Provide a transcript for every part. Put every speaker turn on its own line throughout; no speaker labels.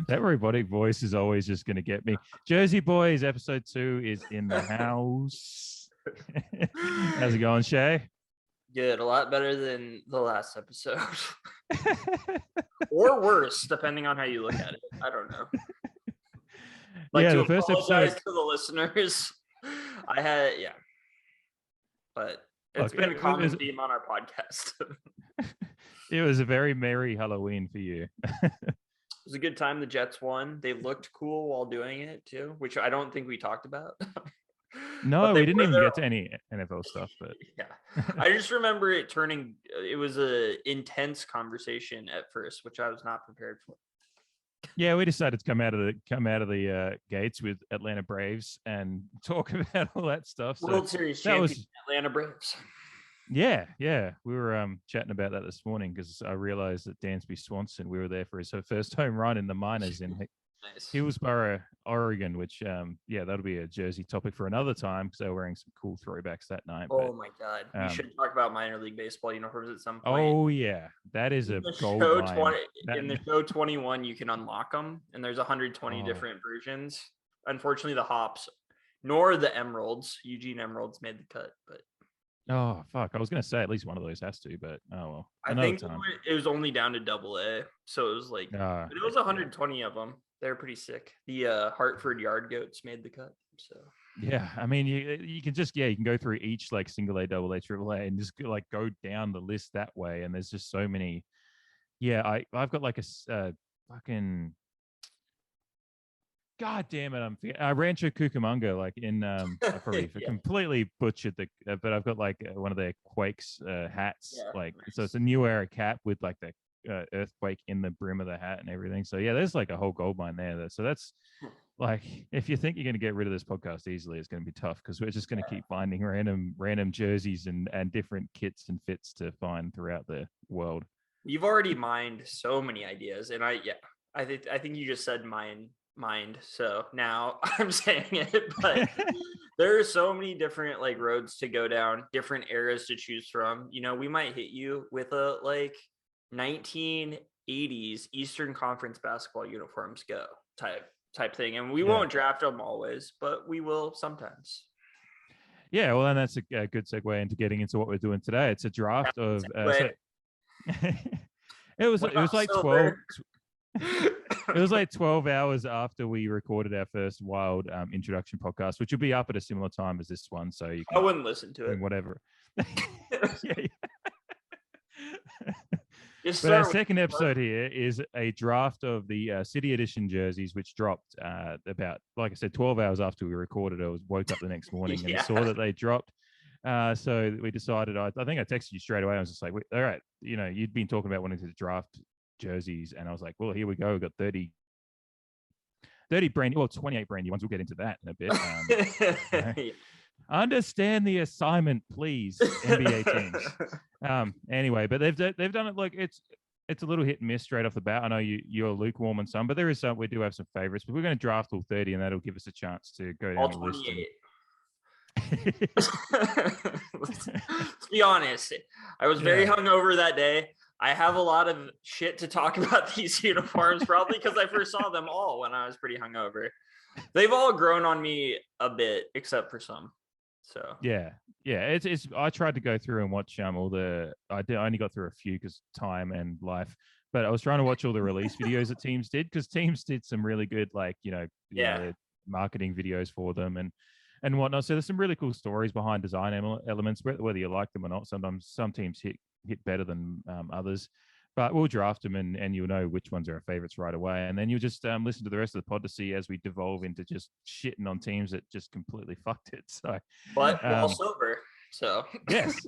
That robotic voice is always just going to get me. Jersey Boys episode 2 is in the house. How's it going, Shea?
Good, a lot better than the last episode. Or worse, depending on how you look at it. I don't know.
The first episode
to the listeners. But it's been a common theme on our podcast.
It was a very merry Halloween for you.
It was a good time. The Jets won. They looked cool while doing it too, which I don't think we talked about.
No, we didn't even get to any NFL stuff, but
yeah, I just remember it was a intense conversation at first, which I was not prepared for.
Yeah, we decided to come out of the gates with Atlanta Braves and talk about all that stuff.
World Series champion, Atlanta Braves.
Yeah, we were chatting about that this morning because I realized that Dansby Swanson, we were there for his first home run in the minors in Hillsboro, Oregon, which that'll be a Jersey topic for another time because they were wearing some cool throwbacks that night.
Oh my God, we should talk about minor league baseball uniforms at some point.
Oh yeah, that is a gold mine.
In the show 21, you can unlock them, and there's 120 different versions. Unfortunately, the hops nor the emeralds, Eugene Emeralds, made the cut, but.
Oh fuck! I was gonna say at least one of those has to, but oh well.
I think it was only down to AA, so it was like it was 120 of them. They're pretty sick. The Hartford Yard Goats made the cut. So
yeah, I mean you can just you can go through each like single A, double A, triple A, and just like go down the list that way. And there's just so many. Yeah, I've got like a fucking. God damn it! I'm Rancho Cucamonga, like in I probably completely butchered but I've got like one of their Quakes hats, nice. So it's a New Era cap with like the earthquake in the brim of the hat and everything. So yeah, there's like a whole gold mine there. So that's like if you think you're going to get rid of this podcast easily, it's going to be tough because we're just going to keep finding random jerseys and different kits and fits to find throughout the world.
You've already mined so many ideas, and I think you just said mind, so now I'm saying it, but there are so many different like roads to go down, different eras to choose from. You know, we might hit you with a like 1980s Eastern Conference basketball uniforms go type thing, and we won't draft them always, but we will sometimes.
Yeah, well, and that's a good segue into getting into what we're doing today. It's a draft of it was like 12 it was like 12 hours after we recorded our first Wild introduction podcast, which will be up at a similar time as this one. So you can,
I wouldn't listen to it.
Whatever. But our second episode here is a draft of the City Edition jerseys, which dropped about, like I said, 12 hours after we recorded. I woke up the next morning and saw that they dropped. So we decided, I think I texted you straight away. I was just like, all right, you know, you'd been talking about wanting to draft jerseys, and I was like, well, here we go. We've got 30 brand new, 28 brand new ones. We'll get into that in a bit. Understand the assignment, please, NBA teams. Anyway, but they've done it like it's a little hit and miss straight off the bat. I know you're lukewarm on some, but there is some. We do have some favorites, but we're going to draft all 30, and that'll give us a chance to go down the list.
Let's be honest. I was very hungover that day. I have a lot of shit to talk about these uniforms, probably because I first saw them all when I was pretty hungover. They've all grown on me a bit, except for some. So
yeah. It's. I tried to go through and watch all the. I only got through a few because time and life. But I was trying to watch all the release videos that teams did because teams did some really good, like marketing videos for them and whatnot. So there's some really cool stories behind design elements, whether you like them or not. Sometimes some teams hit better than others, but we'll draft them and you'll know which ones are our favorites right away. And then you'll just listen to the rest of the pod to see as we devolve into just shitting on teams that just completely fucked it. So,
but while sober. So
yes,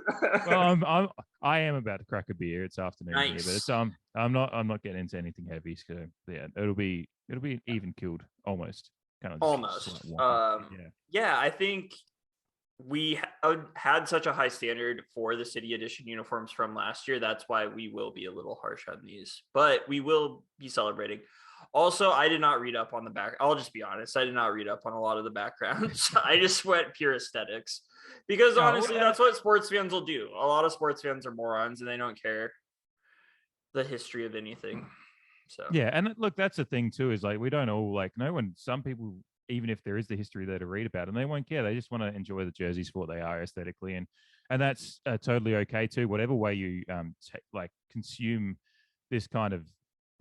well, I am about to crack a beer. It's afternoon here, but it's I'm not getting into anything heavy. So yeah, it'll be even killed almost. Kind of
almost. I think we had such a high standard for the City Edition uniforms from last year. That's why we will be a little harsh on these, but we will be celebrating. Also, I did not read up on the back. I'll just be honest. I did not read up on a lot of the backgrounds. I just went pure aesthetics because honestly, that's what sports fans will do. A lot of sports fans are morons and they don't care the history of anything. So
yeah, and look, that's the thing too, is like we don't all like no one. Some people, even if there is the history there to read about, and they won't care. They just want to enjoy the jerseys for what they are aesthetically, and that's totally okay too. Whatever way you like consume this kind of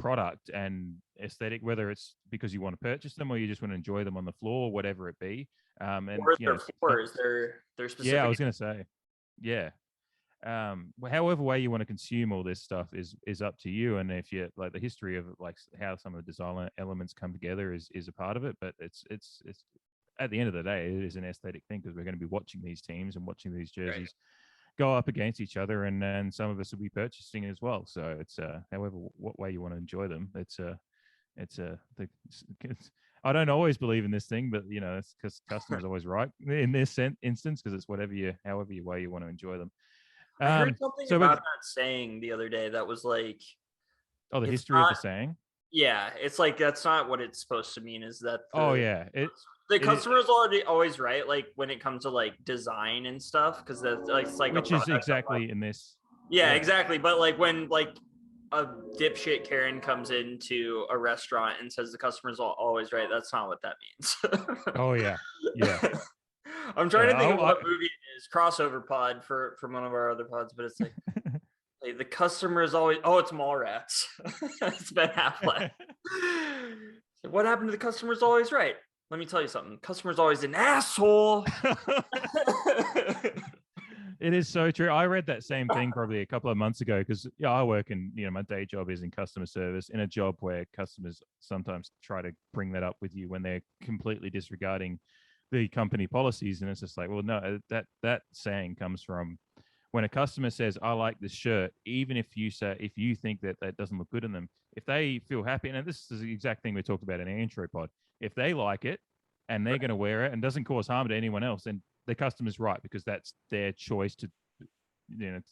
product and aesthetic, whether it's because you want to purchase them or you just want to enjoy them on the floor, whatever it be. And
what
you
are
know,
their floors? Their
yeah, I
specific.
was gonna say, yeah. However way you want to consume all this stuff is up to you, and if you like the history of like how some of the design elements come together is a part of it, but it's at the end of the day it is an aesthetic thing because we're going to be watching these teams and watching these jerseys go up against each other, and some of us will be purchasing as well. So it's however what way you want to enjoy them, I don't always believe in this thing, but you know it's because customer's always right in this instance because it's however you way you want to enjoy them.
I heard something
So
about that saying the other day that was like,
the
it's
history of
not,
the saying.
yeah, it's like that's not what it's supposed to mean. Is that
Oh yeah,
the
it
customer is already always right? Like when it comes to like design and stuff, because that's like it's like a
which is
product.
exactly in this.
Yeah, exactly. But like when like a dipshit Karen comes into a restaurant and says the customer's always right, that's not what that means.
Oh yeah, yeah.
I'm trying to think of what
I,
movie it is. Crossover pod from one of our other pods, but it's like the customer is always. Oh, it's Mallrats. It's Ben Affleck. What happened to the customer's always right? Let me tell you something. Customer's always an asshole.
It is so true. I read that same thing probably a couple of months ago because I work in, my day job is in customer service in a job where customers sometimes try to bring that up with you when they're completely disregarding the company policies. And it's just like, well, no, that saying comes from when a customer says, I like this shirt, even if you think that doesn't look good on them, if they feel happy, and this is the exact thing we talked about in our intro pod, if they like it and they're going to wear it and doesn't cause harm to anyone else, then the customer's right because that's their choice to give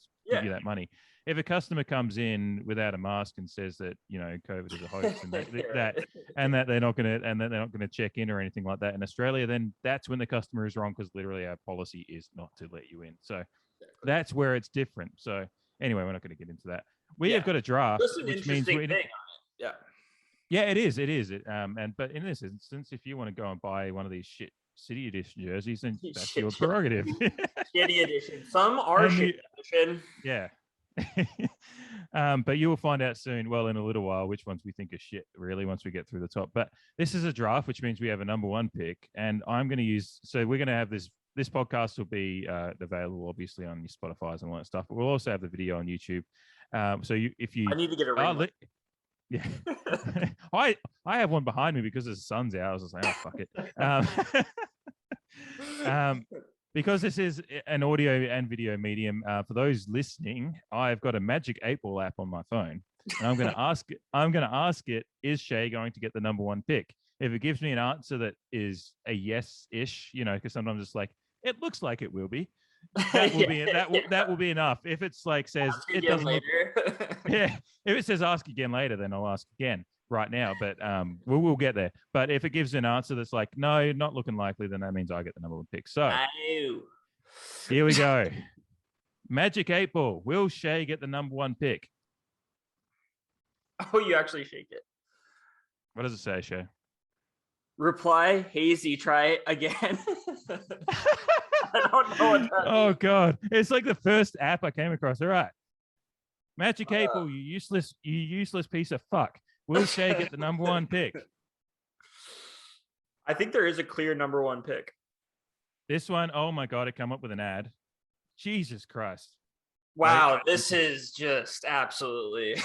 you that money. If a customer comes in without a mask and says that COVID is a hoax and that they're not going to check in or anything like that in Australia, then that's when the customer is wrong because literally our policy is not to let you in. So that's where it's different. So anyway, we're not going to get into that. We have got a draft, which means
thing on it.
Yeah, it is. But in this instance, if you want to go and buy one of these shit City Edition jerseys, then that's your prerogative.
Shitty edition. Some are shitty edition.
Yeah. But you will find out soon, well, in a little while, which ones we think are shit, really, once we get through the top. But this is a draft, which means we have a number one pick. And I'm going to use, so we're going to have this podcast will be available, obviously, on your Spotify's and all that stuff. But we'll also have the video on YouTube. So I
need to get a ring.
Yeah, I have one behind me because the sun's out. I was just like, oh, fuck it. Because this is an audio and video medium. For those listening, I've got a Magic 8-Ball app on my phone, and I'm going to ask it: is Shea going to get the number one pick? If it gives me an answer that is a yes-ish, because sometimes it's like it looks like it will be. That will be that will be enough. If it's like says it doesn't look, if it says ask again later, then I'll ask again right now. But we'll get there. But if it gives an answer that's like no, not looking likely, then that means I get the number one pick. So here we go. Magic 8-Ball. Will Shea get the number one pick?
Oh, you actually shake it.
What does it say, Shea?
Reply hazy. Try again. I don't know what that means.
God. It's like the first app I came across. All right. Magic 8-Ball, you useless piece of fuck. Will Shea get the number one pick?
I think there is a clear number one pick.
This one, oh my God, it come up with an ad. Jesus Christ.
Wow, this is just absolutely.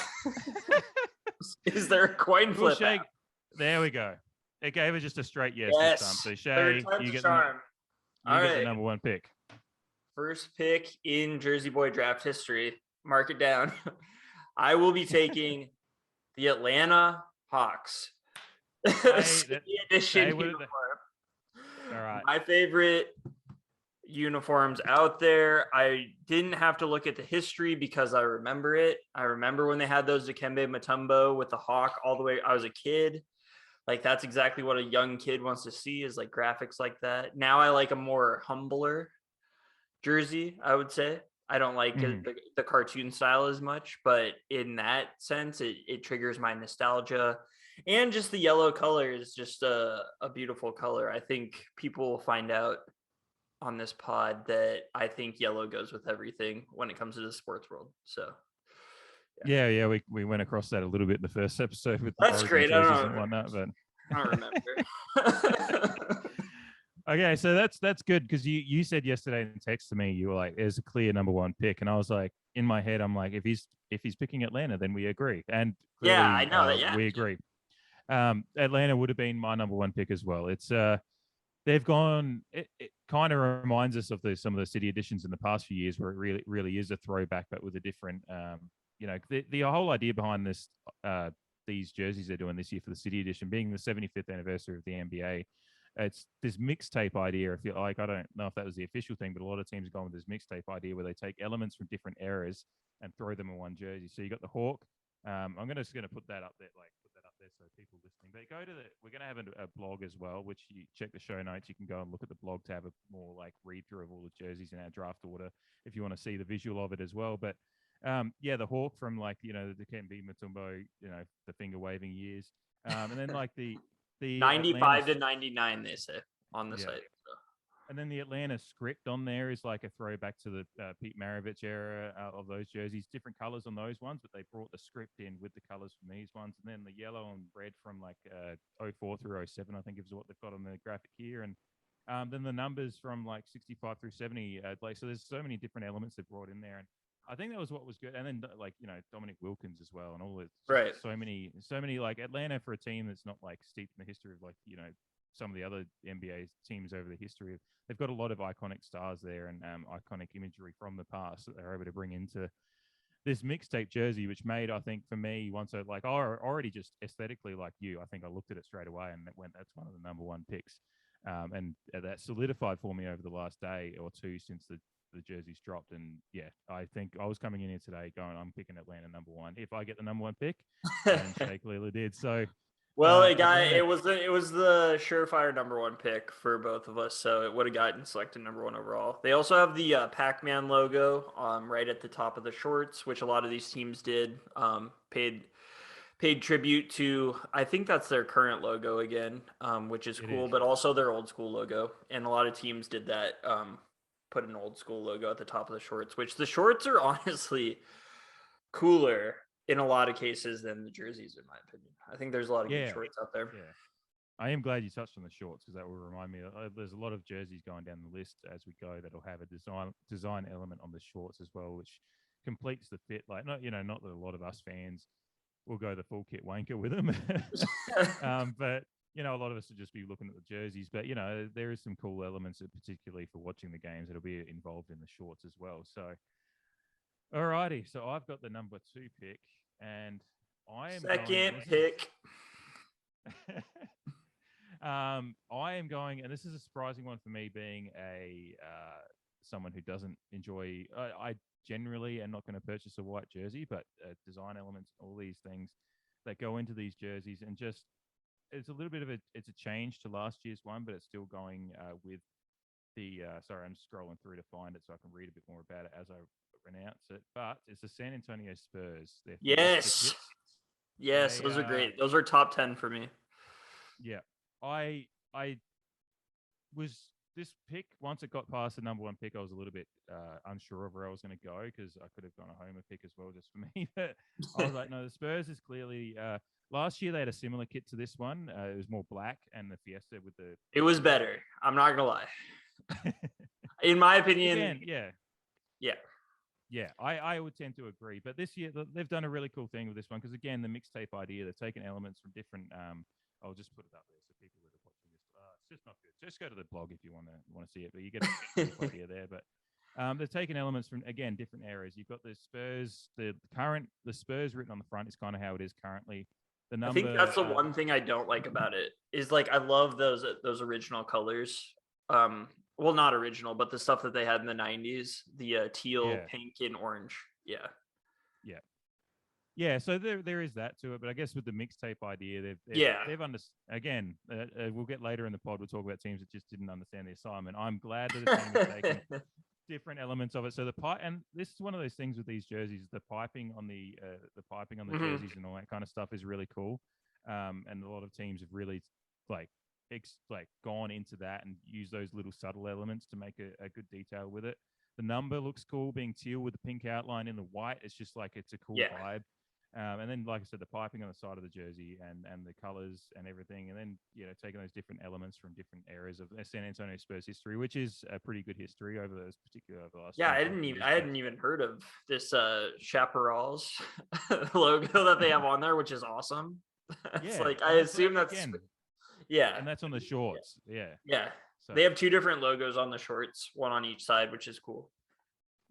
Is there a coin flip?
Shea, there we go. It gave it just a straight yes this time. So Shea, you get the number one pick.
First pick in Jersey Boy draft history. Mark it down. I will be taking the Atlanta Hawks. Edition uniform.
All right.
My favorite uniforms out there. I didn't have to look at the history because I remember it. I remember when they had those Dikembe Mutombo with the hawk all the way. I was a kid. Like that's exactly what a young kid wants to see is like graphics like that. Now I like a more humbler jersey, I would say. I don't like the cartoon style as much, but in that sense, it triggers my nostalgia. And just the yellow color is just a beautiful color. I think people will find out on this pod that I think yellow goes with everything when it comes to the sports world. So
yeah, we went across that a little bit in the first episode with the
that's
Origin
great.
jerseys and whatnot, but
I don't remember.
okay, so that's good because you said yesterday in text to me, you were like, "There's a clear number one pick," and I was like, in my head, I'm like, if he's picking Atlanta, then we agree, and clearly,
yeah, I know that. Yeah,
we agree. Atlanta would have been my number one pick as well. It's they've gone. It kind of reminds us of some of the city editions in the past few years, where it really is a throwback, but with a different. The whole idea behind this these jerseys they're doing this year for the city edition, being the 75th anniversary of the NBA. It's this mixtape idea. If you like, I don't know if that was the official thing, but a lot of teams are going with this mixtape idea where they take elements from different eras and throw them in one jersey. So you got the Hawk. I'm just gonna put that up there, so people listening. But we're gonna have a blog as well, which you check the show notes. You can go and look at the blog to have a more like read through of all the jerseys in our draft order if you want to see the visual of it as well. But the Hawk from like the Dikembe Mutombo, the finger waving years, and then like the
95 to 99, they say on the site. So.
And then the Atlanta script on there is like a throwback to the Pete Maravich era of those jerseys. Different colors on those ones, but they brought the script in with the colors from these ones. And then the yellow and red from like 04 through 07, I think is what they've got on the graphic here. And then the numbers from like 65 through 70. So there's so many different elements they brought in there. And I think that was what was good. And then like, Dominic Wilkins as well. And all this.
Right.
So many like Atlanta for a team that's not like steeped in the history of like, some of the other NBA teams over the history. They've got a lot of iconic stars there and iconic imagery from the past that they're able to bring into this mixtape jersey, which made, I think, for me, once I like, already just aesthetically like you, I think I looked at it straight away and that's one of the number one picks. And that solidified for me over the last day or two since the jerseys dropped. And yeah, I think I was coming in here today going, I'm picking Atlanta number one if I get the number one pick. And Shea clearly did. So
well, it was the surefire number one pick for both of us, so it would have gotten selected number one overall. They also have the Pac-Man logo right at the top of the shorts, which a lot of these teams did. Paid tribute to, I think that's their current logo again, which is cool, but also their old school logo. And a lot of teams did that, put an old school logo at the top of the shorts, which the shorts are honestly cooler in a lot of cases than the jerseys, in my opinion. I think there's a lot of good shorts out there.
Yeah. I am glad you touched on the shorts because that will remind me. There's a lot of jerseys going down the list as we go that'll have a design element on the shorts as well, which completes the fit. Like, not that a lot of us fans will go the full kit wanker with them, but a lot of us will just be looking at the jerseys. But there is some cool elements, particularly for watching the games, that'll be involved in the shorts as well. So, alrighty. So I've got the number 2 pick, and I am
second pick.
I am going, and this is a surprising one for me, being someone who doesn't enjoy. I generally am not going to purchase a white jersey, but design elements, all these things that go into these jerseys, and just it's a little bit of it's a change to last year's one, but it's still going with the. Sorry, I'm scrolling through to find it so I can read a bit more about it as I pronounce it. But it's the San Antonio Spurs.
Yes, those are great. Those are top 10 for me.
Yeah, I was this pick once it got past the number one pick. I was a little bit unsure of where I was going to go because I could have gone a Homer pick as well just for me. But I was like, no, the Spurs is clearly. Last year they had a similar kit to this one. It was more black and the Fiesta with the.
It was better. I'm not gonna lie. In my opinion,
again, yeah, I would tend to agree. But this year they've done a really cool thing with this one because again, the mixtape idea, they've taken elements from different. I'll just put it up there so people that are watching this. It's just not good. Just go to the blog if you want to see it. But you get a idea there. But they've taken elements from again different eras. You've got the Spurs, the Spurs written on the front is kind of how it is currently. The number,
I think that's the one thing I don't like about it is like I love those original colors. Well, not original, but the stuff that they had in the 90s, the teal, pink, and orange.
Yeah. So there is that to it, but I guess with the mixtape idea, they've again. We'll get later in the pod. We'll talk about teams that just didn't understand the assignment. I'm glad that the team has taken different elements of it. So the pipe, and this is one of those things with these jerseys, the piping on the jerseys and all that kind of stuff is really cool. And a lot of teams have really like gone into that and used those little subtle elements to make a good detail with it. The number looks cool, being teal with the pink outline in the white. It's just like it's a cool vibe. And then, like I said, the piping on the side of the jersey and the colors and everything, and then taking those different elements from different eras of San Antonio Spurs history, which is a pretty good history over the last.
Yeah, I hadn't even heard of this Chaparrals logo that they have on there, which is awesome. It's like I assume that's again,
and that's on the shorts.
Yeah. So they have two different logos on the shorts, one on each side, which is cool.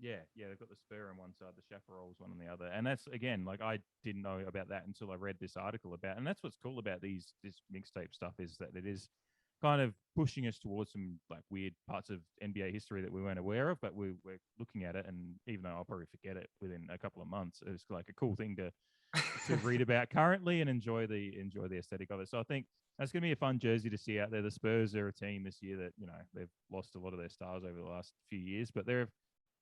Yeah, they've got the Spur on one side, the Chaparrals one on the other, and that's again like I didn't know about that until I read this article about, and that's what's cool about this mixtape stuff is that it is kind of pushing us towards some like weird parts of NBA history that we weren't aware of, but we're looking at it, and even though I'll probably forget it within a couple of months, it's like a cool thing to read about currently and enjoy the aesthetic of it. So I think that's going to be a fun jersey to see out there. The Spurs are a team this year that they've lost a lot of their stars over the last few years, but they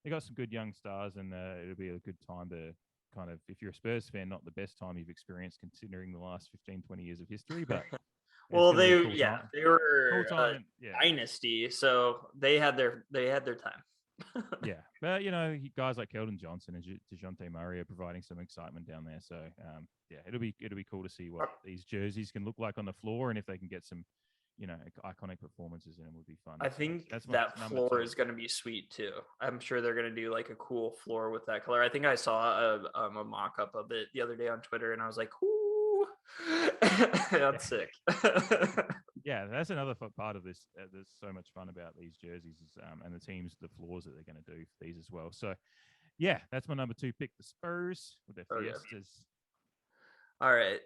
got some good young stars, and it'll be a good time to kind of, if you're a Spurs fan, not the best time you've experienced considering the last 15, 20 years of history, but
well, they were a dynasty, so they had their time.
Yeah, but guys like Keldon Johnson and DeJounte Murray are providing some excitement down there. So it'll be cool to see what these jerseys can look like on the floor, and if they can get some iconic performances in them would be fun.
I think that floor is going to be sweet too. I'm sure they're going to do like a cool floor with that color. I think I saw a mock-up of it the other day on Twitter, and I was like, ooh, that's sick.
Yeah, that's another part of this. There's so much fun about these jerseys and the teams, the floors that they're going to do for these as well. So yeah, that's my number 2 pick, the Spurs with their Fiestas.
All right.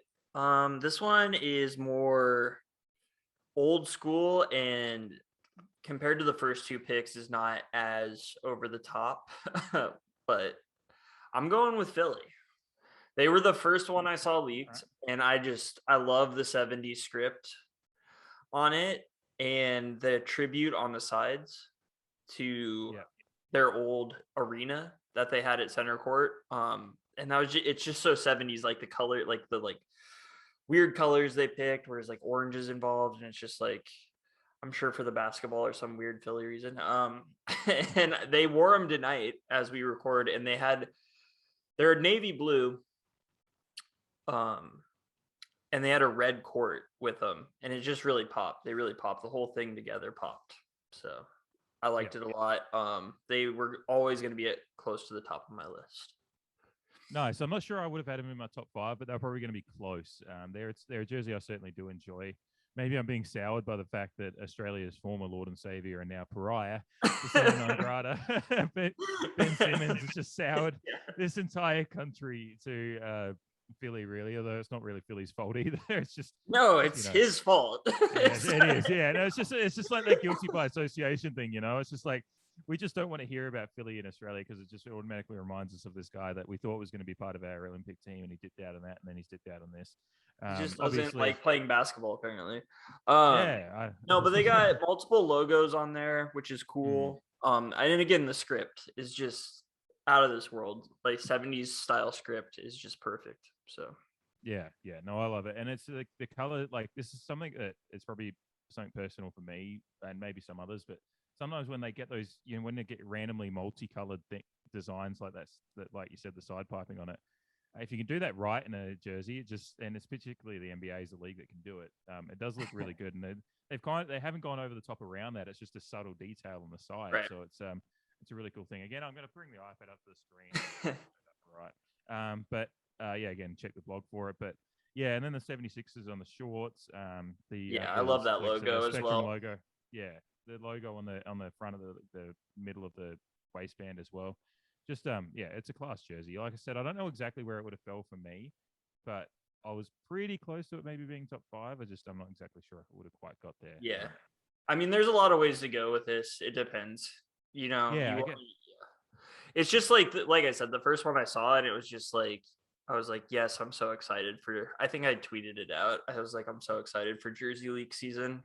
This one is more old school, and compared to the first 2 picks is not as over the top, but I'm going with Philly. They were the first one I saw leaked, and I love the 70s script on it and the tribute on the sides to their old arena that they had at center court. And that was it's just so 70s, like the color, like the weird colors they picked, where it's like oranges involved, and it's just like, I'm sure for the basketball or some weird Philly reason. And they wore them tonight as we record, and they're navy blue, and they had a red court with them, and it just really popped. They really popped. The whole thing together popped. So I liked it a lot. They were always going to be close to the top of my list.
Nice. I'm not sure I would have had them in my top 5, but they're probably going to be close. They're a jersey I certainly do enjoy. Maybe I'm being soured by the fact that Australia's former Lord and Savior and now pariah, non grata, Ben Simmons has just soured this entire country to Philly, really, although it's not really Philly's fault either. It's just
his fault.
It is. Yeah, no, it's just like that guilty by association thing. It's just like we just don't want to hear about Philly in Australia because it just automatically reminds us of this guy that we thought was going to be part of our Olympic team, and he dipped out on that, and then he's dipped out on this.
He just doesn't like playing basketball, apparently. No, but they got multiple logos on there, which is cool. And again, the script is just out of this world. Like 70s style script is just perfect. So
yeah, no, I love it, and it's like the color. Like this is something that it's probably something personal for me and maybe some others, but sometimes when they get those, when they get randomly multicolored designs like that, like you said, the side piping on it. If you can do that right in a jersey, and it's particularly the NBA is the league that can do it. It does look really good, and they haven't gone over the top around that. It's just a subtle detail on the side, so it's a really cool thing. Again, I'm going to bring the iPad up to the screen. Right, but again, check the blog for it. But yeah, and then the 76ers on the shorts. I love that logo as well. Logo, the logo on the front of the middle of the waistband as well. Just it's a class jersey. Like I said, I don't know exactly where it would have fell for me, but I was pretty close to it maybe being top 5. I'm not exactly sure if it would have quite got there.
Yeah, I mean, there's a lot of ways to go with this. It depends. It's just like I said, the first one I saw, and it was just like I was like, yes, I'm so excited for. I think I tweeted it out. I was like, I'm so excited for Jersey League season.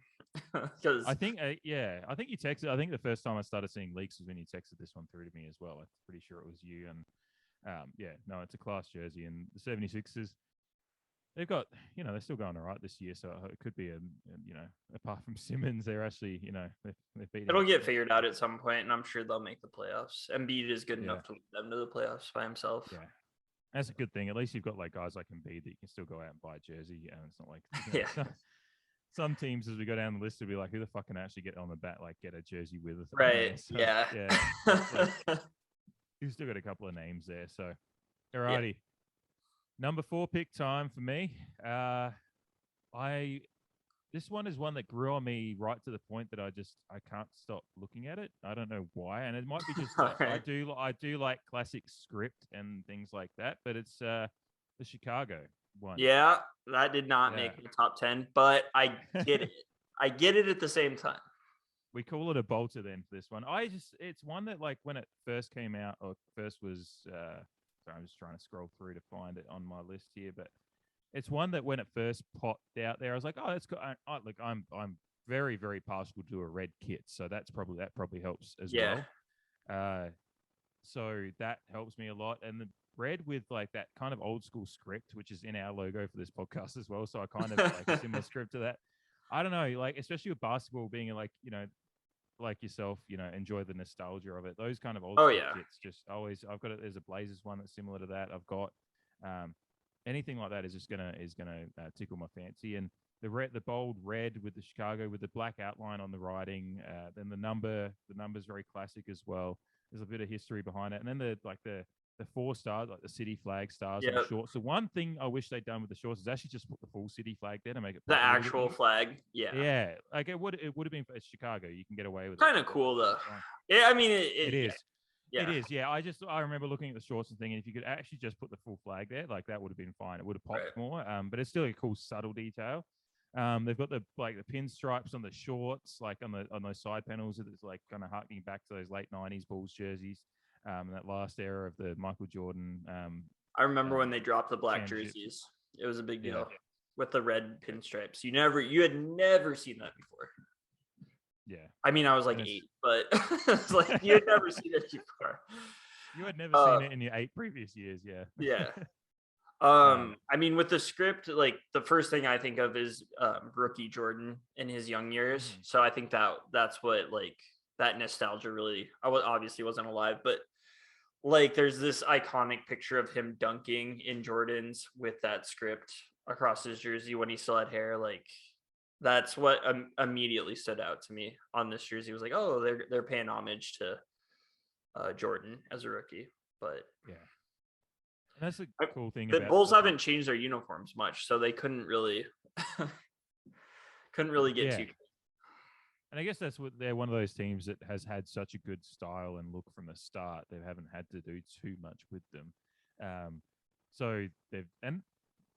Because
I think you texted. I think the first time I started seeing leaks was when you texted this one through to me as well. I'm pretty sure it was you. And it's a class jersey, and the 76ers. They've got, they're still going all right this year, so it could be apart from Simmons, they're actually, they're beating.
It'll get figured out at some point, and I'm sure they'll make the playoffs. Embiid is good enough to lead them to the playoffs by himself.
Yeah, that's a good thing. At least you've got like guys like Embiid that you can still go out and buy a jersey, and it's not like some teams as we go down the list will be like, who the fuck can actually get on the bat, like get a jersey with us,
right?
So,
yeah.
You've still got a couple of names there, so alrighty. Yeah. Number 4 pick time for me. This one is one that grew on me right to the point that I can't stop looking at it. I don't know why, and it might be just that I do like classic script and things like that, but it's the Chicago one.
Yeah, that did not make the top 10, but I get it. I get it at the same time.
We call it a bolter then for this one. It's one that like when it first came out or first was. Sorry, I'm just trying to scroll through to find it on my list here, but it's one that when it first popped out there, I was like, oh, that's good. Look, I'm very, very partial to a red kit, so that probably helps as well. So that helps me a lot, and the red with like that kind of old school script, which is in our logo for this podcast as well. So I kind of like a similar script to that. I don't know, like especially with basketball being like like yourself, enjoy the nostalgia of it. Those kind of old kits just always. I've got it. There's a Blazers one that's similar to that. I've got anything like that is gonna tickle my fancy. And the bold red with the Chicago with the black outline on the writing. Then the number's very classic as well. There's a bit of history behind it, and then the 4 stars, like the city flag stars on the shorts. So one thing I wish they'd done with the shorts is actually just put the full city flag there to make it
the actual flag.
Yeah, like it would have been for Chicago. You can get away with
kind of cool though. Yeah, I mean it is.
Yeah. It is. Yeah, I remember looking at the shorts and thinking if you could actually just put the full flag there, like that would have been fine. It would have popped more. But it's still a cool subtle detail. They've got the pinstripes on the shorts, like on those side panels. It's like kind of harkening back to those late '90s Bulls jerseys. That last era of the Michael Jordan.
I remember when they dropped the black jerseys. It was a big deal with the red pinstripes. You had never seen that before.
Yeah.
I mean, I was like 8, but it's like you had never seen it before.
You had never seen it in your 8 previous years, yeah.
Yeah. I mean, with the script, like the first thing I think of is rookie Jordan in his young years. Mm-hmm. So I think that's what like that nostalgia really. I obviously wasn't alive, but like there's this iconic picture of him dunking in Jordans with that script across his jersey when he still had hair. Like that's what immediately stood out to me on this jersey. It was like, oh, they're paying homage to Jordan as a rookie. But
yeah, and that's a cool thing.
The Bulls haven't changed their uniforms much, so they couldn't really get too.
And I guess that's what they're one of those teams that has had such a good style and look from the start. They haven't had to do too much with them. So they've, and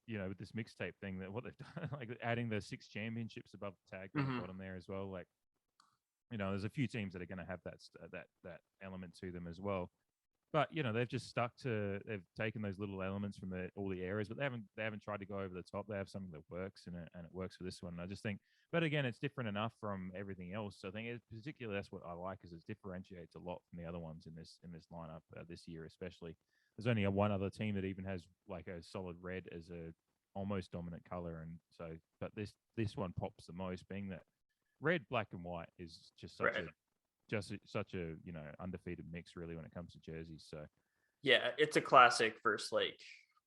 with this mixtape thing, that what they've done, like adding the 6 championships above the tag on the bottom there as well. Like, there's a few teams that are going to have that element to them as well. But they've just they've taken those little elements from all the areas, but they haven't tried to go over the top. They have something that works and it works for this one. And I just think, but again, it's different enough from everything else. So I think particularly that's what I like is it differentiates a lot from the other ones in this lineup this year, especially. There's only one other team that even has like a solid red as a almost dominant color, and so but this one pops the most, being that red, black, and white is just such a undefeated mix really when it comes to jerseys. So
yeah, it's a classic versus like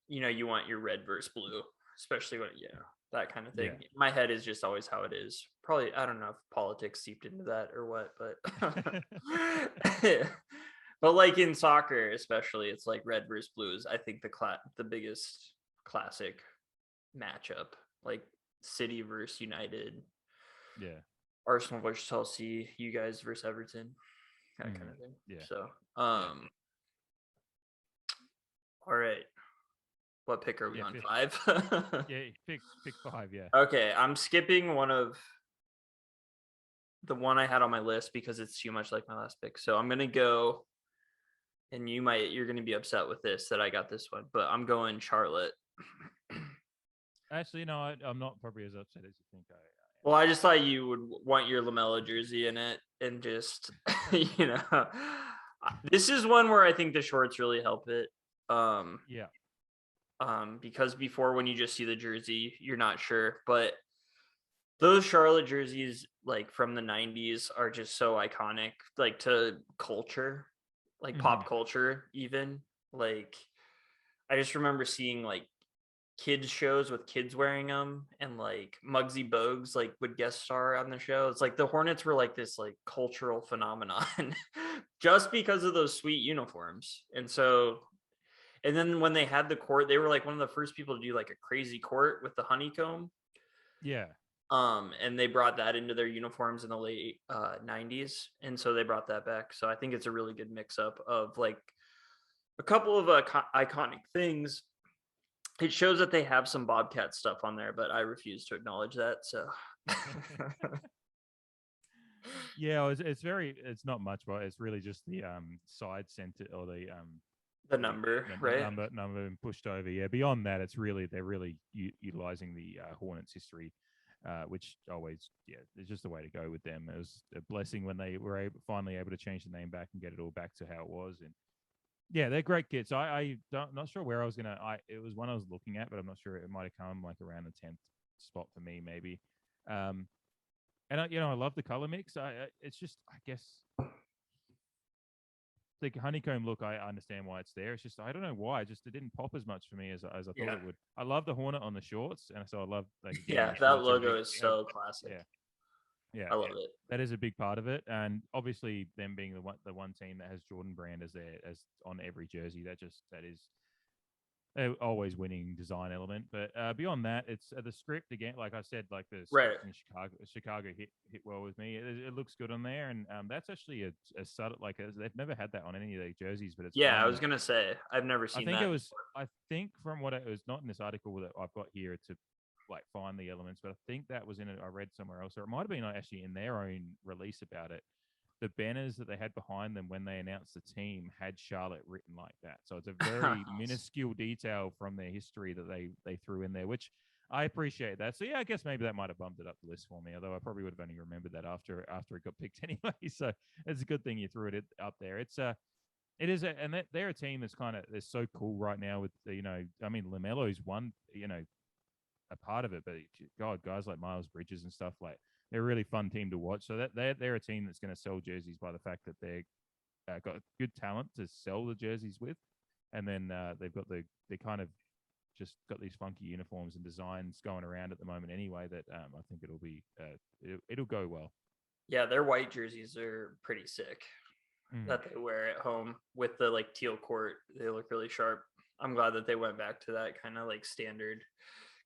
you want your red versus blue, especially when that kind of thing. Yeah. My head is just always how it is. Probably I don't know if politics seeped into that or what, but but like in soccer especially, it's like red versus blues. I think the biggest classic matchup, like City versus United.
Yeah.
Arsenal versus Chelsea, you guys versus Everton, that kind of thing. Yeah. So, all right. What pick are we on? 5?
Yeah, pick 5. Yeah.
Okay, I'm skipping one I had on my list because it's too much like my last pick. So I'm gonna go, and you're gonna be upset with this that I got this one, but I'm going Charlotte.
Actually, no, I'm not probably as upset as you think I am.
Well, I just thought you would want your LaMelo jersey in it, and just this is one where I think the shorts really help it.
Yeah.
Because before, when you just see the jersey, you're not sure, but those Charlotte jerseys, like from the '90s, are just so iconic, like to culture, like pop culture, even. Like, I just remember seeing like kids shows with kids wearing them, and like Muggsy Bogues like would guest star on the show. It's like the Hornets were like this like cultural phenomenon just because of those sweet uniforms. And then when they had the court, they were like one of the first people to do like a crazy court with the honeycomb.
Yeah.
And they brought that into their uniforms in the late '90s, and so they brought that back. So I think it's a really good mix up of like a couple of iconic things. It shows that they have some Bobcat stuff on there, but I refuse to acknowledge that. So
Yeah, it's not much, but it's really just the side center or
the number,
the
right?
number pushed over. Yeah, beyond that, they're really utilizing the Hornets history, which always, it's just the way to go with them. It was a blessing when they were finally able to change the name back and get it all back to how it was. And yeah, they're great kits. Not sure where I was gonna. It was one I was looking at, but I'm not sure. It might have come like around the 10th spot for me, maybe. And I love the color mix. It's just, I guess, the honeycomb look. I understand why it's there. It's just, I don't know why. It didn't pop as much for me as I thought it would. I love the Hornet on the shorts, and so I love like
that logo is so classic.
Yeah,
I love it.
That is a big part of it, and obviously them being the one team that has Jordan Brand as on every jersey. That is always winning design element. But beyond that, it's the script again. Like I said, like the script in Chicago hit well with me. It looks good on there, and that's actually a subtle, like they've never had that on any of their jerseys. But it's
I was gonna say I've never seen that.
I think from what it was not in this article that I've got here to like find the elements, but I think that was in it. I read somewhere else, or it might have been actually in their own release about it. The banners that they had behind them when they announced the team had Charlotte written like that. So it's a very minuscule detail from their history that they threw in there, which I appreciate that. So yeah, I guess maybe that might have bumped it up the list for me, although I probably would have only remembered that after it got picked anyway. So it's a good thing you threw it up there. It is, and they're a team they're so cool right now with I mean LaMelo's one, a part of it, but God, guys like Miles Bridges and stuff, like they're a really fun team to watch. So that they're a team that's going to sell jerseys by the fact that they've got good talent to sell the jerseys with, and then they've got they kind of just got these funky uniforms and designs going around at the moment anyway. That I think it'll go well.
Yeah, their white jerseys are pretty sick. That they wear at home with the like teal court. They look really sharp. I'm glad that they went back to that kind of like standard,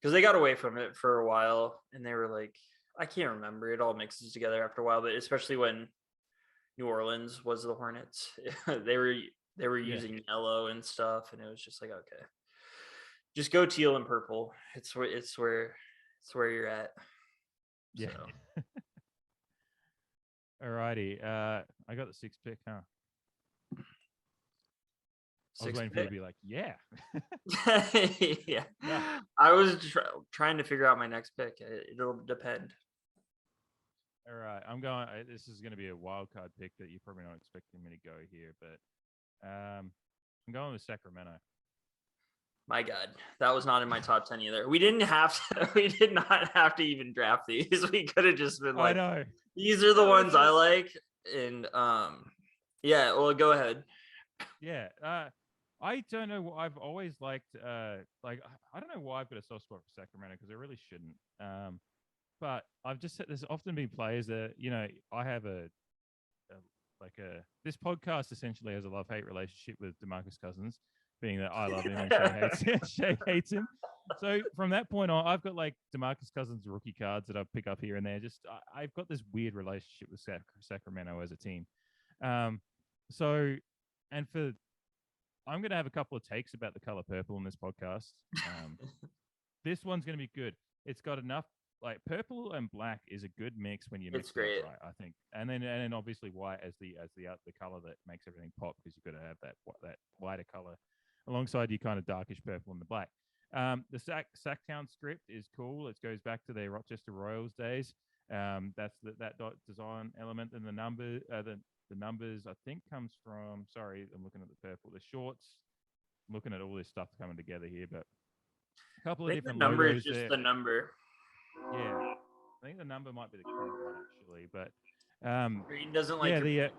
because they got away from it for a while, and they were like, I can't remember. It all mixes together after a while, but especially when New Orleans was the Hornets, they were using yellow and stuff, and it was just like, okay, just go teal and purple. It's where you're at.
Yeah. So. Alrighty. I got the 6th pick, huh? I was waiting for you to be like, yeah.
Yeah. I was trying to figure out my next pick. It'll depend.
All right. I'm going. This is going to be a wild card pick that you're probably not expecting me to go here, but I'm going with Sacramento.
My God, that was not in my top 10 either. We did not have to even draft these. We could have just been like,
I know.
These are the ones I like. And yeah, well, go ahead.
Yeah. I don't know. I've always liked I don't know why I've got a soft spot for Sacramento, because I really shouldn't. But I've just said there's often been players that, I have this podcast essentially has a love-hate relationship with DeMarcus Cousins, being that I love him and Shea hates him. So from that point on, I've got like DeMarcus Cousins rookie cards that I pick up here and there. Just I've got this weird relationship with Sacramento as a team. So, and I'm going to have a couple of takes about the color purple in this podcast. This one's going to be good. It's got enough, like purple and black is a good mix when you mix it right, I think. And then obviously white as the color that makes everything pop, because you've got to have that lighter color alongside your kind of darkish purple and the black. The Sacktown script is cool. It goes back to their Rochester Royals days. That's that design element, and the numbers I think comes from. Sorry, I'm looking at the purple. The shorts. I'm looking at all this stuff coming together here, but a couple
I
of
think the
different
number is
logos
just
there.
the number.
Yeah, I think the number might be the current one actually, but
Green doesn't like
yeah,
your.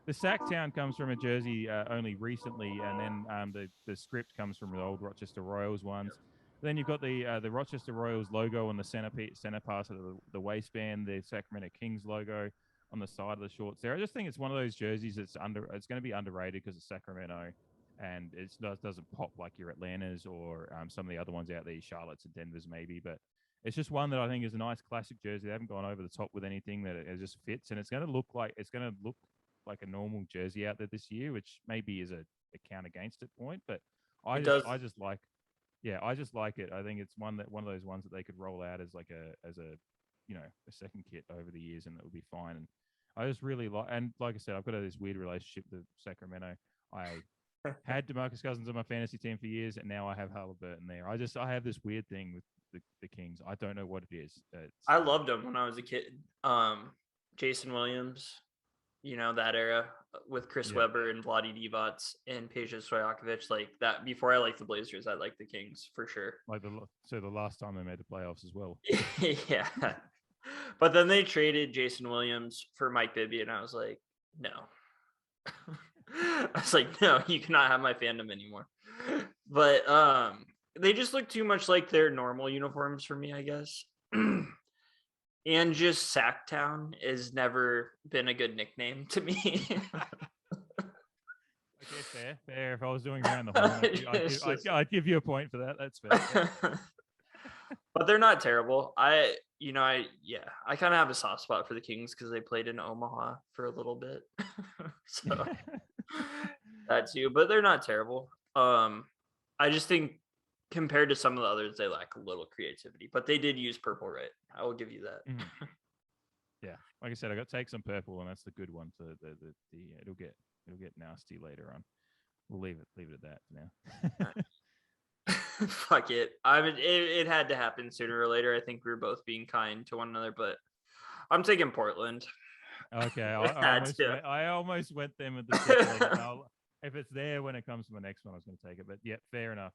the Sacktown comes from a jersey only recently, and then the script comes from the old Rochester Royals ones. Then you've got the Rochester Royals logo on the center part of the waistband, the Sacramento Kings logo on the side of the shorts there. I just think it's one of those jerseys that's it's going to be underrated because of Sacramento, and it doesn't pop like your Atlantas or some of the other ones out there, Charlottes and Denvers maybe, but it's just one that I think is a nice classic jersey. They haven't gone over the top with anything that it just fits, and it's going to look like a normal jersey out there this year, which maybe is a count against it point. But
It does.
I just like, yeah, I just like it. I think it's one of those ones that they could roll out as a second kit over the years, and it would be fine. And I just really like, and like I said, I've got this weird relationship with Sacramento. I had DeMarcus Cousins on my fantasy team for years, and now I have Halliburton there. I have this weird thing with the Kings. I don't know what it is.
I loved him when I was a kid. Jason Williams, that era with Chris Webber and Vlade Divac and Peja Stojakovic, like that. Before I liked the Blazers, I liked the Kings for sure.
So the last time they made the playoffs as well.
Yeah. But then they traded Jason Williams for Mike Bibby, and I was like, no. I was like, no, you cannot have my fandom anymore. But they just look too much like their normal uniforms for me, I guess. And just Sacktown has never been a good nickname to me.
Okay, fair. If I was doing around the horn, I'd give you a point for that. That's fair. Yeah.
But they're not terrible. I kind of have a soft spot for the Kings because they played in Omaha for a little bit. So that too, but they're not terrible. I just think compared to some of the others, they lack a little creativity, but they did use purple, right? I will give you that.
Mm-hmm. Yeah, like I said, I got takes on purple, and that's the good one. So it'll get nasty later on. We'll leave it at that for
now. Fuck it. I mean, it had to happen sooner or later. I think we were both being kind to one another, but I'm taking Portland.
Okay, I almost went them at the if it's there when it comes to my next one, I was going to take it. But yeah, fair enough.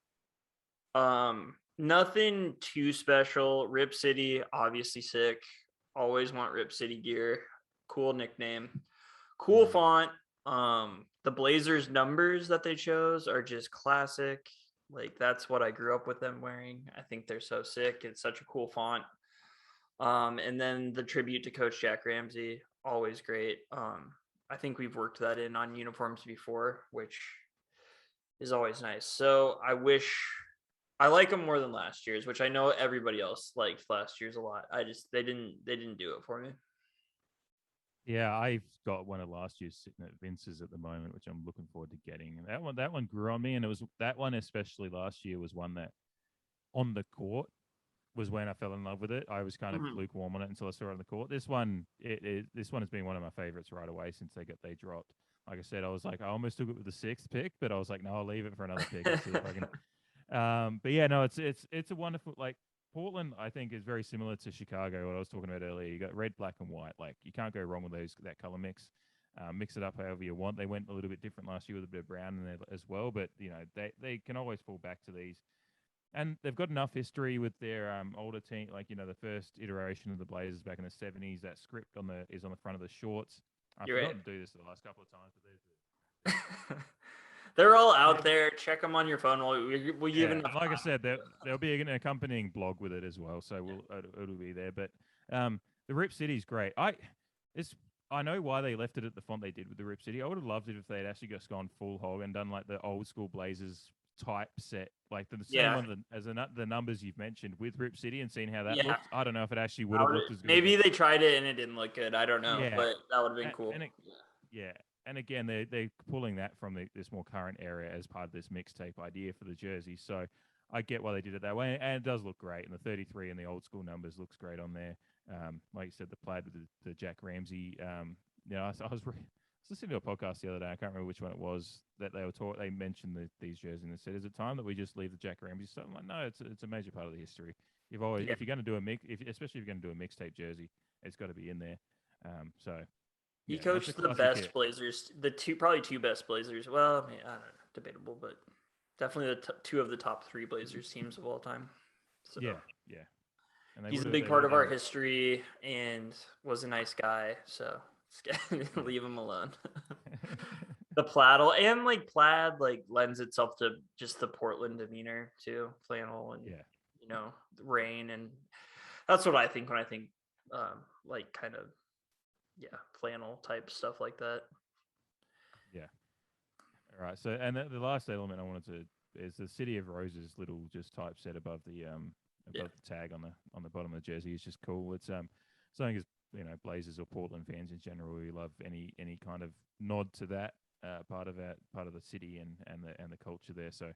Nothing too special. Rip City, obviously sick. Always want Rip City gear. Cool nickname. Cool font. The Blazers numbers that they chose are just classic. Like that's what I grew up with them wearing. I think they're so sick. It's such a cool font. And then the tribute to Coach Jack Ramsey, always great. I think we've worked that in on uniforms before, which is always nice. So I like them more than last year's, which I know everybody else liked last year's a lot. They didn't do it for me.
Yeah, I've got one of last year's sitting at Vince's at the moment, which I'm looking forward to getting. And that one grew on me, and it was that one especially last year was one that on the court was when I fell in love with it. I was kind of lukewarm on it until I saw it on the court. This one has been one of my favorites right away since they dropped. Like I said, I was like, I almost took it with the 6th pick, but I was like, no, I'll leave it for another pick and see if I can. But yeah, no, it's a wonderful, like, Portland, I think, is very similar to Chicago, what I was talking about earlier. You got red, black, and white. Like, you can't go wrong with that color mix. Mix it up however you want. They went a little bit different last year with a bit of brown in there as well, but they can always fall back to these. And they've got enough history with their older team, like the first iteration of the Blazers back in the 70s. That script is on the front of the shorts. I forgot to do this the last couple of times, but there's
they're all out there. Check them on your phone. We'll even
like I said, there'll be an accompanying blog with it as well, so it'll be there. But the Rip City's great. I know why they left it at the font they did with the Rip City. I would have loved it if they had actually just gone full hog and done like the old school Blazers type set, like the same one as the numbers you've mentioned with Rip City, and seen how that looked. I don't know if it actually would have looked as good.
Maybe they tried it and it didn't look good. I don't know, but that would have been cool.
And again, they're pulling that from this more current era as part of this mixtape idea for the jersey. So I get why they did it that way, and it does look great. And the 33 and the old school numbers looks great on there. Like you said, the plaid with the Jack Ramsey. I was listening to a podcast the other day. I can't remember which one it was that they were taught. They mentioned these jerseys and they said, "Is it time that we just leave the Jack Ramsey stuff?" I'm like, no, it's a major part of the history. You've always,
Yeah.
if you're going to do a mix, especially if you're going to do a mixtape jersey, it's got to be in there. So
He
yeah, that's a
coached the
classic
best
hit.
Blazers, probably two best Blazers. Well, I mean, I don't know, debatable, but definitely two of the top three Blazers teams of all time. So
Yeah, yeah, and
he's a
they
big
would
part
have
of our
done.
history and was a nice guy. So leave him alone. The plaid and like plaid like lends itself to just the Portland demeanor too, flannel and
Yeah,
rain, and that's what I think when I think like kind of flannel type stuff like that.
yeah. All right. So, and the last element I wanted to is the City of Roses little just typeset above the
Yeah.
tag on the bottom of the jersey is just cool. It's something as Blazers or Portland fans in general, we love any kind of nod to that part of the city and the culture there. So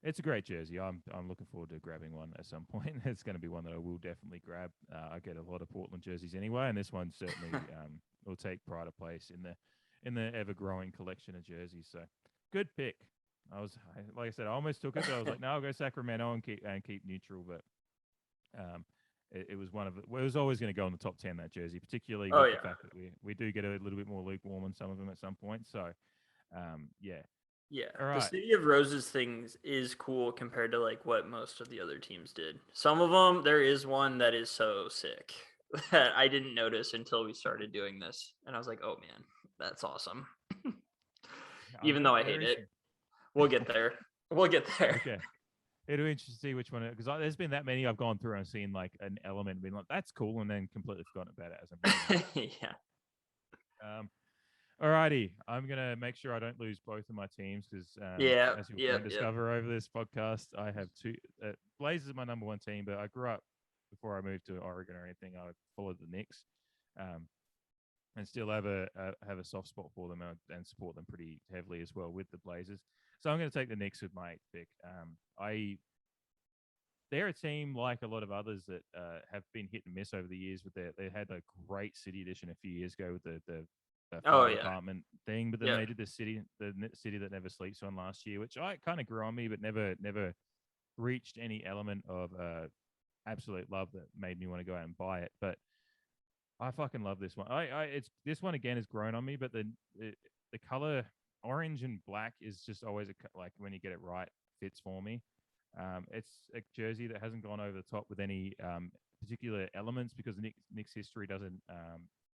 it's a great jersey. I'm looking forward to grabbing one at some point. It's going to be one that I will definitely grab. I get a lot of Portland jerseys anyway, and this one certainly will take pride of place in the ever growing collection of jerseys. So good pick. Like I said, I almost took it, but I was like, no, I'll go Sacramento and keep neutral. But it was one of the. Well, it was always going to go in the top 10, that jersey, particularly with the fact that we do get a little bit more lukewarm on some of them at some point. So yeah.
Yeah,
All
the
right.
City of Roses things is cool compared to like what most of the other teams did. Some of them, there is one that is so sick that I didn't notice until we started doing this, and I was like, "Oh man, that's awesome." Even though I hate it, we'll get there. We'll get there.
Okay. It'll be interesting to see which one, because there's been that many I've gone through and seen like an element and been like, that's cool, and then completely forgotten about it as I'm reading.
Yeah.
Alrighty, I'm gonna make sure I don't lose both of my teams because,
Yeah.
as you'll
Yep. Yep.
discover over this podcast, I have two. Blazers is my number one team, but I grew up before I moved to Oregon or anything. I followed the Knicks, and still have a soft spot for them and support them pretty heavily as well with the Blazers. So I'm going to take the Knicks with my 8th pick. They're a team like a lot of others that have been hit and miss over the years. They had a great City Edition a few years ago with the fire department thing, but then they did the city that never sleeps on last year, which I kind of grew on me, but never reached any element of absolute love that made me want to go out and buy it. But I fucking love this one. It's this one again has grown on me, but the color orange and black is just always like when you get it right, fits for me. It's a jersey that hasn't gone over the top with any particular elements because Nick's history doesn't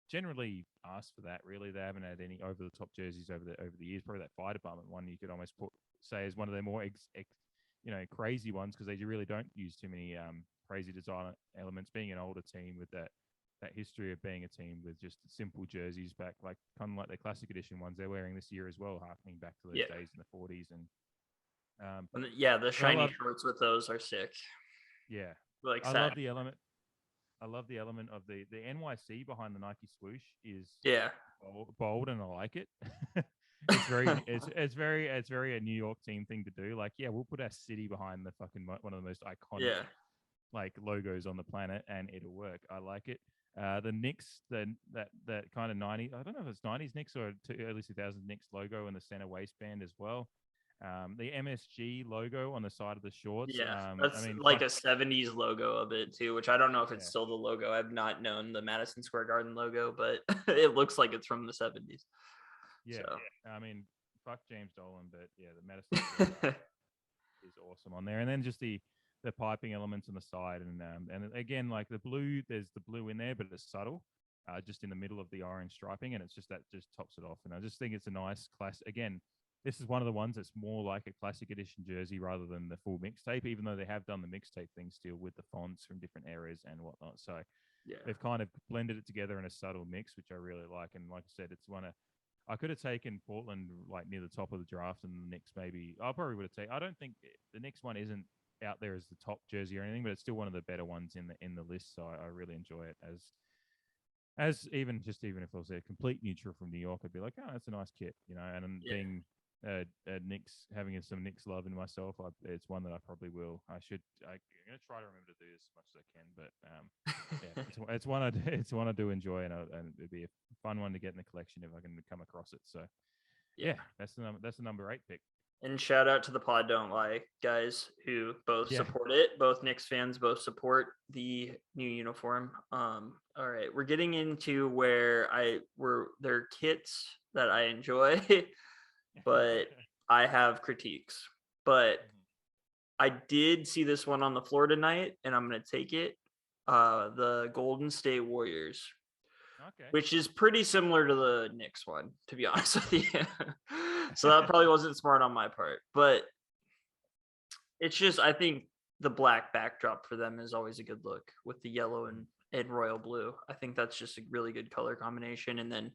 generally ask for that. Really, they haven't had any over the top jerseys over the years. Probably that fire department one you could almost say is one of their more crazy ones because they really don't use too many crazy design elements. Being an older team with that history of being a team with just simple jerseys back, like kind of like the classic edition ones they're wearing this year as well, harkening back to those days in the 40s. And
the shiny shorts with those are sick.
Yeah,
like
I love the element. I love the element of the NYC behind the Nike swoosh is bold and I like it. It's very a New York team thing to do. Like, yeah, we'll put our city behind the fucking one of the most iconic like logos on the planet, and it'll work. I like it. The Knicks, that kind of 90s, I don't know if it's 90s Knicks or early 2000s Knicks logo in the center waistband as well. The MSG logo on the side of the shorts.
Yeah, that's like a 70s logo a bit too, which I don't know if it's still the logo. I've not known the Madison Square Garden logo, but it looks like it's from the 70s.
Yeah, so. I mean, fuck James Dolan, but yeah, the Madison Square is awesome on there. And then just the piping elements on the side, and again, like the blue, there's the blue in there, but it's subtle, just in the middle of the orange striping, and it's just that just tops it off. And I just think it's a nice class. Again, this is one of the ones that's more like a classic edition jersey rather than the full mixtape, even though they have done the mixtape thing still with the fonts from different eras and whatnot. So they've kind of blended it together in a subtle mix, which I really like. And like I said, it's one of I could have taken Portland like near the top of the draft, and the Knicks maybe. I probably would have taken. I don't think the Knicks one isn't out there as the top jersey or anything, but it's still one of the better ones in the list. So I really enjoy it as even if it was a complete neutral from New York, I'd be like, oh, that's a nice kit, and being Knicks, having some Knicks love in myself. It's one that I probably will. I'm going to try to remember to do this as much as I can. But yeah, it's one I do, it's one I do enjoy, and it'd be a fun one to get in the collection if I can come across it. So yeah, that's the number 8 pick.
And shout out to the Pod Don't Lie guys who both support it. Both Knicks fans both support the new uniform. All right, we're getting into where there are kits that I enjoy, but I have critiques. But I did see this one on the floor tonight, and I'm going to take it. The Golden State Warriors. Okay. Which is pretty similar to the Knicks one, to be honest with you. So that probably wasn't smart on my part. But it's just, I think the black backdrop for them is always a good look with the yellow and royal blue. I think that's just a really good color combination. And then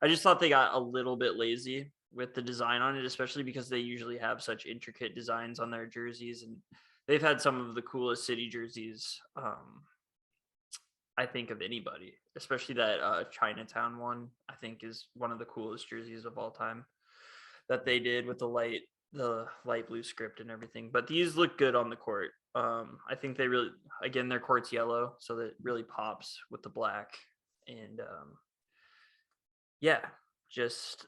I just thought they got a little bit lazy with the design on it, especially because they usually have such intricate designs on their jerseys. And they've had some of the coolest city jerseys I think of anybody, especially that Chinatown one, I think is one of the coolest jerseys of all time that they did with the light blue script and everything. But these look good on the court. I think they really, again, their court's yellow, so that really pops with the black. And yeah, just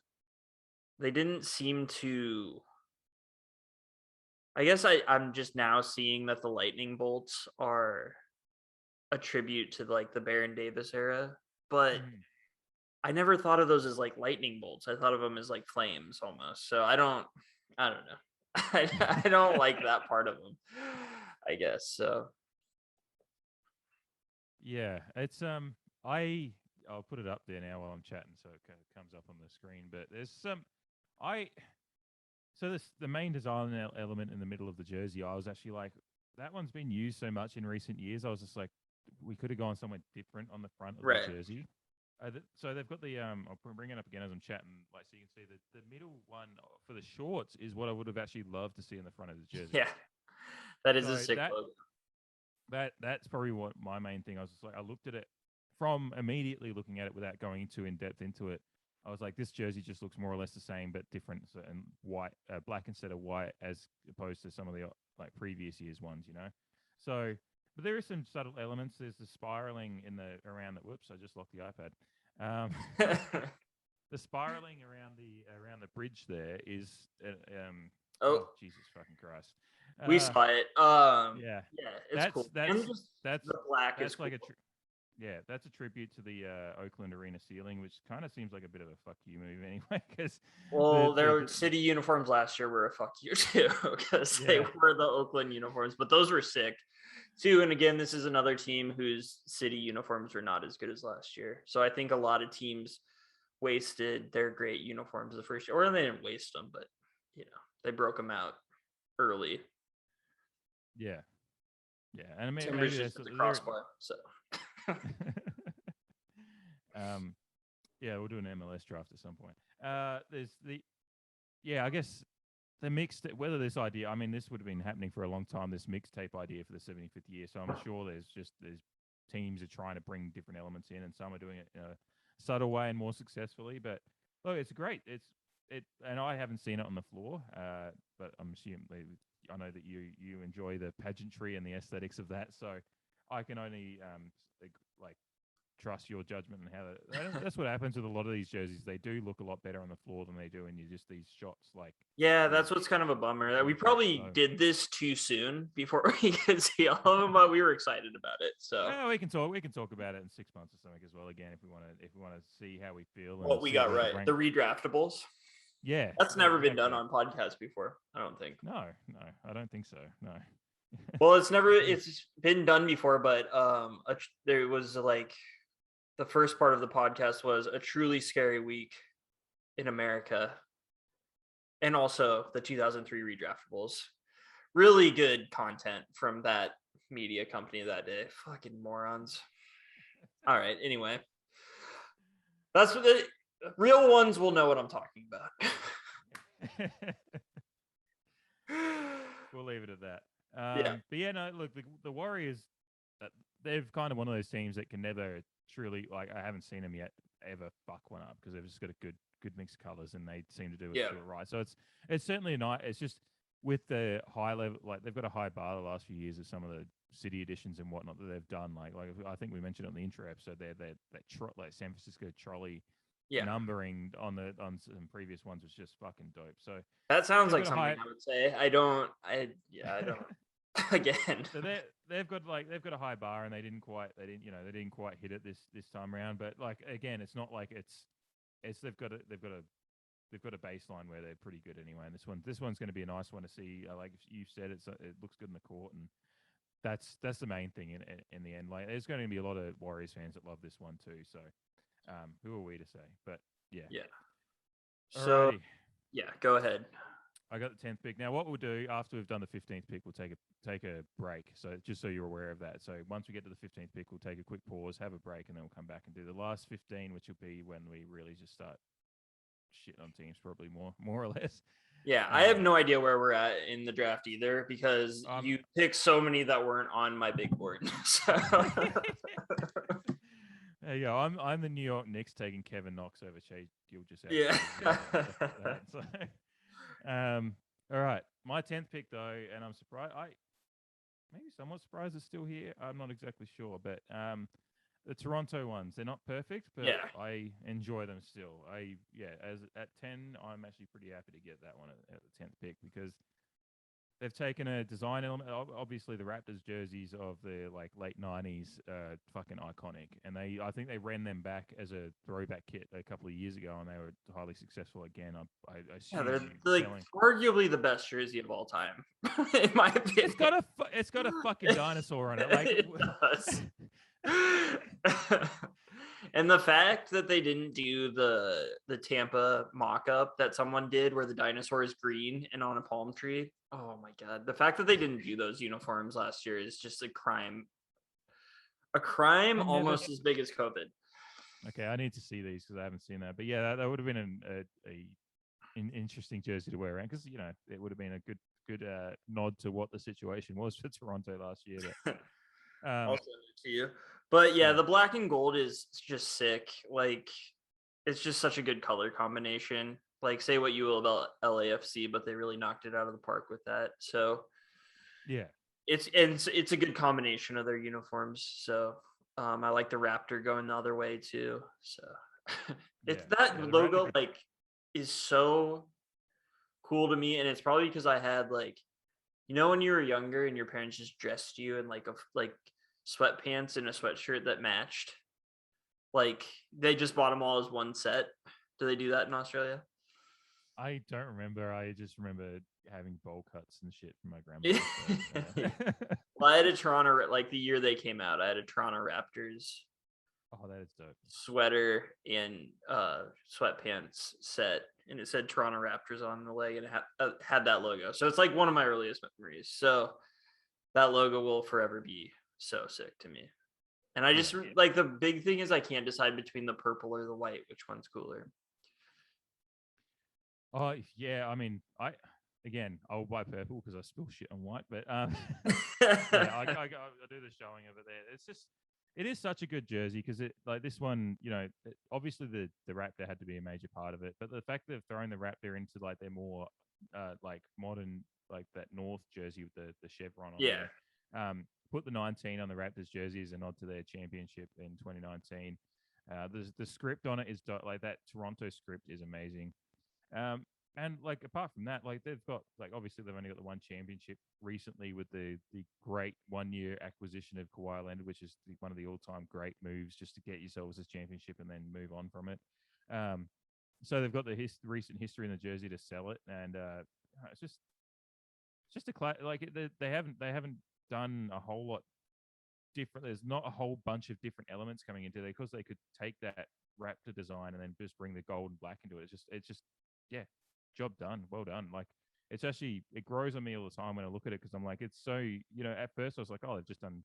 they didn't seem to. I guess I'm just now seeing that the lightning bolts are a tribute to like the Baron Davis era, but I never thought of those as like lightning bolts. I thought of them as like flames almost. So I don't know. I don't like that part of them, I guess. So
yeah, it's I'll put it up there now while I'm chatting so it comes up on the screen. But there's the main design element in the middle of the jersey. I was actually like, that one's been used so much in recent years. I was just like, we could have gone somewhere different on the front of the jersey. So they've got the I'll bring it up again as I'm chatting, like so you can see the middle one for the shorts is what I would have actually loved to see in the front of the jersey.
Yeah, that is a sick look.
That's probably what my main thing. I was just like, I looked at it from immediately looking at it without going too in depth into it. I was like, this jersey just looks more or less the same but different, and white, black instead of white, as opposed to some of the like previous years ones, you know. So. But there are some subtle elements. There's the spiraling around the. Whoops! I just locked the iPad. The spiraling around the bridge there is. Oh Jesus fucking Christ!
We saw it. Yeah, it's cool.
That's
the black is
like
cool.
That's a tribute to the Oakland Arena ceiling, which kind of seems like a bit of a fuck you move anyway. Because
their city uniforms last year were a fuck you too, because they were the Oakland uniforms, but those were sick too. And again, this is another team whose city uniforms were not as good as last year. So I think a lot of teams wasted their great uniforms the first year, or they didn't waste them, but they broke them out early.
Yeah, and I mean,
maybe that's the crossbar. So.
Yeah, we'll do an MLS draft at some point. There's I guess the mixed, whether this idea, I mean, this would have been happening for a long time, this mixtape idea for the 75th year. So I'm sure there's teams are trying to bring different elements in, and some are doing it in a subtle way and more successfully. But look, it's great. And I haven't seen it on the floor, but I'm assuming I know that you enjoy the pageantry and the aesthetics of that. So I can only trust your judgment and how that's what happens with a lot of these jerseys. They do look a lot better on the floor than they do in these shots.
That's what's kind of a bummer. We probably did this too soon before we could see all of them, but we were excited about it. So
we can talk about it in 6 months or something as well. Again, if we want to see how we feel.
What we got right, the redraftables.
Yeah,
that's never been done on podcasts before. I don't think.
No, I don't think so. No.
Well, it's been done before, but there was the first part of the podcast was a truly scary week in America, and also the 2003 redraftables. Really good content from that media company that day. Fucking morons. All right. Anyway, that's what the real ones will know what I'm talking about.
We'll leave it at that. But yeah, no, look, the Warriors, they're kind of one of those teams that can never truly, I haven't seen them yet ever fuck one up, because they've just got a good good mix of colors, and they seem to do it right. So it's certainly a nice. It's just with the high level, like they've got a high bar the last few years of some of the city editions and whatnot that they've done. Like I think we mentioned on the intro episode there that like San Francisco trolley numbering on some previous ones was just fucking dope. So
that sounds like something I would say. I don't. Again,
so they've got a high bar, and they didn't quite hit it this time around. But like again, it's not like it's they've got a baseline where they're pretty good anyway. And this one's going to be a nice one to see. Like you said, it looks good in the court, and that's the main thing in the end. Like there's going to be a lot of Warriors fans that love this one too. So who are we to say? But yeah.
So go ahead.
I got the 10th pick. Now, what we'll do after we've done the 15th pick, we'll take a break. So just so you're aware of that. So once we get to the 15th pick, we'll take a quick pause, have a break, and then we'll come back and do the last 15, which will be when we really just start shitting on teams, probably more or less.
Yeah, I have no idea where we're at in the draft either, because you picked so many that weren't on my big board. So.
There you go. I'm the New York Knicks taking Kevin Knox over Shea Gilgeous.
Yeah.
So, all right. My 10th pick though, and I'm surprised. Maybe somewhat surprised it's still here. I'm not exactly sure, but the Toronto ones, they're not perfect, but I enjoy them still. As at 10, I'm actually pretty happy to get that one at the 10th pick, because they've taken a design element. Obviously, the Raptors jerseys of the like late 90s, fucking iconic, and I think they ran them back as a throwback kit a couple of years ago, and they were highly successful again. I assume
they're like arguably the best jersey of all time, in my opinion.
It's got a fucking dinosaur on it. Like
it does. And the fact that they didn't do the Tampa mock-up that someone did where the dinosaur is green and on a palm tree. Oh my God. The fact that they didn't do those uniforms last year is just a crime. A crime almost as big as COVID.
Okay, I need to see these because I haven't seen that. But yeah, that would have been an interesting jersey to wear around, because it would have been a good nod to what the situation was for Toronto last year. But,
I'll send it to you. But yeah, the black and gold is just sick. Like, it's just such a good color combination. Like, say what you will about LAFC, but they really knocked it out of the park with that. So
yeah,
it's a good combination of their uniforms. So I like the Raptor going the other way too. So that logo like is so cool to me, and it's probably because I had like, when you were younger and your parents just dressed you in like sweatpants and a sweatshirt that matched. Like they just bought them all as one set. Do they do that in Australia?
I don't remember. I just remember having bowl cuts and shit from my grandma.
Well, I had a Toronto, like the year they came out, I had a Toronto Raptors.
Oh, that is dope.
Sweater and sweatpants set, and it said Toronto Raptors on the leg, and it had that logo. So it's like one of my earliest memories. So that logo will forever be so sick to me. And I just like, the big thing is I can't decide between the purple or the white, which one's cooler.
Oh yeah, I mean, I'll buy purple because I spill shit on white, but I do the showing of it there. It is such a good jersey, because it, like this one, obviously the Raptor had to be a major part of it, but the fact that they've thrown the Raptor into like their more like modern, like that North jersey with the chevron on there. Put the 19 on the Raptors jersey as a nod to their championship in 2019. The script on it is like that Toronto script is amazing. And like apart from that, like they've got, like obviously they've only got the one championship recently with the great 1 year acquisition of Kawhi Leonard, which is one of the all-time great moves just to get yourselves this championship and then move on from it. So they've got the recent history in the jersey to sell it, and it's just a like they haven't done a whole lot different. There's not a whole bunch of different elements coming into there, because they could take that Raptor design and then just bring the gold and black into it. It's just yeah, job done, well done. Like it grows on me all the time when I look at it, because I'm like, it's so, at first I was like, oh, they've just done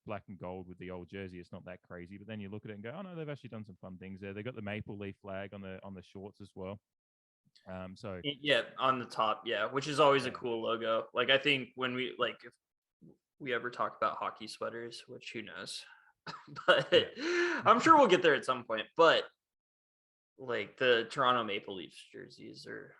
black and gold with the old jersey, it's not that crazy. But then you look at it and go, oh no, they've actually done some fun things there. They got the maple leaf flag on the shorts as well. So
yeah, on the top, which is always a cool logo. Like I think when if we ever talk about hockey sweaters, which who knows, but I'm sure we'll get there at some point. But like the Toronto Maple Leafs jerseys are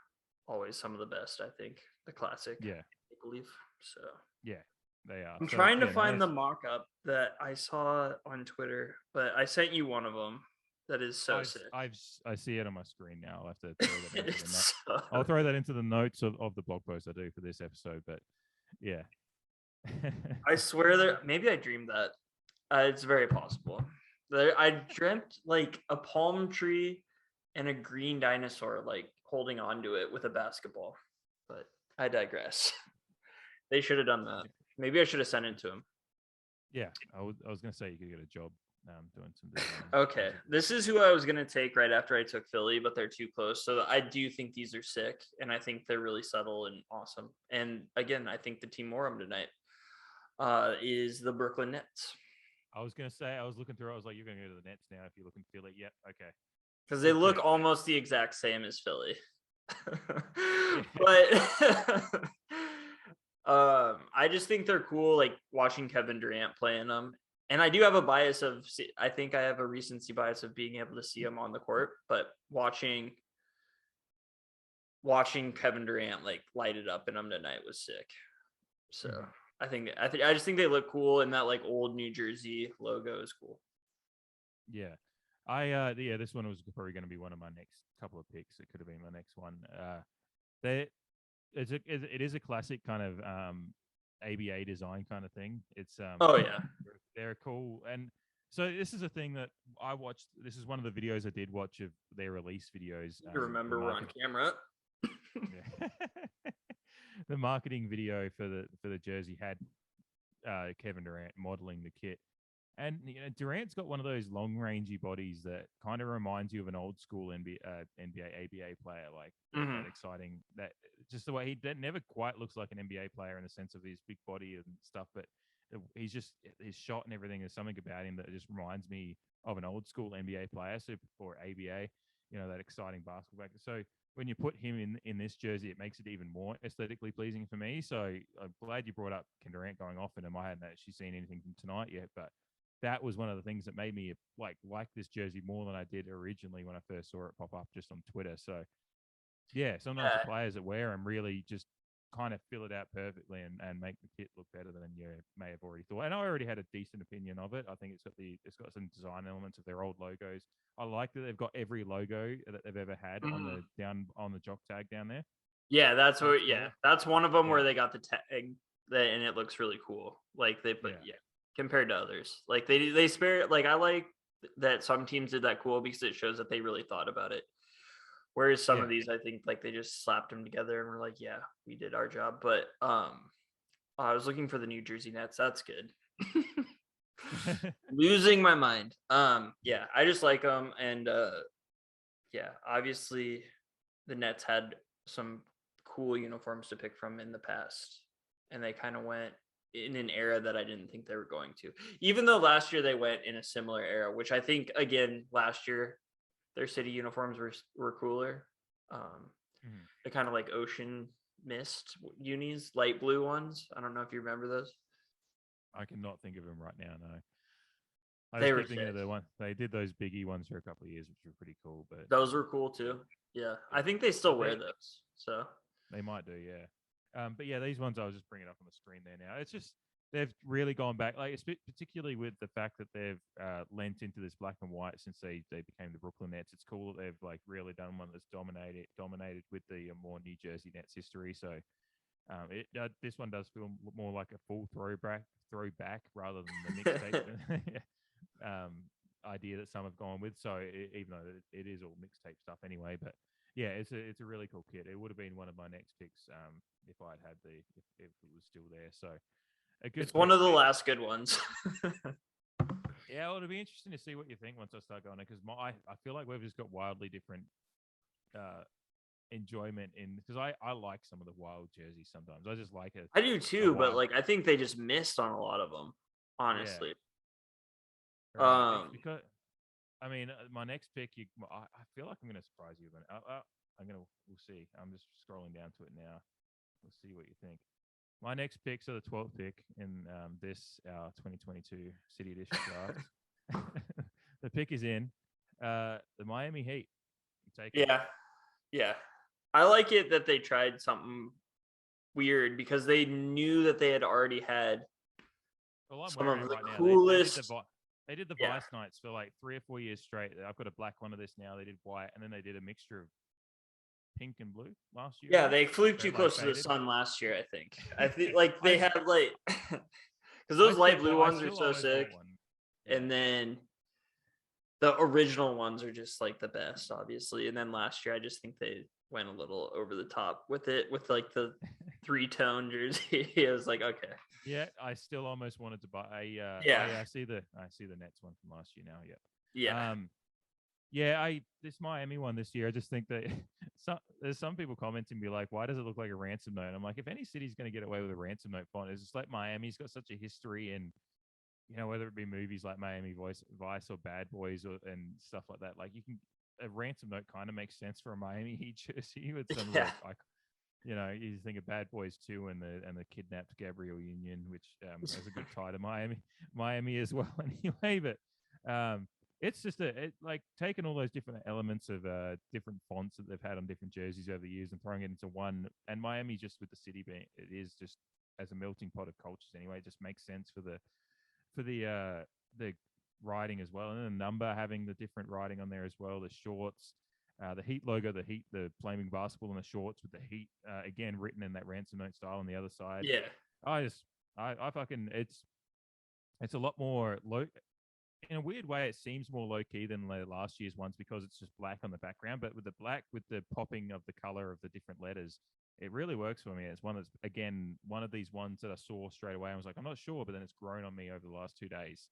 always some of the best. I think the classic Maple Leaf. So
they are.
I'm trying to find the mock-up that I saw on Twitter, but I sent you one of them. That is so sick.
I see it on my screen now. I'll have to throw that into the notes. I'll throw that into the notes of the blog post I do for this episode. But yeah,
I swear that maybe I dreamed that. It's very possible. I dreamt like a palm tree and a green dinosaur like holding onto it with a basketball. But I digress. They should have done that. Maybe I should have sent it to him.
Yeah, I was going to say you could get a job doing some design.
Okay, this is who I was going to take right after I took Philly, but they're too close. So I do think these are sick, and I think they're really subtle and awesome. And again, I think the team Morum tonight is the Brooklyn Nets.
I was going to say, I was looking through, I was like, you're going to go to the Nets now if you're looking Philly. Yep, okay.
Because they look almost the exact same as Philly. But I just think they're cool, like watching Kevin Durant playing them. And I do have a bias of, I think I have a recency bias of being able to see him on the court, but watching Kevin Durant like light it up in them tonight was sick. So I just think they look cool, and that like old New Jersey logo is cool.
Yeah. This one was probably going to be one of my next couple of picks. It could have been my next one. It is a classic kind of ABA design kind of thing. It's they're cool. And so this is a thing that I watched. This is one of the videos I did watch of their release videos.
You remember we're on camera.
The marketing video for the jersey had Kevin Durant modeling the kit. And Durant's got one of those long-rangey bodies that kind of reminds you of an old school NBA ABA player, like that exciting. That just the way he never quite looks like an NBA player in the sense of his big body and stuff, but he's just his shot and everything. There's something about him that just reminds me of an old school NBA player. So for ABA, that exciting basketball. So when you put him in this jersey, it makes it even more aesthetically pleasing for me. So I'm glad you brought up Kevin Durant going off in him. I hadn't actually seen anything from tonight yet, but that was one of the things that made me like this jersey more than I did originally when I first saw it pop up just on Twitter. So yeah, sometimes the players that wear them really just kind of fill it out perfectly and make the kit look better than you may have already thought. And I already had a decent opinion of it. I think it's got some design elements of their old logos. I like that they've got every logo that they've ever had on the jock tag down there.
Yeah, that's one of them where they got the tag and it looks really cool. Like they put compared to others. Like they spare, like I like that some teams did that cool because it shows that they really thought about it. Whereas some of these, I think like they just slapped them together and were like, yeah, we did our job. But I was looking for the New Jersey Nets. That's good. Losing my mind. Yeah, I just like them. And obviously the Nets had some cool uniforms to pick from in the past. And they kind of went in an era that I didn't think they were going to. Even though last year they went in a similar era, which I think, again, last year their city uniforms were cooler. The kind of like ocean mist unis, light blue ones. I don't know if you remember those.
I cannot think of them right now. No,
They were
thinking of the one they did those biggie ones for a couple of years, which were pretty cool. But
those were cool too. Yeah, I think they still wear those. So
they might do, yeah. But yeah, these ones I was just bringing up on the screen there now. It's just they've really gone back, like particularly with the fact that they've lent into this black and white since they became the Brooklyn Nets. It's cool that they've like really done one that's dominated with the more New Jersey Nets history. So this one does feel more like a full throwback rather than the mixtape idea that some have gone with. So even though it is all mixtape stuff anyway, but yeah, it's a really cool kit. It would have been one of my next picks if I'd had if it was still there. So
it's one of the last good ones.
Yeah, well, it'll be interesting to see what you think once I start going, because I feel like we've just got wildly different enjoyment in, because I like some of the wild jerseys sometimes. I just like it.
I do too, but like I think they just missed on a lot of them, honestly.
Yeah. Right. Because I mean, my next pick, I feel like I'm going to surprise you. We'll see. I'm just scrolling down to it now. We'll see what you think. My next picks are the 12th pick in our 2022 City Edition draft. The pick is in the Miami Heat. take it.
Yeah. I like it that they tried something weird because they knew that they had already had some of the coolest.
They did the Vice Nights for like 3 or 4 years straight. I've got a black one of this now. They did white, and then they did a mixture of pink and blue last year.
Yeah, they flew too close to the sun last year. I think like they had like because those light blue ones are so sick, and then the original ones are just like the best, obviously. And then last year, I just think they went a little over the top with it, with like the 3-tone jersey. I was like, okay.
Yeah, I still almost wanted to buy a. I see the Nets one from last year now. This Miami one this year. I just think that there's some people commenting, be like, "Why does it look like a ransom note?" I'm like, if any city's going to get away with a ransom note font, it's just like Miami's got such a history, and whether it be movies like Miami Vice or Bad Boys and stuff like that. Like a ransom note kind of makes sense for a Miami Heat jersey with some of the you think of Bad Boys 2 and the kidnapped Gabrielle Union, which has a good tie to Miami as well. Anyway, but it's just like taking all those different elements of different fonts that they've had on different jerseys over the years and throwing it into one. And Miami, just with the city being, it is just as a melting pot of cultures anyway. It just makes sense for the writing as well, and then the number having the different writing on there as well. The shorts. The Heat logo, the flaming basketball on the shorts with the Heat again written in that ransom note style on the other side.
Yeah,
I fucking it's a lot more low. In a weird way, it seems more low key than last year's ones because it's just black on the background. But with the black, with the popping of the color of the different letters, it really works for me. It's one of these ones that I saw straight away. I was like, I'm not sure, but then it's grown on me over the last 2 days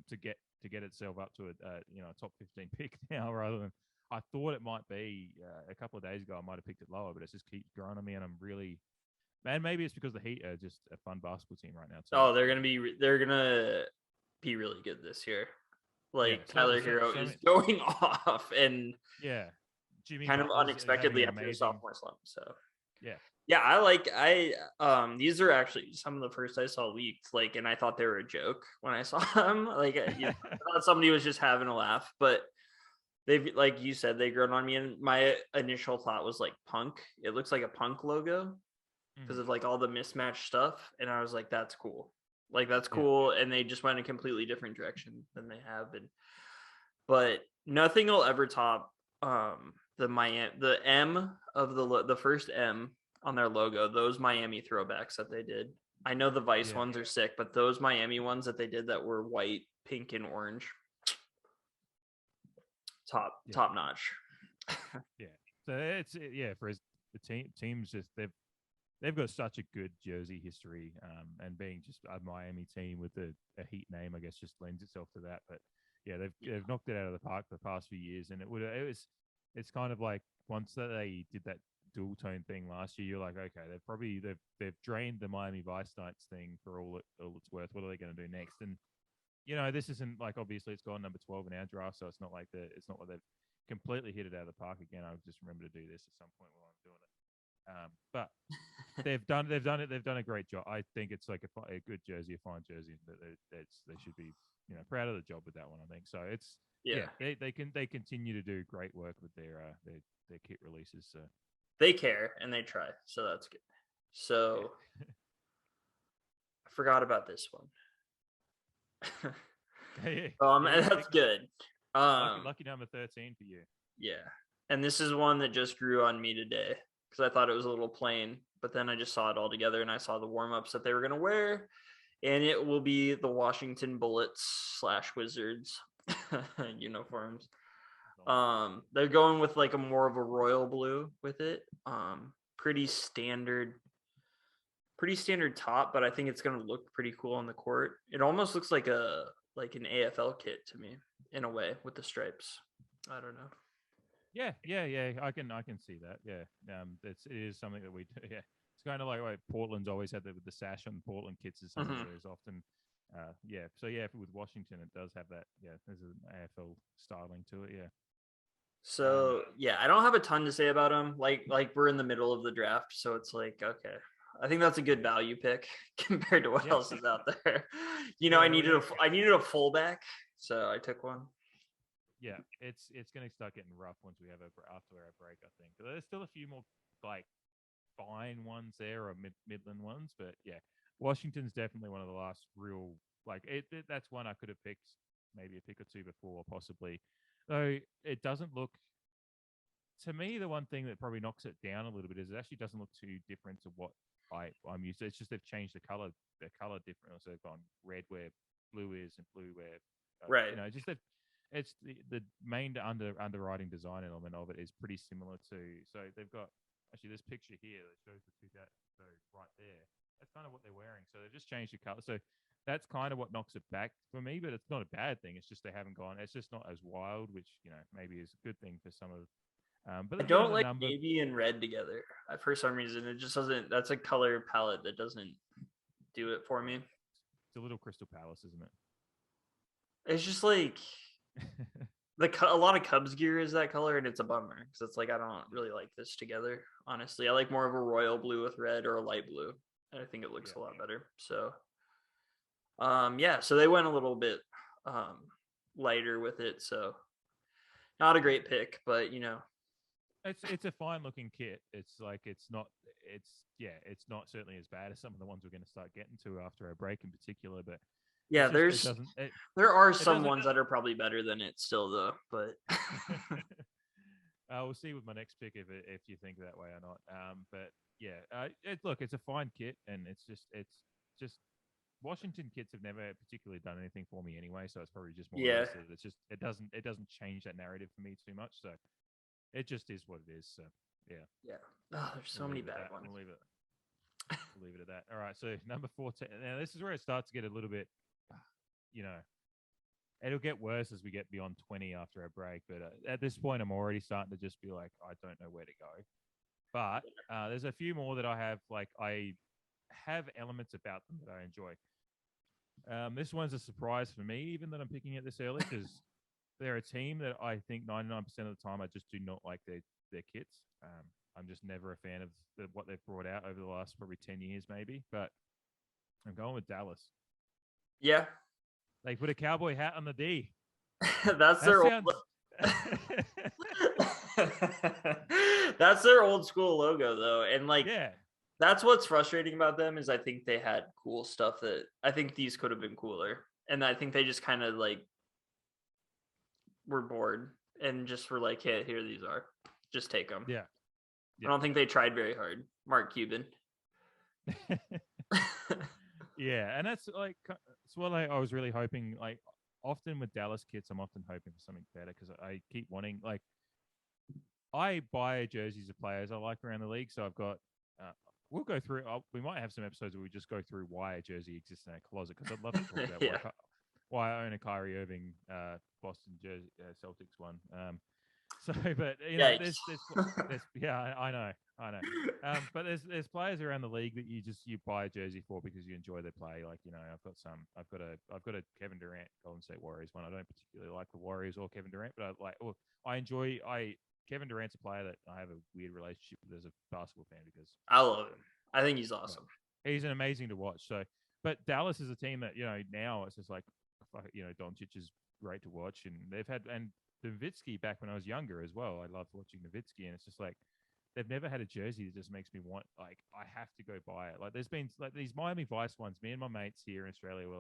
to get itself up to a top 15 pick now rather than. I thought it might be a couple of days ago. I might have picked it lower, but it just keeps growing on me, and I'm really, man. Maybe it's because the Heat are just a fun basketball team right now too.
Oh, they're gonna be really good this year. Like Tyler Hero is going off, and
Jimmy
kind of unexpectedly after a sophomore slump. So these are actually some of the first I saw leaked. Like, and I thought they were a joke when I saw them. Like, I thought somebody was just having a laugh, but. They've, like you said, they've grown on me, and my initial thought was like punk. It looks like a punk logo because of like all the mismatched stuff, and I was like, that's cool. Like, that's cool, and they just went a completely different direction than they have been. But nothing will ever top the M of the first M on their logo. Those Miami throwbacks that they did. I know the Vice ones are sick, but those Miami ones that they did that were white, pink, and orange. Top notch.
So it's for the teams just they've got such a good jersey history, and being just a Miami team with a Heat name, I guess, just lends itself to that. But they've knocked it out of the park the past few years, and it's kind of like once that they did that dual tone thing last year, you're like, okay, they've drained the Miami Vice Nights thing for all it's worth. What are they going to do next? And this isn't like, obviously it's gone number 12 in our draft, so it's not like they've completely hit it out of the park again. I just remember to do this at some point while I'm doing it. But they've done a great job. I think it's like a good jersey, a fine jersey. They should be proud of the job with that one. I think so. It's they continue to do great work with their kit releases. So
they care and they try, so that's good. So I forgot about this one. That's good.
Lucky number 13 for you.
Yeah, and this is one that just grew on me today because I thought it was a little plain, but then I just saw it all together and I saw the warm-ups that they were going to wear, and it will be the Washington Bullets / Wizards uniforms. They're going with like a more of a royal blue with it. Pretty standard top, but I think it's going to look pretty cool on the court. It almost looks like an AFL kit to me in a way with the stripes. I don't know.
Yeah. I can see that. Yeah. It is something that we do. Yeah. It's kind of like Portland's always had with the sash on Portland kits is something that is often. So with Washington, it does have that. Yeah. There's an AFL styling to it. Yeah.
So I don't have a ton to say about them. Like we're in the middle of the draft, so it's like, okay, I think that's a good value pick compared to what else is out there. I needed a fullback, so I took one.
yeah, it's going to start getting rough once we have after our break, I think. But there's still a few more like fine ones there or Midland ones, but yeah, Washington's definitely one of the last real like that's one I could have picked maybe a pick or two before possibly. Though it doesn't look to me, the one thing that probably knocks it down a little bit is it actually doesn't look too different to what I'm used to. It's just they've changed the color different. So they've gone red where blue is and blue where,
Right.
just that it's the main underwriting design element of it is pretty similar to. So they've got actually this picture here that shows the two that so right there. That's kind of what they're wearing. So they've just changed the color. So that's kind of what knocks it back for me, but it's not a bad thing. It's just they haven't gone. It's just not as wild, which maybe is a good thing for some of. But
I don't like navy and red together. For some reason, it just doesn't. That's a color palette that doesn't do it for me.
It's a little Crystal Palace, isn't it?
It's just like a lot of Cubs gear is that color, and it's a bummer because it's like I don't really like this together. Honestly, I like more of a royal blue with red or a light blue, and I think it looks a lot better. So, so they went a little bit lighter with it. So, not a great pick, but
it's a fine looking kit. It's not certainly as bad as some of the ones we're going to start getting to after our break in particular, but
yeah, there are some ones that are probably better than it still though, but
we'll see with my next pick if you think that way or not. But yeah, it's a fine kit, and it's just Washington kits have never particularly done anything for me anyway, so it's probably just more.
Yeah,
it's just it doesn't change that narrative for me too much, so. It just is what it is. So, yeah.
Yeah. Oh, there's so many bad ones.
We'll leave it at that. All right. So, number 14. Now, this is where it starts to get a little bit, it'll get worse as we get beyond 20 after our break. But at this point, I'm already starting to just be like, I don't know where to go. But there's a few more that I have, I have elements about them that I enjoy. This one's a surprise for me, even that I'm picking it this early, because they're a team that I think 99% of the time I just do not like their kits. I'm just never a fan of what they've brought out over the last probably 10 years maybe, but I'm going with Dallas.
Yeah.
They put a cowboy hat on the D.
That's their That's their old school logo though. And that's what's frustrating about them is I think they had cool stuff that I think these could have been cooler. And I think they just kind of were bored and just were like, hey, here these are. Just take them.
Yeah.
I don't think they tried very hard. Mark Cuban.
Yeah, and that's what I was really hoping. Often with Dallas kits, I'm often hoping for something better because I keep wanting. I buy jerseys of players I like around the league, so I've got. We'll go through. We might have some episodes where we just go through why a jersey exists in our closet because I'd love to talk about why I own a Kyrie Irving Boston jersey Celtics one. But there's I know. But there's players around the league that you buy a jersey for because you enjoy their play. I've got a Kevin Durant Golden State Warriors one. I don't particularly like the Warriors or Kevin Durant, but Kevin Durant's a player that I have a weird relationship with as a basketball fan because
I love him. I think he's awesome.
He's an amazing to watch. So, but Dallas is a team that now it's just Doncic is great to watch, and they've had Nowitzki back when I was younger as well. I loved watching Nowitzki, and it's just they've never had a jersey that just makes me want I have to go buy it. There's been these Miami Vice ones. Me and my mates here in Australia were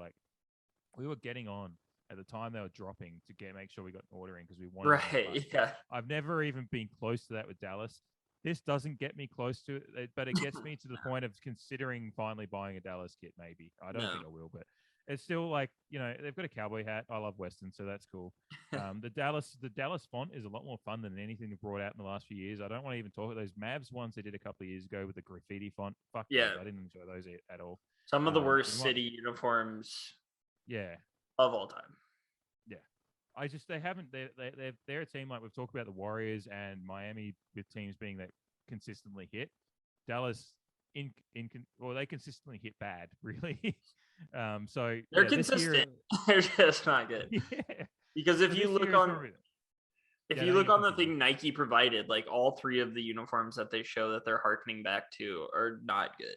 we were getting on at the time they were dropping to make sure we got an order in because we wanted.
Right. Yeah.
I've never even been close to that with Dallas. This doesn't get me close to it, but it gets me to the point of considering finally buying a Dallas kit. Maybe I don't think I will, but. It's still they've got a cowboy hat. I love Western, so that's cool. The Dallas font is a lot more fun than anything they've brought out in the last few years. I don't want to even talk about those Mavs ones they did a couple of years ago with the graffiti font. Fuck yeah, I didn't enjoy those at all.
Some of the worst city uniforms.
Yeah.
Of all time.
Yeah. They haven't. They're a team we've talked about the Warriors and Miami with teams being that consistently hit. Dallas. They consistently hit bad, really. So
they're consistent. They're just not good. Yeah. Because if you look on the thing Nike provided, all three of the uniforms that they show that they're harkening back to are not good.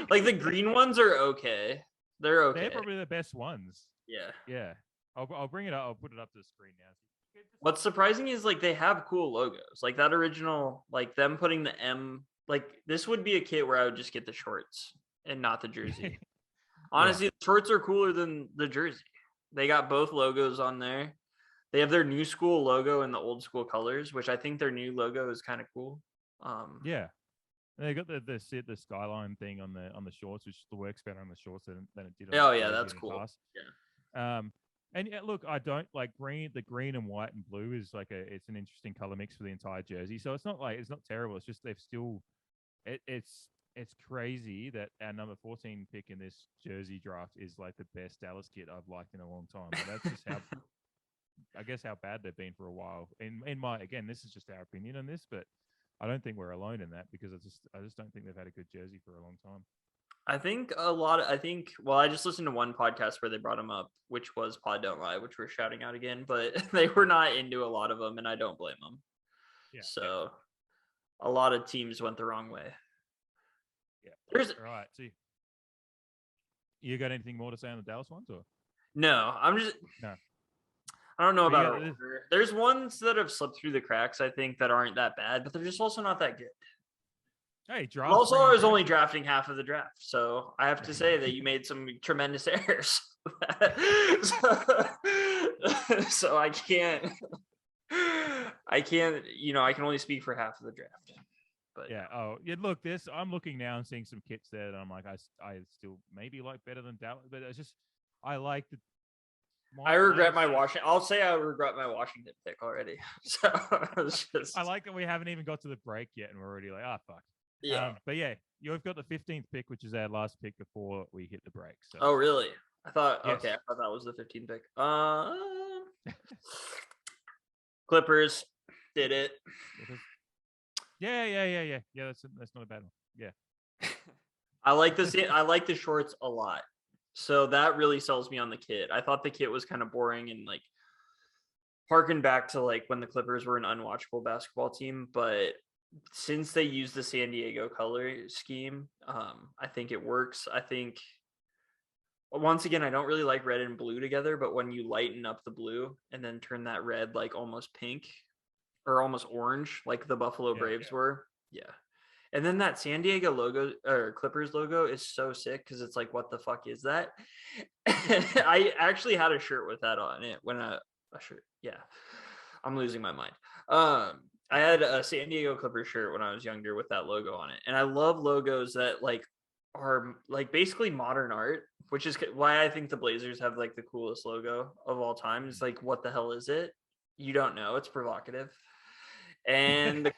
The green ones are okay. They're okay.
They're probably the best ones.
Yeah.
Yeah. I'll bring it up. I'll put it up to the screen now.
What's surprising is like they have cool logos, like that original, like them putting the M. Like this would be a kit where I would just get the shorts and not the jersey. Honestly, the shorts are cooler than the jersey. They got both logos on there. They have their new school logo and the old school colors, which I think their new logo is kind of cool.
Yeah, they got the skyline thing on the shorts, which works better on the shorts than it did on the jersey
that's cool.
past. Yeah. And yeah, look, I don't like the green and white and blue is like it's an interesting color mix for the entire jersey. So it's not terrible. It's just they've still, it's crazy that our number 14 pick in this jersey draft is like the best Dallas kit I've liked in a long time. And that's just how, I guess, how bad they've been for a while. In my, again, this is just our opinion on this, but I don't think we're alone in that because I just don't think they've had a good jersey for a long time.
I think well, I just listened to one podcast where they brought them up, which was Pod Don't Lie, which we're shouting out again, but they were not into a lot of them, and I don't blame them. Yeah. So a lot of teams went the wrong way.
Yeah. Right. So you got anything more to say on the Dallas ones, or?
No, I'm just
no.
I don't know about our order. There's ones that have slipped through the cracks, I think, that aren't that bad, but they're just also not that good.
Hey, draft.
Also, I was only drafting half of the draft, so I have to say that you made some tremendous errors. So I can't. I can only speak for half of the draft. But
yeah. Oh, yeah. Look, I'm looking now and seeing some kits there, and I'm like, I still maybe like better than Dallas, but it's just I like the.
I regret my Washington. I'll say I regret my Washington pick already. So
I like that we haven't even got to the break yet, and we're already like, fuck.
Yeah.
But yeah, you've got the 15th pick, which is our last pick before we hit the break. So.
Oh, really? I thought. Yes. Okay, I thought that was the 15th pick. Clippers did it.
Yeah. That's not a bad one. Yeah.
I like this. I like the shorts a lot. So that really sells me on the kit. I thought the kit was kind of boring and like harken back to like when the Clippers were an unwatchable basketball team, but since they use the San Diego color scheme, I think it works. I think once again, I don't really like red and blue together, but when you lighten up the blue and then turn that red like almost pink or almost orange, like the Buffalo Braves were, and then that San Diego logo or Clippers logo is so sick because it's like, what the fuck is that? I actually had a shirt with that on it when a shirt. Yeah, I'm losing my mind. I had a San Diego Clippers shirt when I was younger with that logo on it. And I love logos that like are like basically modern art, which is why I think the Blazers have like the coolest logo of all time. It's like, what the hell is it? You don't know. It's provocative. And the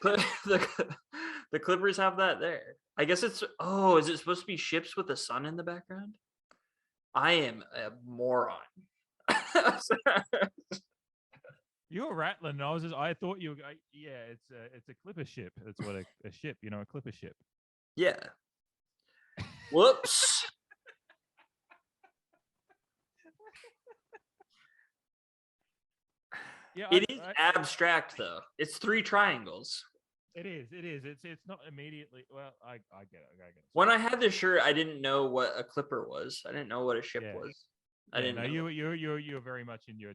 Clippers have that there. I guess is it supposed to be ships with the sun in the background? I am a moron.
You were rattling. I thought you were. Yeah, it's a clipper ship. That's what a ship. A clipper ship.
Yeah. Whoops. Yeah, it is abstract though. It's 3 triangles.
It is. It's not immediately. Well, I get it.
When I had this shirt, I didn't know what a clipper was. I didn't know what a ship was. I didn't know.
You were very much in your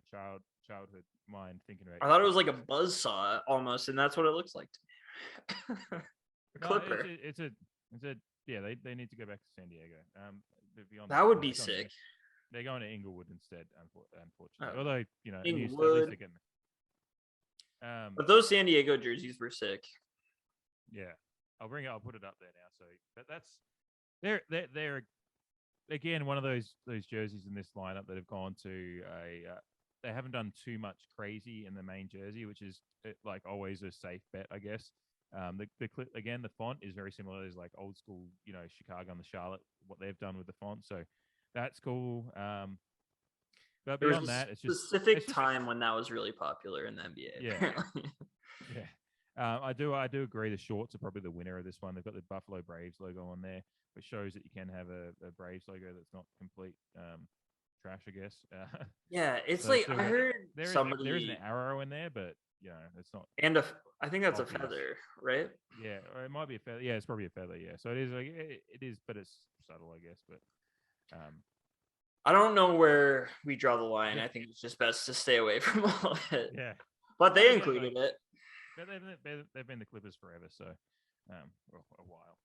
childhood mind thinking about it.
I thought it was like a buzzsaw almost, and that's what it looks like to me. Clipper.
It's a they need to go back to San Diego.
That would be sick.
They're going to Inglewood instead, unfortunately.
Oh.
Although,
Inglewood. But those San Diego jerseys were sick.
Yeah. I'll put it up there now. So but they're again one of those jerseys in this lineup that have gone to they haven't done too much crazy in the main jersey, which is like always a safe bet, I guess. The font is very similar. There's like old school, Chicago and the Charlotte, what they've done with the font. So that's cool. But beyond that, it's just
specific time when that was really popular in the NBA.
Yeah. I do agree. The shorts are probably the winner of this one. They've got the Buffalo Braves logo on there, which shows that you can have a Braves logo that's not complete trash, I guess.
Yeah, it's like I heard
there is an arrow in there, but it's not.
And I think that's obvious. A feather, right?
Yeah, or it might be a feather. Yeah, it's probably a feather. Yeah, so it is like it is, but it's subtle, I guess. But
I don't know where we draw the line. I think it's just best to stay away from all of it.
Yeah.
But they included it.
But they've been the Clippers forever, so a while.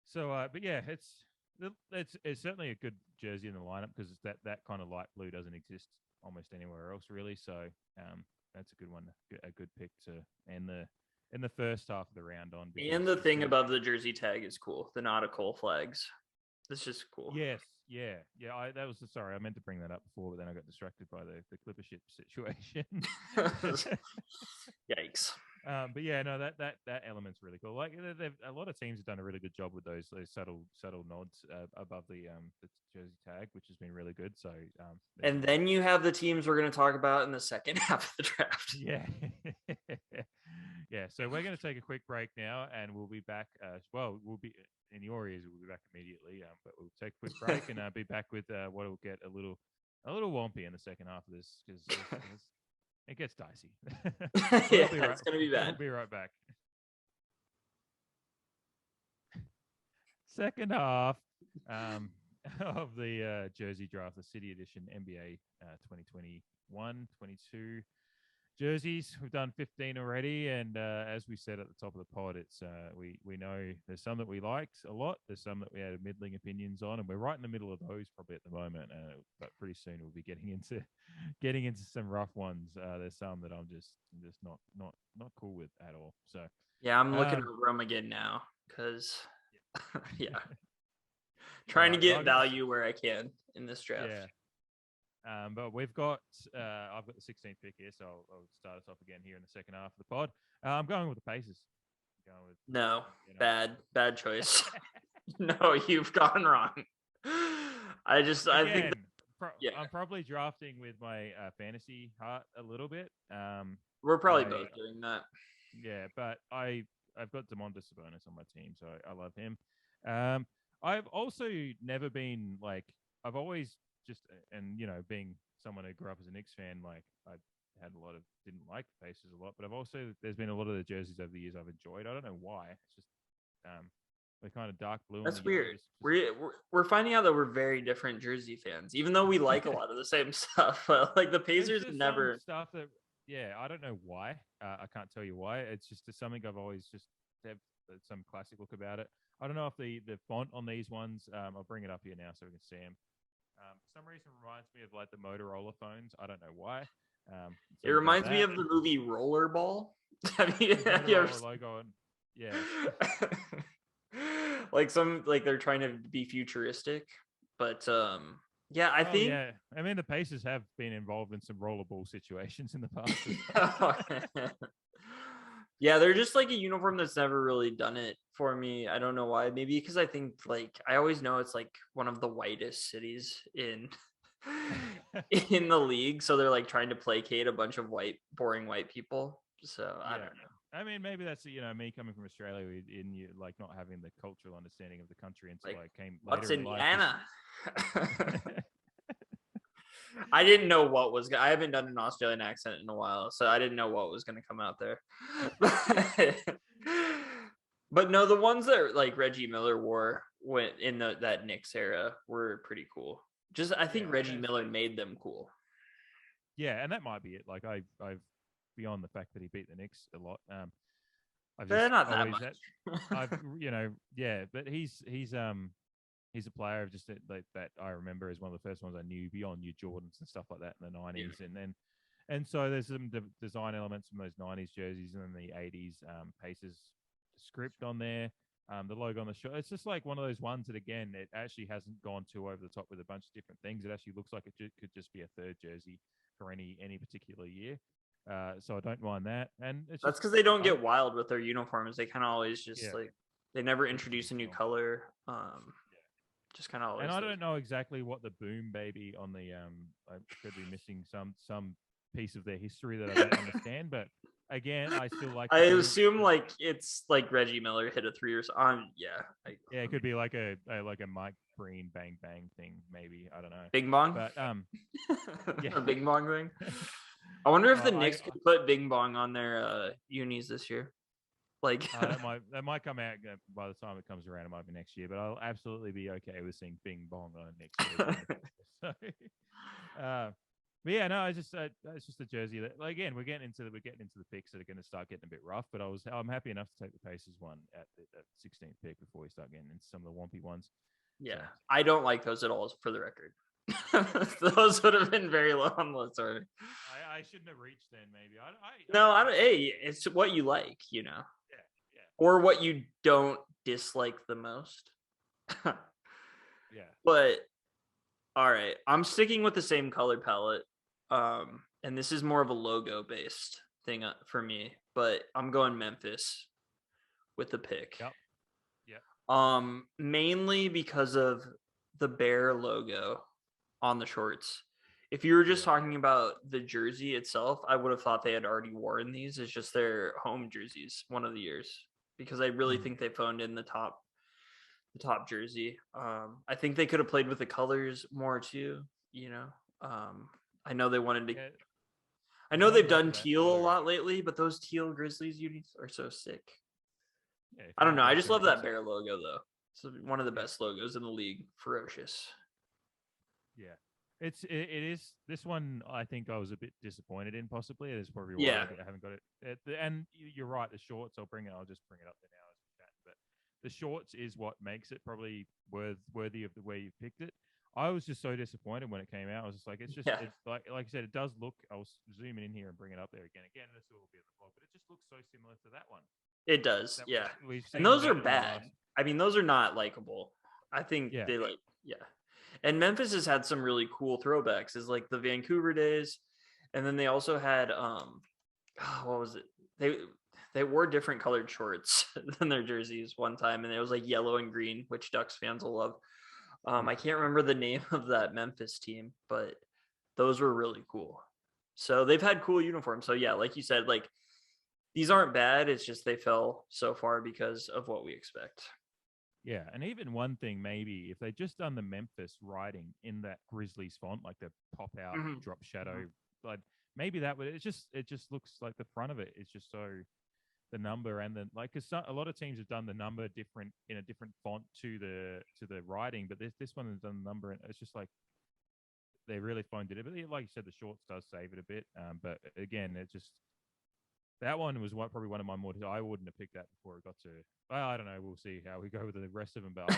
So, but yeah, it's certainly a good jersey in the lineup because that kind of light blue doesn't exist almost anywhere else, really. So that's a good one, a good pick to end the first half of the round on.
And the thing above the jersey tag is cool. The nautical flags. It's just cool.
Yes, yeah. Sorry, I meant to bring that up before, but then I got distracted by the clipper ship situation.
Yikes.
But yeah, no, that element's really cool. Like, a lot of teams have done a really good job with those subtle nods above the jersey tag, which has been really good. So,
and then you have the teams we're going to talk about in the second half of the draft.
Yeah, yeah. So we're going to take a quick break now, and we'll be back. We'll be in your ears. We'll be back immediately. But we'll take a quick break and be back with what will get a little wompy in the second half of this because. It gets dicey.
Yeah, it's going to be bad.
We'll be right back. Second half of the jersey draft, the City Edition NBA 2021-22 jerseys. We've done 15 already, and as we said at the top of the pod, it's we know there's some that we liked a lot. There's some that we had middling opinions on, and we're right in the middle of those probably at the moment. But pretty soon we'll be getting into some rough ones. There's some that I'm just not cool with at all. So
yeah, I'm looking over them again now because yeah, trying to get value where I can in this draft.
Yeah. But we've got, I've got the 16th pick here, so I'll start us off again here in the second half of the pod. I'm going with the Pacers.
Bad choice. No, you've gone wrong. I think
I'm probably drafting with my fantasy heart a little bit.
We're probably both doing that.
Yeah, but I've got Domantas Sabonis on my team, so I love him. I've also never been like, I've always just, and being someone who grew up as a Knicks fan, like I had didn't like the Pacers a lot, but there's been a lot of the jerseys over the years I've enjoyed. I don't know why. It's just they're kind of dark blue.
That's weird. We're finding out that we're very different jersey fans, even though we like a lot of the same stuff. But like the Pacers never
stuff that. Yeah, I don't know why. I can't tell you why. It's just something I've always just had some classic look about it. I don't know if the font on these ones. I'll bring it up here now so we can see them. For some reason reminds me of like the Motorola phones. I don't know why.
It reminds me of the movie Rollerball. Have you ever
logo? Yeah.
like they're trying to be futuristic, but yeah, I think.
Yeah, I mean the Pacers have been involved in some rollerball situations in the past.
Yeah, they're just like a uniform that's never really done it for me. I don't know why. Maybe because I think like I always know it's like one of the whitest cities in the league, so they're like trying to placate a bunch of boring white people. So I don't know.
I mean, maybe that's me coming from Australia in you like not having the cultural understanding of the country until I came later.
What's Indiana? I didn't know what was. I haven't done an Australian accent in a while, so I didn't know what was going to come out there. But no, the ones that like Reggie Miller wore went in that Knicks era were pretty cool. Just I think Reggie Miller made them cool.
Yeah, and that might be it. Like I've beyond the fact that he beat the Knicks a lot.
They're not that much.
But he's a player of just that I remember as one of the first ones I knew beyond New Jordans and stuff like that in the 90s. Yeah. And so there's some design elements from those 90s jerseys and then the 80s Pacers script on there, the logo on the shirt. It's just like one of those ones that, again, it actually hasn't gone too over the top with a bunch of different things. It actually looks like it could just be a third jersey for any particular year. So I don't mind that. And
that's because they don't get wild with their uniforms. They kind of always just like, they never introduce a new color. Just kind of always.
And I don't know exactly what the Boom Baby on the I could be missing some piece of their history that I don't understand, but again, I still like.
I assume like it's like Reggie Miller hit a three or so.
Yeah, it could be like a Mike Breen Bang Bang thing, maybe. I don't know.
Bing Bong.
But
yeah, a Bing Bong thing. I wonder if the Knicks could put Bing Bong on their unis this year. Like
that might come out by the time it comes around. It might be next year, but I'll absolutely be okay with seeing Bing Bong on next year. So, but yeah, no, it's just a jersey that, like, again, we're getting into the picks that are going to start getting a bit rough. But I'm happy enough to take the Pacers one at the 16th pick before we start getting into some of the wompy ones.
Yeah, so. I don't like those at all, for the record. Those would have been very low on the list already.
I shouldn't have reached then. Maybe
I don't. Hey, it's what you like,
Yeah.
Or what you don't dislike the most.
Yeah.
But all right, I'm sticking with the same color palette. And this is more of a logo based thing for me, but I'm going Memphis with the pick.
Yep.
Mainly because of the bear logo on the shorts. If you were just talking about the jersey itself, I would have thought they had already worn these. It's just their home jerseys one of the years, because I really think they phoned in the top jersey. I think they could have played with the colors more too. I know they wanted to. I know they've done teal a lot lately, but those teal Grizzlies unis are so sick. Yeah, I don't know. I just love that bear logo though. It's one of the best logos in the league. Ferocious.
Yeah. It is this one. I think I was a bit disappointed in. Possibly it is probably why I haven't got it. And you're right. The shorts. I'll just bring it up there now as we chat. But the shorts is what makes it probably worthy of the way you picked it. I was just so disappointed when it came out. I was just like, it's like I said, it does look. I'll zoom in here and bring it up there again. This will be at the vlog, but it just looks so similar to that one.
It does, and those are bad. I mean, those are not likable. I think they And Memphis has had some really cool throwbacks. Is like the Vancouver days, and then they also had what was it? They wore different colored shorts than their jerseys one time, and it was like yellow and green, which Ducks fans will love. I can't remember the name of that Memphis team, but those were really cool. So they've had cool uniforms. So yeah, like you said, like these aren't bad. It's just they fell so far because of what we expect.
Yeah, and even one thing, maybe if they just done the Memphis writing in that Grizzlies font, like the pop out drop shadow, but maybe that would it just looks like the front of it is just so the number and then like because a lot of teams have done the number different in a different font to the writing, but this one has done the number and it's just like they really phoned it. But like you said, the shorts does save it a bit. But again, it just that one was probably one of my more. I wouldn't have picked that before it got to. Well, I don't know. We'll see how we go with the rest of them. But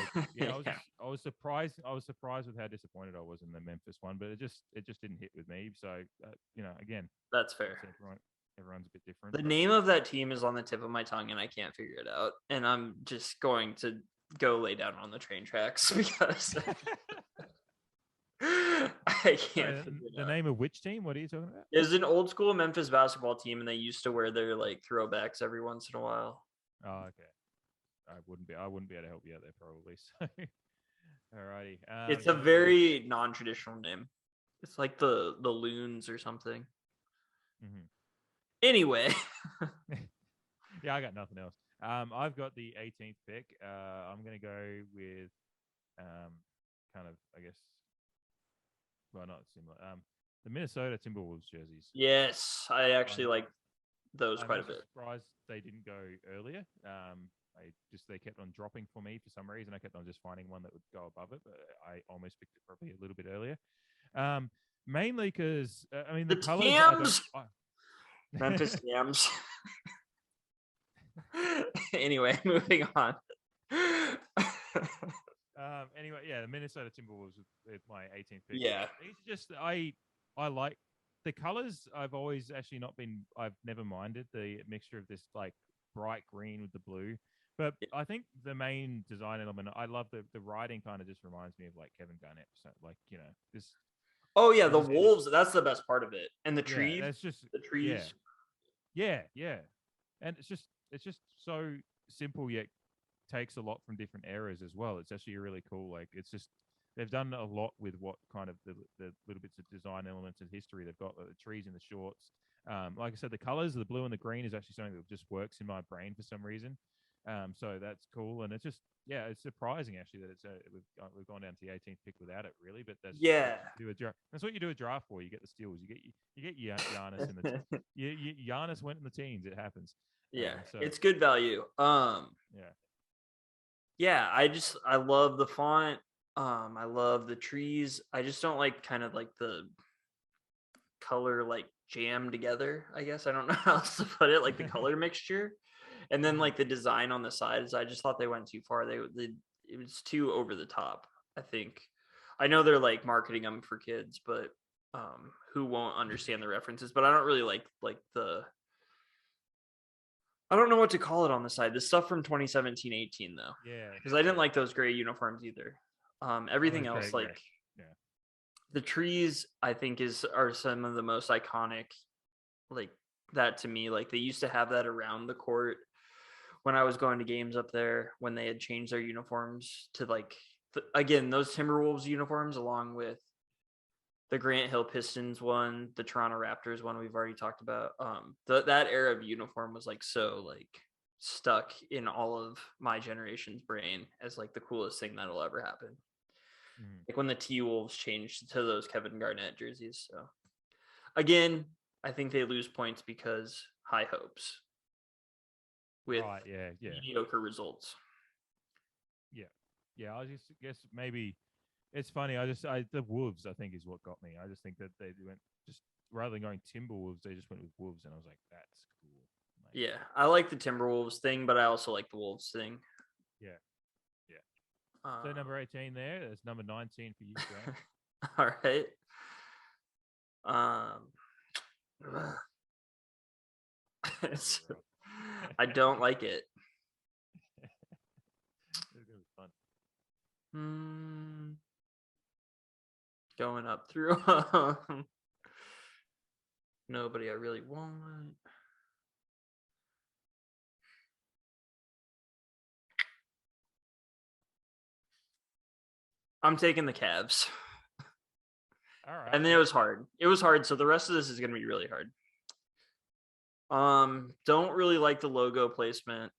I was surprised. I was surprised with how disappointed I was in the Memphis one. But it just didn't hit with me. So again,
that's fair.
Everyone's a bit different.
The name of that team is on the tip of my tongue, and I can't figure it out. And I'm just going to go lay down on the train tracks because I can't.
The name of which team? What are you talking about?
Is an old school Memphis basketball team, and they used to wear their like throwbacks every once in a while.
Oh, okay. I wouldn't be able to help you out there probably. So, alrighty.
It's a very non-traditional name. It's like the Loons or something.
Mm-hmm.
Anyway.
Yeah, I got nothing else. I've got the 18th pick. I'm going to go with kind of, I guess, well, not similar. The Minnesota Timberwolves jerseys.
Yes, I actually like those quite a bit.
Surprised they didn't go earlier. They kept on dropping for me for some reason. I kept on just finding one that would go above it, but I almost picked it probably a little bit earlier. Mainly because I mean the colors.
Memphis Yams. Anyway, moving on.
Anyway, yeah, the Minnesota Timberwolves with my 18th pick.
Yeah,
it's just I like the colors. I've always actually not been. I've never minded the mixture of this like bright green with the blue. But I think the main design element, I love the writing. Kind of just reminds me of like Kevin Garnett. So like this.
Oh yeah, the wolves. That's the best part of it, and the trees.
Yeah, that's just
the trees.
Yeah, and it's just so simple yet takes a lot from different eras as well. It's actually really cool. Like it's just they've done a lot with what kind of the little bits of design elements and history they've got. Like the trees in the shorts. Like I said, the colors, the blue and the green, is actually something that just works in my brain for some reason. So that's cool, and it's just it's surprising actually that it's we've gone down to the 18th pick without it really, but that's that's what you do a draft for. You get the steals, you get Giannis in the Giannis went in the teens. It happens.
Yeah,
So
it's good value.
yeah,
Yeah, I love the font. I love the trees. I just don't like kind of like the color like jammed together, I guess. I don't know how else to put it, like the color mixture. And then like the design on the sides, I just thought they went too far. They it was too over the top, I think. I know they're like marketing them for kids, but who won't understand the references, but I don't really like the I don't know what to call it on the side. The stuff from 2017-18 though.
yeah,
Because I didn't like those gray uniforms either.
oh,
Everything
it's
else,
great,
like
yeah,
the trees, I think are some of the most iconic. Like that to me, like they used to have that around the court when I was going to games up there when they had changed their uniforms to like again those Timberwolves uniforms along with the Grant Hill Pistons one, the Toronto Raptors one we've already talked about. That era of uniform was like so like stuck in all of my generation's brain as like the coolest thing that'll ever happen.
mm.
Like when the T Wolves changed to those Kevin Garnett jerseys. So again, I think they lose points because high hopes with
Right, yeah, yeah,
mediocre results.
yeah, yeah. I just guess maybe it's funny. The Wolves, I think, is what got me. I just think that they went just rather than going Timberwolves, they just went with Wolves, and I was like, that's cool. Like,
Yeah, I like the Timberwolves thing, but I also like the Wolves thing.
yeah, yeah. So
Um,
number 18 there. That's number 19 for you, Grant.
all right. Um,
You're rough.
I don't like it.
It's gonna be fun.
Hmm, going up through nobody I really want. I'm taking the Cavs.
All right.
And then it was hard. It was hard. So the rest of this is going to be really hard. Don't really like the logo placement.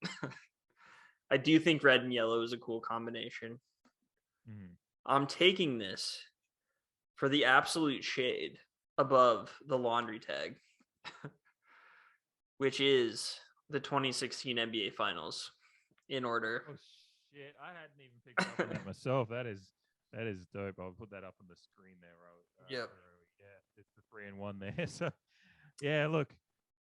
I do think red and yellow is a cool combination.
Mm.
I'm taking this for the absolute shade above the laundry tag, which is the 2016 NBA Finals in order.
Oh shit! I hadn't even picked up on that myself. That is dope. I'll put that up on the screen there.
Yep.
Yeah, it's the 3-1 there. So yeah, look,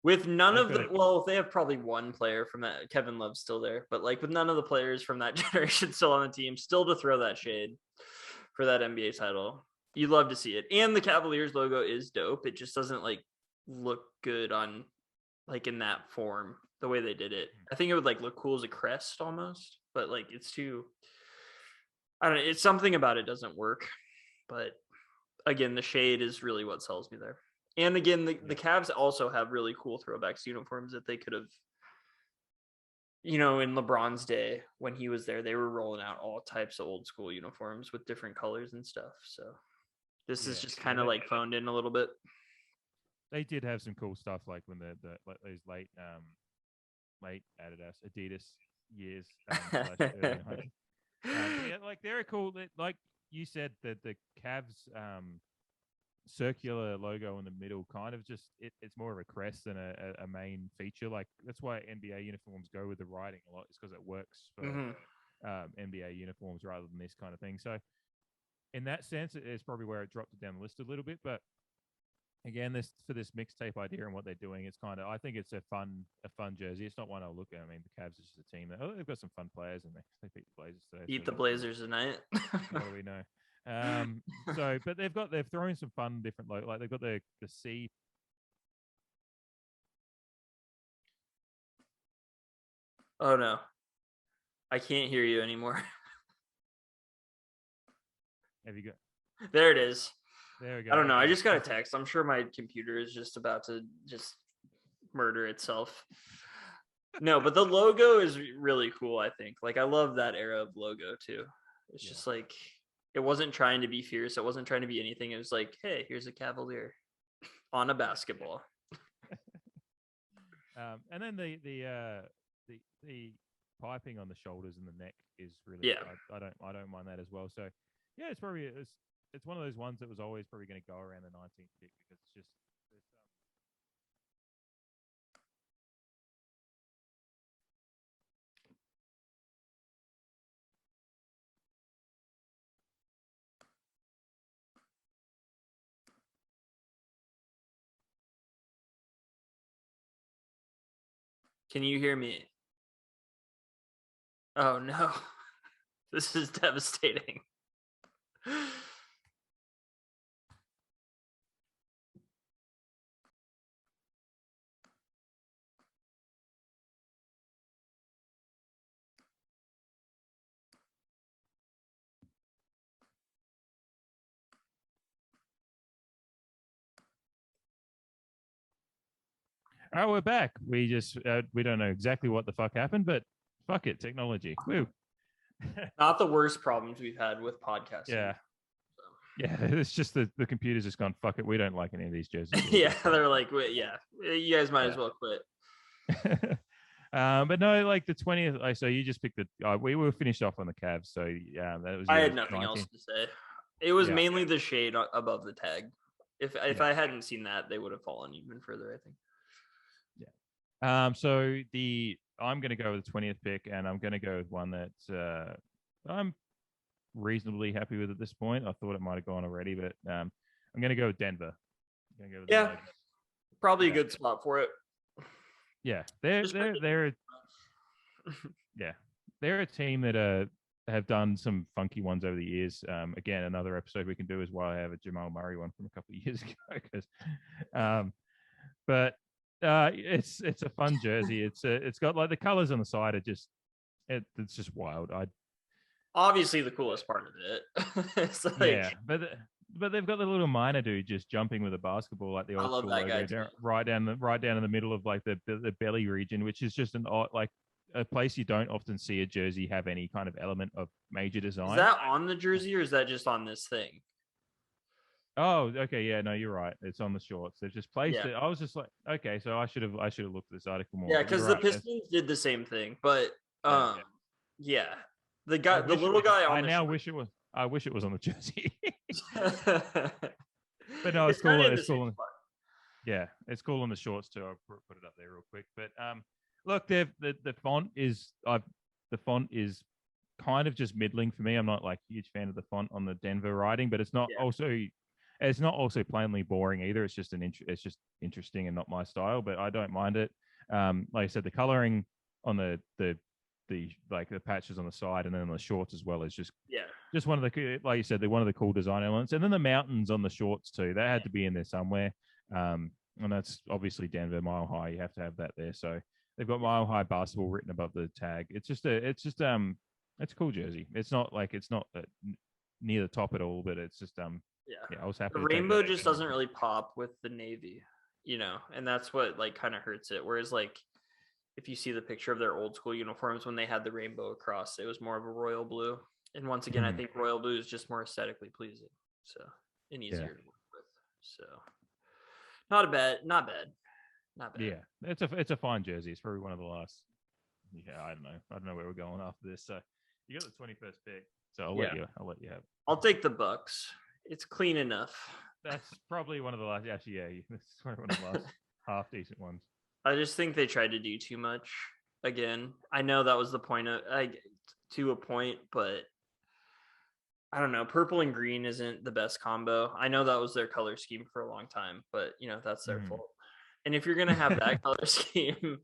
With none
they've
of
got
the,
it.
well, they have probably one player from that. Kevin Love's still there, but like with none of the players from that generation still on the team, still to throw that shade for that NBA title. You love to see it. And the Cavaliers logo is dope. It just doesn't like look good on like in that form the way they did it. I think it would like look cool as a crest almost, but like it's too I don't know, it's something about it doesn't work. But again, the shade is really what sells me there. And again, the Cavs also have really cool throwbacks uniforms that they could have, in LeBron's day when he was there, they were rolling out all types of old school uniforms with different colors and stuff. So this is just kind of like phoned in a little bit.
They did have some cool stuff like when like those late Adidas years slash early 90s. Yeah, like they're cool. Like you said, that the Cavs circular logo in the middle kind of just it's more of a crest than a main feature. Like that's why NBA uniforms go with the writing a lot. It's because it works for NBA uniforms rather than this kind of thing. So in that sense, it's probably where it dropped it down the list a little bit. But again, this for this mixtape idea and what they're doing, it's kind of I think it's a fun jersey. It's not one I'll look at. I mean, the Cavs is just a team. They've got some fun players and they beat the Blazers today.
Beat the Blazers tonight.
What do we know? But they've thrown some fun different like they've got the C.
Oh no, I can't hear you anymore.
Have you got?
There it is.
There we go.
I don't know.
Okay.
I just got a text. I'm sure my computer is just about to just murder itself. No, but the logo is really cool, I think. Like I love that era of logo too. It's just like it wasn't trying to be fierce. It wasn't trying to be anything. It was like, hey, here's a Cavalier on a basketball.
And then the piping on the shoulders and the neck is really I don't mind that as well. So yeah, it's one of those ones that was always probably going to go around the 19th pick because it's just
Can you hear me? Oh no. This is devastating.
Oh, we're back. We just we don't know exactly what the fuck happened, but fuck it, technology. Woo.
Not the worst problems we've had with podcasting.
Yeah. Yeah, it's just the computer's just gone, fuck it, we don't like any of these jerseys.
Yeah, they're like, yeah, you guys might as well quit.
But no, like the 20th. So you just picked the. We were finished off on the Cavs, so that was.
I had nothing else to say. It was mainly the shade above the tag. If I hadn't seen that, they would have fallen even further, I think.
Yeah. So I'm going to go with the 20th pick, and I'm going to go with one that I'm reasonably happy with at this point. I thought it might have gone already, but I'm going to go with Denver.
Probably a good spot for it.
Yeah, they're yeah, they're a team that have done some funky ones over the years. Again, another episode we can do is why I have a Jamal Murray one from a couple of years ago. But it's a fun jersey. It's got like the colors on the side are just it's just wild.
Obviously the coolest part of it. It's like,
yeah, but they've got the little miner dude just jumping with a basketball like the old school logo right down in the middle of like the belly region, which is just an odd like a place you don't often see a jersey have any kind of element of major design.
Is that on the jersey or is that just on this thing?
Oh, okay, yeah, no, you're right. It's on the shorts. They've just placed it. I was just like, okay, so I should have looked at this article more.
Yeah, because the Pistons did the same thing, but yeah. The guy, the little guy on
I wish it was on the jersey. But no, it's cool. It's cool. Yeah, it's cool on the shorts too. I'll put it up there real quick. But look, the font is is kind of just middling for me. I'm not like a huge fan of the font on the Denver writing, but it's not also plainly boring either. It's just it's just interesting and not my style, but I don't mind it. Like I said, the coloring on the like the patches on the side and then on the shorts as well is just one of the, like you said, they're one of the cool design elements. And then the mountains on the shorts too, that had to be in there somewhere. And that's obviously Denver, Mile High. You have to have that there. So they've got Mile High basketball written above the tag. It's a cool jersey. It's not near the top at all, but it's just I was happy.
The rainbow just doesn't really pop with the navy, and that's what like kind of hurts it. Whereas like if you see the picture of their old school uniforms when they had the rainbow across, it was more of a royal blue. And once again, I think royal blue is just more aesthetically pleasing, so and easier to work with. So not bad.
Yeah, it's a fine jersey. It's probably one of the last. Yeah, I don't know where we're going after this. So you got the 21st pick. So I'll let you have.
I'll take the Bucks. It's clean enough.
That's probably one of the last. Actually, yeah, this is one of the last half decent ones.
I just think they tried to do too much. Again, I know that was the point to a point, but I don't know. Purple and green isn't the best combo. I know that was their color scheme for a long time, but that's their fault. And if you're gonna have that color scheme,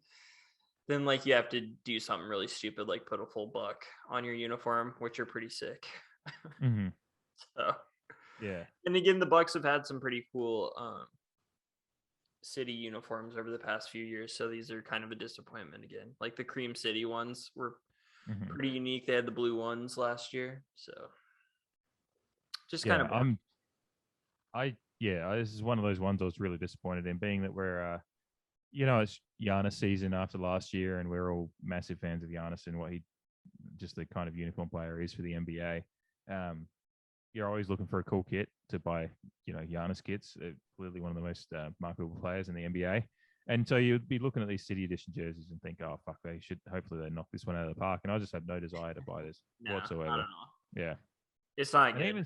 then like you have to do something really stupid, like put a full buck on your uniform, which are pretty sick. So
yeah.
And again, the Bucks have had some pretty cool city uniforms over the past few years, so these are kind of a disappointment again. Like the Cream City ones were pretty unique. They had the blue ones last year, so just kind of
this is one of those ones I was really disappointed in, being that we're it's Giannis season after last year, and we're all massive fans of Giannis and what he just the kind of uniform player is for the NBA. You're always looking for a cool kit to buy, Giannis kits. Clearly one of the most marketable players in the NBA. And so you'd be looking at these city edition jerseys and think, oh, fuck, hopefully they knock this one out of the park. And I just have no desire to buy this whatsoever.
I don't know.
Yeah.
It's not good.
Even,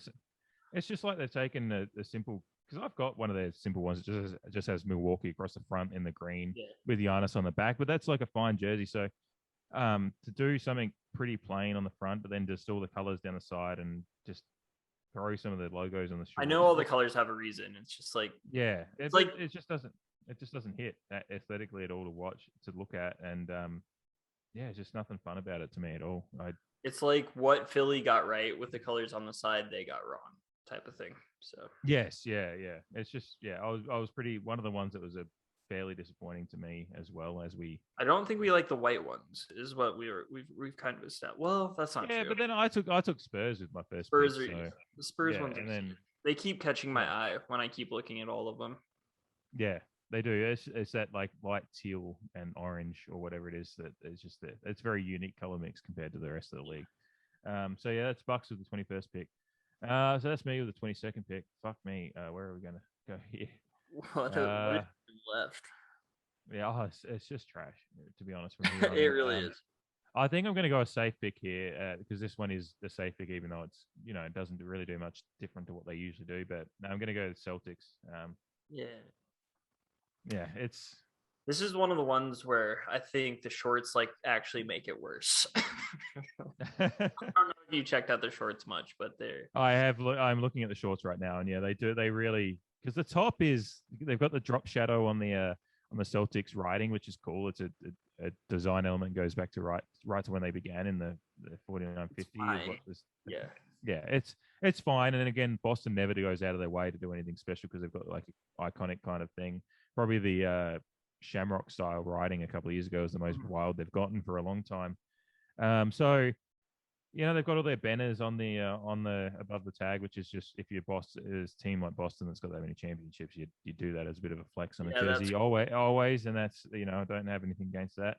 it's just like they've taken the simple, because I've got one of their simple ones that just has Milwaukee across the front in the green with Giannis on the back, but that's like a fine jersey. So to do something pretty plain on the front, but then just all the colors down the side and just throw some of the logos on the shorts.
I know all the colors have a reason. It's just like
it just doesn't. it just doesn't hit aesthetically at all to watch, to look at, and yeah, it's just nothing fun about it to me at all.
It's like what Philly got right with the colors on the side, they got wrong, type of thing. So
yes, yeah. It's just I was pretty one of the ones that was a fairly disappointing to me as well as we.
I don't think we like the white ones, is what we've kind of established. Well, that's not
Yeah,
true.
but then I took Spurs with my first
Spurs
pick,
are
so
the Spurs
yeah,
ones are
and then
they keep catching my
yeah,
eye when I keep looking at all of them.
yeah, they do. It's that like light teal and orange or whatever it is that is just there. It's very unique color mix compared to the rest of the league. So yeah, that's Bucks with the 21st pick. So that's me with the 22nd pick. Fuck me. Where are we gonna go here?
What is left?
Yeah, it's just trash to be honest. From here on
It
in.
really is.
I think I'm going to go a safe pick here because this one is the safe pick, even though it's it doesn't really do much different to what they usually do. But no, I'm going to go the Celtics.
Yeah.
Yeah,
This is one of the ones where I think the shorts like actually make it worse. I don't know if you checked out the shorts much, but they're.
I'm looking at the shorts right now, and yeah, they do. They really because the top is they've got the drop shadow on the Celtics writing, which is cool. It's a design element goes back to right to when they began in the 4950.
Yeah.
Yeah, it's fine. And then again, Boston never goes out of their way to do anything special because they've got like an iconic kind of thing. Probably the Shamrock style writing a couple of years ago is the most wild they've gotten for a long time. So they've got all their banners on the above the tag, which is just if you're a team like Boston that's got that many championships, you do that as a bit of a flex on a jersey, always, and that's I don't have anything against that.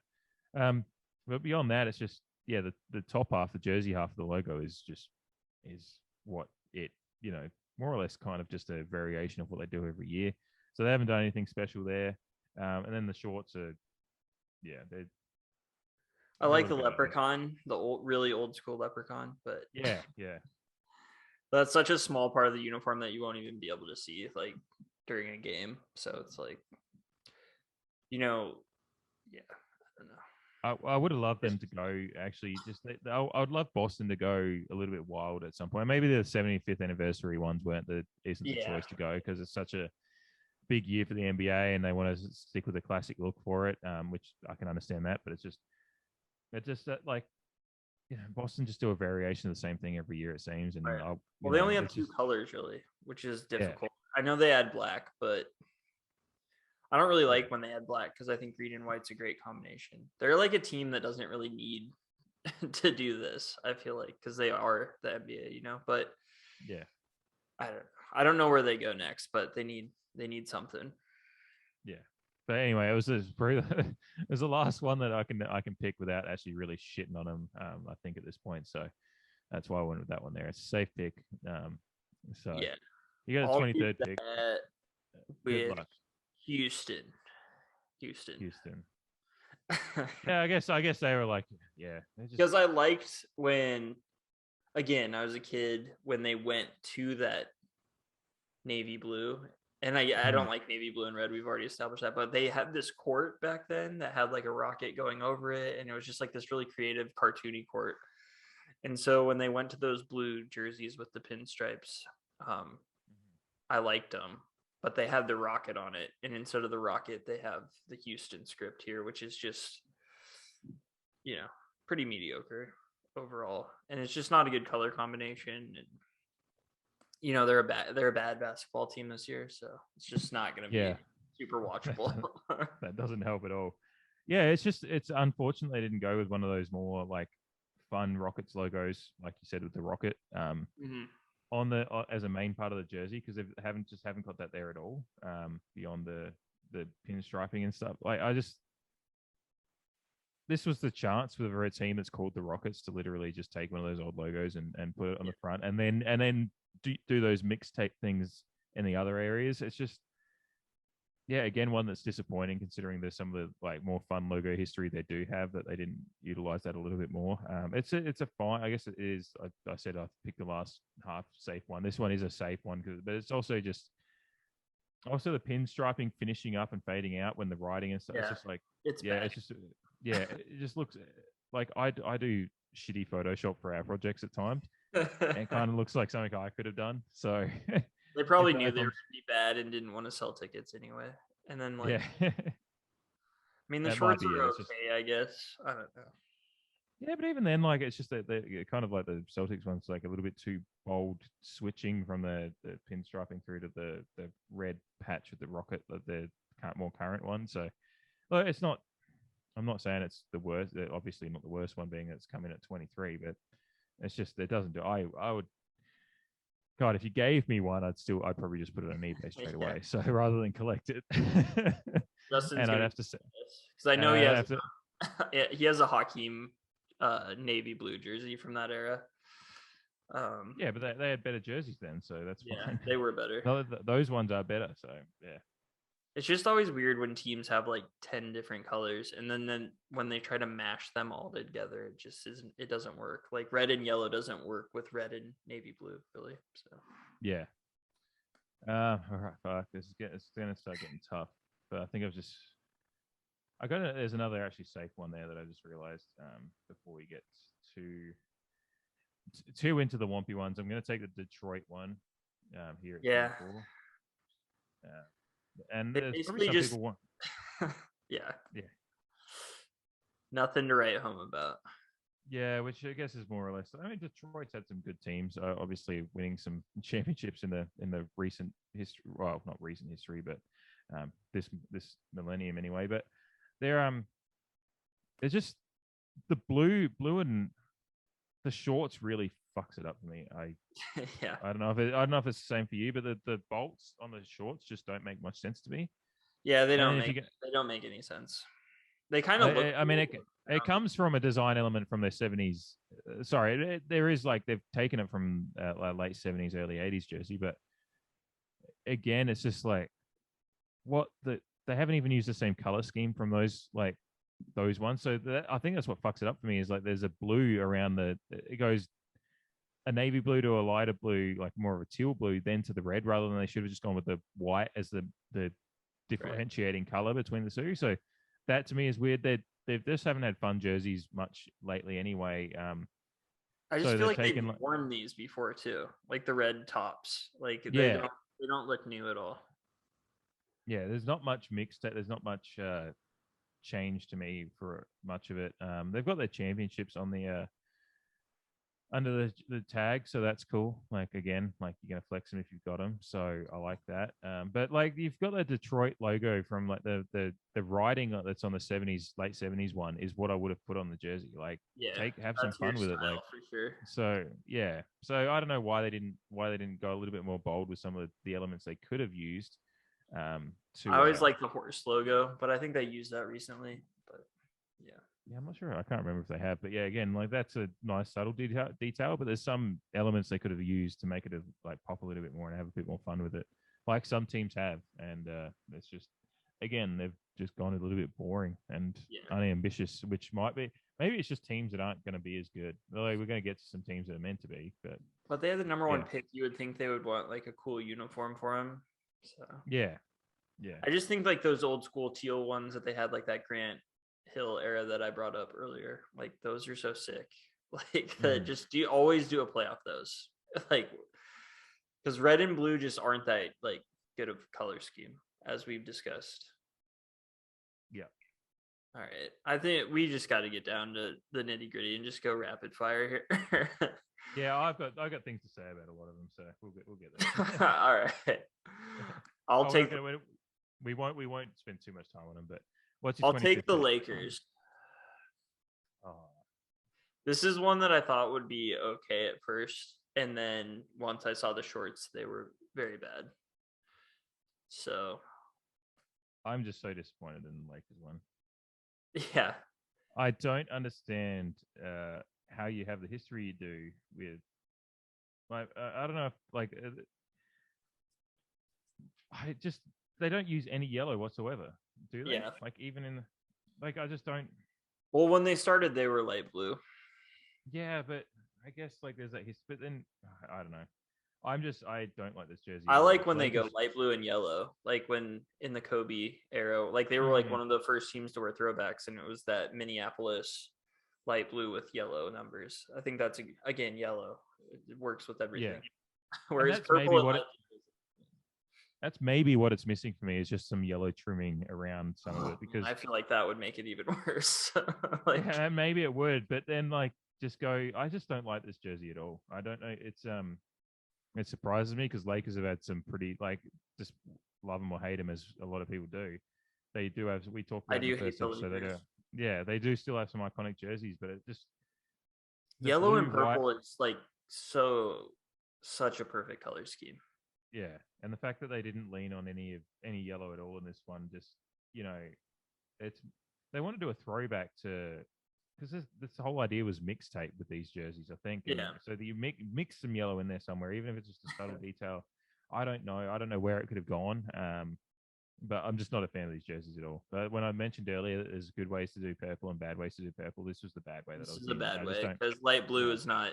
But beyond that, it's just the top half, the jersey half of the logo is what it more or less kind of just a variation of what they do every year. So they haven't done anything special there. And then the shorts are they're
I like the leprechaun, the really old school leprechaun, but
yeah.
That's such a small part of the uniform that you won't even be able to see like during a game. So it's like, yeah, I don't know.
I would have loved them to go actually. I would love Boston to go a little bit wild at some point. Maybe the 75th anniversary ones isn't the choice to go because it's such a big year for the NBA and they want to stick with a classic look for it, which I can understand that. But it's just that like Boston just do a variation of the same thing every year it seems. And
right. They only have two colors really, which is difficult. Yeah. I know they add black, but I don't really like when they add black because I think green and white's a great combination. They're like a team that doesn't really need to do this. I feel like because they are the NBA, But
yeah,
I don't know where they go next, but they need something.
Yeah. But anyway, it was the last one that I can pick without actually really shitting on them. I think at this point, so that's why I went with that one there. It's a safe pick. So
yeah,
you got a 23rd pick
with Houston.
Yeah, I guess they were like
because I liked when again I was a kid when they went to that navy blue. And I don't like navy blue and red. We've already established that. But they had this court back then that had like a rocket going over it. And it was just like this really creative, cartoony court. And so when they went to those blue jerseys with the pinstripes, I liked them. But they had the rocket on it. And instead of the rocket, they have the Houston script here, which is just, pretty mediocre overall. And it's just not a good color combination. And they're a bad basketball team this year, so it's just not going to be super watchable.
That doesn't help at all. Yeah, it's unfortunate they didn't go with one of those more like fun Rockets logos, like you said with the rocket, on the as a main part of the jersey because they haven't got that there at all. Beyond the pinstriping and stuff, this was the chance for a team that's called the Rockets to literally just take one of those old logos and put it on the front, and then do those mixtape things in the other areas. It's just, again, one that's disappointing considering there's some of the like more fun logo history they do have that they didn't utilize that a little bit more. It's a fine, I guess it is. I said I picked the last half safe one. This one is a safe one, but it's also just the pinstriping finishing up and fading out when the writing and stuff. Yeah. It's just like it just looks like I do shitty Photoshop for our projects at times. It kind of looks like something I could have done. So
they probably knew they were going to be bad and didn't want to sell tickets anyway. And then
Yeah.
I mean, the
That might
shorts
be
are
it. It's just
okay, I guess. I don't know.
yeah, but even then, like it's just that they kind of like the Celtics one's like a little bit too bold, switching from the pinstriping through to the red patch with the rocket, the more current one. So, well, it's not. I'm not saying it's the worst. Obviously, not the worst one, being it's coming at 23, but it's just it doesn't do. I would. God, if you gave me one, I'd probably just put it on eBay straight
Yeah.
away. So rather than collect it,
Justin's
and I'd
gonna
have to say,
because I
and
know
I'd have to,
he has a Hakeem navy blue jersey from that era.
yeah, but they had better jerseys then, so that's
Yeah,
fine.
they were better.
No, those ones are better, so yeah.
It's just always weird when teams have like 10 different colors and then when they try to mash them all together, it just isn't, it doesn't work. Like red and yellow doesn't work with red and navy blue, really. So
Yeah. All right, fuck. It's gonna start getting tough. But I think there's another actually safe one there that I just realized before we get too too into the Wompy ones. I'm gonna take the Detroit one here at
yeah,
24. And
they
there's probably
basically
some
just
people want
yeah,
yeah.
nothing to write home about.
Yeah, which I guess is more or less. I mean, Detroit's had some good teams. Obviously, winning some championships in the recent history. Well, not recent history, but this millennium anyway. But they're just the blue and the shorts really fucks it up for me.
Yeah,
I don't know if I don't know if it's the same for you, but the bolts on the shorts just don't make much sense to me.
yeah,
And then if you get,
they don't make any sense. They kind of look
I mean,
cool,
it comes from a design element from their 70s. Sorry, there is like they've taken it from late 70s, early 80s jersey, but again, it's just like they haven't even used the same color scheme from those ones. So I think that's what fucks it up for me is like there's a blue around it goes a navy blue to a lighter blue, like more of a teal blue, then to the red, rather than they should have just gone with the white as the differentiating color between the two. So that to me is weird. They just haven't had fun jerseys much lately anyway.
I just
So
feel
they've
like they've
taken
worn these before too, like the red tops. Like
yeah,
they don't look new at all.
yeah. There's not much mixed. There's not much change to me for much of it. They've got their championships on the under the tag, so that's cool. Like again, like you're gonna flex them if you've got them, so I like that. But like you've got the Detroit logo from like the writing that's on the '70s, late '70s one is what I would have put on the jersey. Like
Yeah,
have some
that's your
fun with it. Like
style for sure.
so, yeah. So I don't know why they didn't go a little bit more bold with some of the elements they could have used.
I always like the horse logo, but I think they used that recently. But yeah.
Yeah, I'm not sure. I can't remember if they have, but yeah, again, like that's a nice subtle detail. But there's some elements they could have used to make it like pop a little bit more and have a bit more fun with it, like some teams have. And it's just, again, they've just gone a little bit boring and unambitious, which might be maybe it's just teams that aren't going to be as good. Like, we're going to get to some teams that are meant to be,
but they had the number one pick. You would think they would want like a cool uniform for him. So
yeah.
I just think like those old school teal ones that they had, like that Grant Hill era that I brought up earlier, like those are so sick. Like just always do a playoff those, like because red and blue just aren't that like good of color scheme as we've discussed.
Yeah.
All right, I think we just got to get down to the nitty gritty and just go rapid fire here.
Yeah, I've got things to say about a lot of them, so we'll get there.
All right, I'll take.
We won't spend too much time on them, but
I'll take the Lakers.
Oh.
This is one that I thought would be okay at first, and then once I saw the shorts, they were very bad. So
I'm just so disappointed in the Lakers one.
Yeah,
I don't understand how you have the history you do with. Like, I don't know if like they don't use any yellow whatsoever, do they?
Yeah.
Like even in like I just don't.
Well, when they started, they were light blue.
Yeah, but I guess like there's that history. But then I don't know. I don't like this jersey.
I like when they go light blue and yellow, like when in the Kobe era, like they were like one of the first teams to wear throwbacks, and it was that Minneapolis light blue with yellow numbers. I think that's again yellow. It works with everything.
Yeah.
Whereas purple,
That's maybe what it's missing for me is just some yellow trimming around some of it, because
I feel like that would make it even worse.
yeah, maybe it would, but then like just go. I just don't like this jersey at all. I don't know. It surprises me because Lakers have had some pretty like just love them or hate them as a lot of people do. They do have. We talked
I
about in
do
the
hate
first
the
episode. They do.
Lakers.
Yeah, they do still have some iconic jerseys, but it just the
Yellow
blue
and
white.
purple is like such a perfect color scheme.
Yeah, and the fact that they didn't lean on any yellow at all in this one, just you know, it's they want to do a throwback to because this whole idea was mixtape with these jerseys, I think, and
Yeah.
so that you mix some yellow in there somewhere, even if it's just a subtle detail. I don't know. I don't know where it could have gone. But I'm just not a fan of these jerseys at all. But when I mentioned earlier that there's good ways to do purple and bad ways to do purple, this was the bad way that I
This
was
is a
using.
bad
I just
way
don't.
because light blue
Yeah.
is not.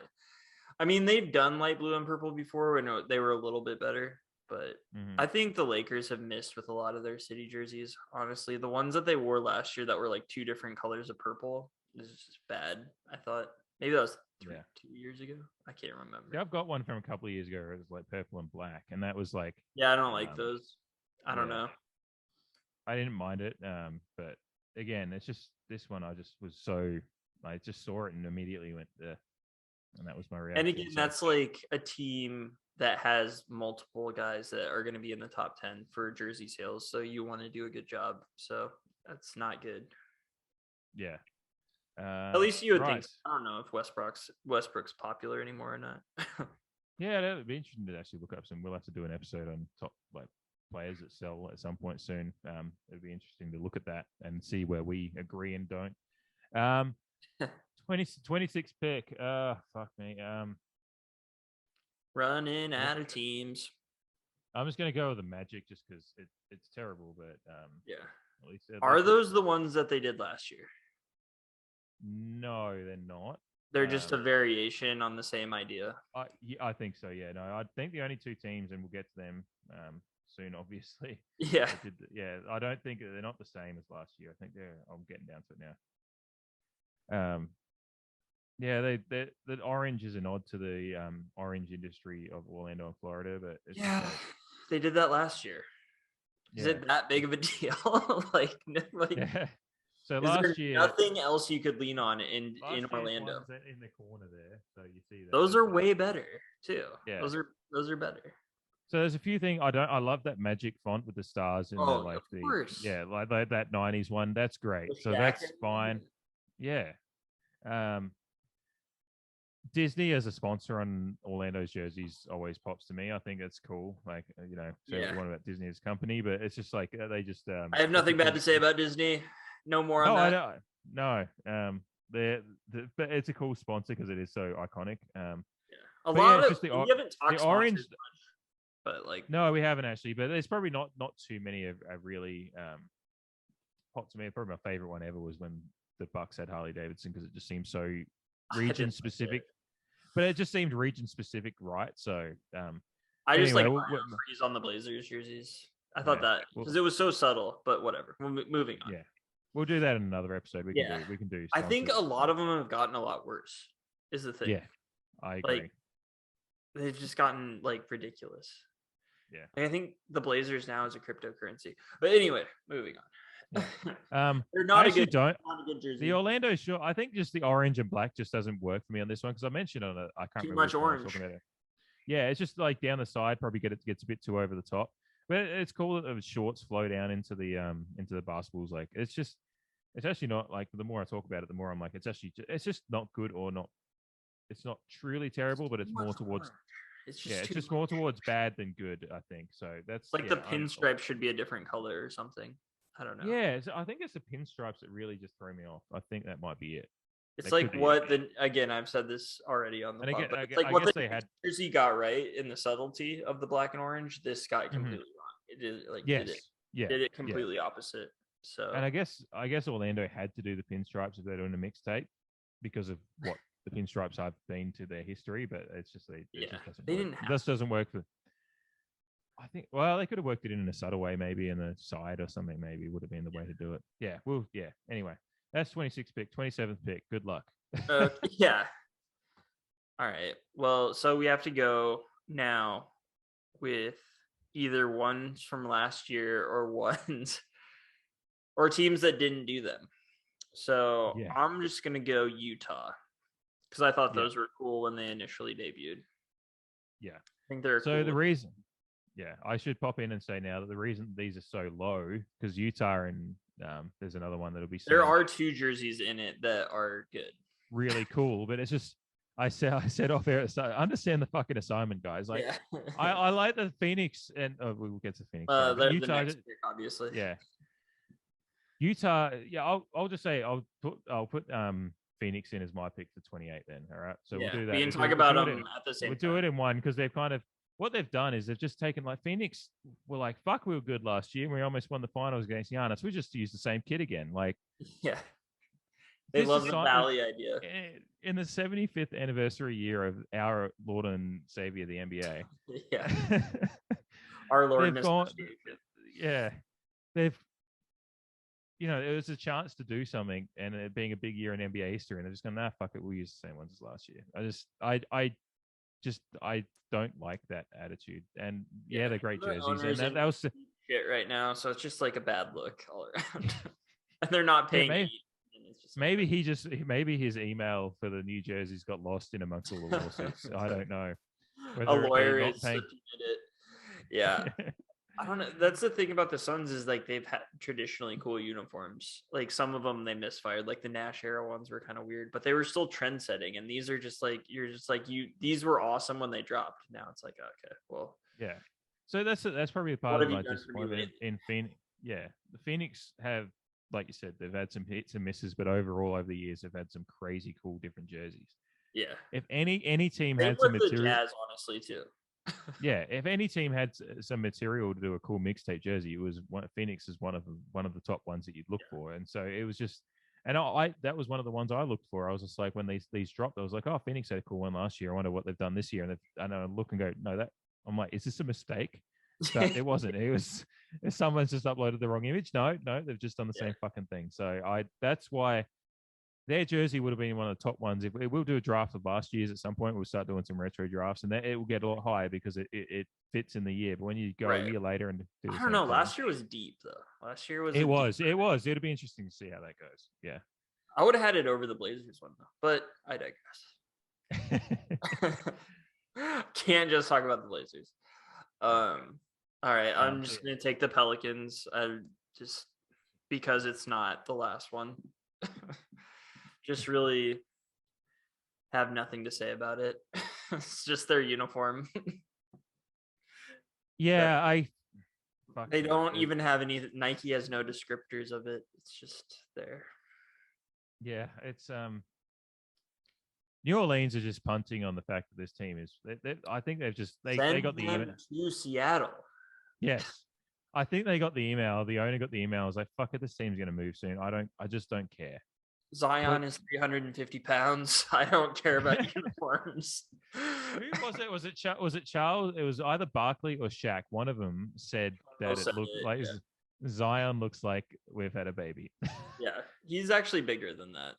I mean, they've done light blue and purple before when they were a little bit better, but I think the Lakers have missed with a lot of their city jerseys. Honestly, the ones that they wore last year that were like two different colors of purple is just bad. I thought maybe that was 2 years ago. I can't remember.
Yeah, I've got one from a couple of years ago. It was like purple and black, and that was like.
Yeah, I don't like those. I don't know.
I didn't mind it, but again, it's just this one. I just was so I just saw it and immediately went there, and that was my reaction.
And again, that's like a team that has multiple guys that are going to be in the top 10 for jersey sales. So you want to do a good job. So that's not good.
Yeah.
At least you would think. I don't know if Westbrook's popular anymore or not.
Yeah, that would be interesting to actually look up some. We'll have to do an episode on top like players that sell at some point soon. It'd be interesting to look at that and see where we agree and don't. 26 pick. Fuck me.
Running out of teams.
I'm just gonna go with the Magic just because it's terrible, but
yeah.
At least
are those the ones that they did last year?
No, they're not.
They're just a variation on the same idea.
I think so. Yeah, no, I think the only two teams, and we'll get to them soon, obviously.
Yeah,
I don't think they're not the same as last year. I think I'm getting down to it now. Yeah, the orange is a nod to the orange industry of Orlando and Florida, but
they did that last year. Is it that big of a deal? like
yeah. So
is
last year,
nothing else you could lean on in Orlando.
In the corner there, so you see that.
Those are way better too.
Yeah,
those are better.
So there's a few things I love that Magic font with the stars and
like
that 90s one. That's great. So that's fine. Yeah. Disney as a sponsor on Orlando's jerseys always pops to me. I think that's cool. Like, one about Disney as a company, but it's just like they just.
I have nothing bad to say about Disney. No more on that.
I don't. No. But it's a cool sponsor because it is so iconic.
A lot of we haven't talked
the orange,
much, but like
no, we haven't actually. But there's probably not too many have really popped to me. Probably my favorite one ever was when the Bucks had Harley Davidson because it just seemed so region specific. But it just seemed region specific, right? So
I just like freeze on the Blazers jerseys. I thought that because it was so subtle, but whatever. Moving on.
Yeah, we'll do that in another episode. We can do.
I think a lot of them have gotten a lot worse. Is the thing?
Yeah, I agree.
Like, they've just gotten like ridiculous.
Yeah,
like, I think the Blazers now is a cryptocurrency. But anyway, moving on. They're not a good jersey.
The Orlando shirt, I think just the orange and black just doesn't work for me on this one because I mentioned on it. I can't
too
remember
much orange.
Yeah, it's just like down the side. Probably gets a bit too over the top. But it's cool that the shorts flow down into the basketballs. Like it's actually not like the more I talk about it, the more I'm like it's just not good or not. It's not truly terrible, but it's more towards. It's just more towards bad than good. I think so. That's
like the pinstripe should be a different color or something. I don't know.
Yeah, so I think it's the pinstripes that really just throw me off. I think that might be it.
It's like what again, I've said this already on the pod, but it's like what the jersey got right in the subtlety of the black and orange. This got completely wrong. It did did it completely opposite. So
and I guess Orlando had to do the pinstripes if they're doing a mixtape because of what the pinstripes have been to their history, but it's just they didn't. This doesn't work for. I think, they could have worked it in a subtle way, maybe in the side or something, maybe would have been the way to do it. Yeah. Well, yeah. Anyway, that's 26th pick, 27th pick. Good luck.
Yeah. All right. Well, so we have to go now with either ones from last year or ones or teams that didn't do them. So
Yeah.
I'm just gonna go Utah because I thought those were cool when they initially debuted.
Yeah.
I think they're
so
cool.
the reason, I should pop in and say now that the reason these are so low because Utah and there's another one that'll be
there are 2 jerseys in it that are good,
really cool, but it's just I said off air. So I understand the fucking assignment, guys. Like, I like the Phoenix, and we'll get to Phoenix.
they're
Utah,
the next pick, obviously.
Yeah, Utah. Yeah, I'll just say I'll put Phoenix in as my pick for 28. Then, all right. So we'll do that.
We can talk about them at the same time.
We'll do it in one because they've kind of what they've done is they've just taken like Phoenix were like fuck we were good last year and we almost won the finals against Giannis. We just used the same kid again. Like
they love the Valley idea.
In the 75th anniversary year of our Lord and Savior, the NBA.
Yeah. Our Lord and
Yeah. They've, it was a chance to do something and it being a big year in NBA history. And they're just going, nah, fuck it. We'll use the same ones as last year. I don't like that attitude. And they're great jerseys. And that was
shit right now. So it's just like a bad look all around. And they're not paying.
Maybe his email for the new jerseys got lost in amongst all the lawsuits. I don't know.
A lawyer is subpoenaed it. Yeah. I don't know. That's the thing about the Suns is like they've had traditionally cool uniforms. Like some of them they misfired. Like the Nash era ones were kind of weird, but they were still trend setting. And these are just like these were awesome when they dropped. Now it's like okay, well,
yeah. So that's probably a part of my disappointment in Phoenix. Yeah, the Phoenix have, like you said, they've had some hits and misses, but overall over the years they've had some crazy cool different jerseys.
Yeah.
If any team had some material,
the Jazz, honestly, too.
Yeah, if any team had some material to do a cool mixtape jersey, it was Phoenix is one of the top ones that you'd look for, and so it was just, and I that was one of the ones I looked for. I was just like when these dropped, I was like, oh, Phoenix had a cool one last year. I wonder what they've done this year, and I look and go, no, that I'm like, is this a mistake? But it wasn't. It was someone's just uploaded the wrong image. No, they've just done the same fucking thing. So that's why their jersey would have been one of the top ones. If we'll do a draft of last year's at some point, we'll start doing some retro drafts, and it will get a lot higher because it fits in the year. But when you go a year later and do
I don't know, last year was deep though. Last year was
it was. It'll be interesting to see how that goes. Yeah,
I would have had it over the Blazers one though, but I digress. Can't just talk about the Blazers. All right, I'm just gonna take the Pelicans. Just because it's not the last one. Just really have nothing to say about it. It's just their uniform.
Yeah,
they don't even have any. Nike has no descriptors of it. It's just there.
Yeah, it's New Orleans are just punting on the fact that this team is. I think they've just they got the email
to Seattle.
Yes, I think they got the email. The owner got the email. I was like, "Fuck it, this team's gonna move soon." I just don't care.
Zion is 350 pounds. I don't care about uniforms.
Who was it? Was it Charles? It was either Barkley or Shaq. One of them said that it looked like Zion looks like we've had a baby.
Yeah, he's actually bigger than that,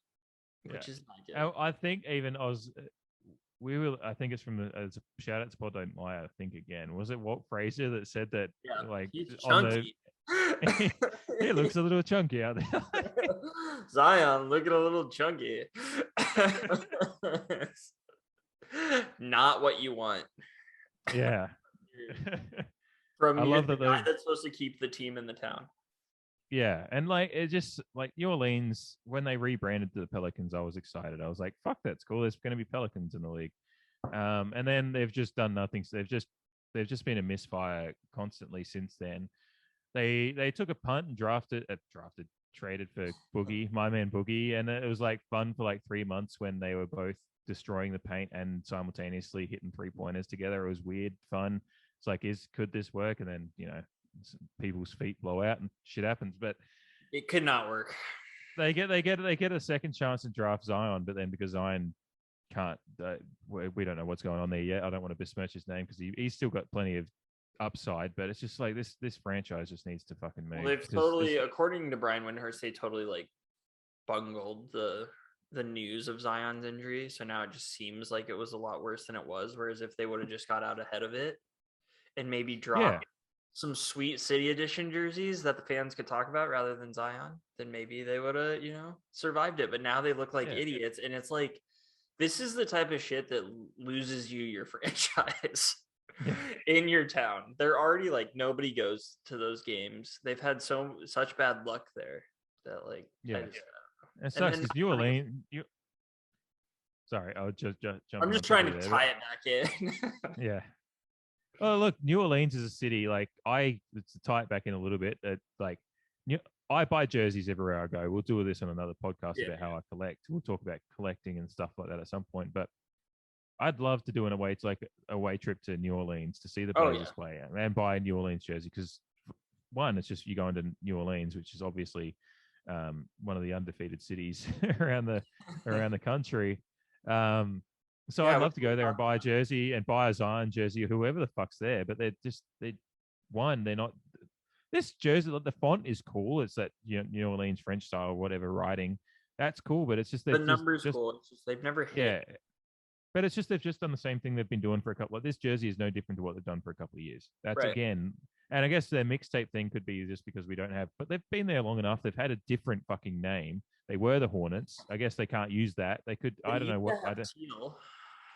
which is not good.
I think even I think it's from the shout out to Pod Don't Lie. I think again, was it Walt Frazier that said that?
Yeah,
like
he's chunky.
He looks a little chunky out there.
Zion looking a little chunky. Not what you want.
Yeah.
From the guy that's supposed to keep the team in the town.
Yeah, and like it just like New Orleans when they rebranded to the Pelicans, I was excited. I was like, "Fuck, that's cool. There's going to be Pelicans in the league." And then they've just done nothing. So they've just been a misfire constantly since then. They took a punt and traded for Boogie, my man Boogie, and it was like fun for like 3 months when they were both destroying the paint and simultaneously hitting 3-pointers together. It was weird, fun. It's like, could this work? And then people's feet blow out and shit happens, but
it could not work.
They get a second chance to draft Zion, but then because Zion can't, we don't know what's going on there yet. I don't want to besmirch his name because he's still got plenty of upside, but it's just like this franchise just needs to fucking move.
Well, they've totally, according to Brian Windhorst, they totally like bungled the news of Zion's injury. So now it just seems like it was a lot worse than it was. Whereas if they would have just got out ahead of it and maybe dropped some sweet City Edition jerseys that the fans could talk about rather than Zion, then maybe they would have, survived it. But now they look like idiots, and it's like this is the type of shit that loses you your franchise in your town. They're already like nobody goes to those games. They've had such bad luck there that like
it sucks because New Orleans. Sorry, I'll just jump.
I'm just trying to tie it back in.
Yeah. Oh, look, New Orleans is a city. Like to tie it back in a little bit. Like, I buy jerseys everywhere I go. We'll do this on another podcast about how I collect. We'll talk about collecting and stuff like that at some point. But I'd love to do an away trip to New Orleans to see the Blazers play and buy a New Orleans jersey because one, it's just you go into New Orleans, which is obviously one of the undefeated cities around the country. So I'd love to go there and buy a jersey and buy a Zion jersey or whoever the fuck's there. But they're not. This jersey, the font is cool. It's that New Orleans French style, whatever writing. That's cool, but it's just
the numbers cool. It's just they've never hit.
Yeah, but it's just they've just done the same thing they've been doing for a couple. This jersey is no different to what they've done for a couple of years. That's again, and I guess their mixtape thing could be just because we don't have. But they've been there long enough. They've had a different fucking name. They were the Hornets. I guess they can't use that. They could. I don't know what.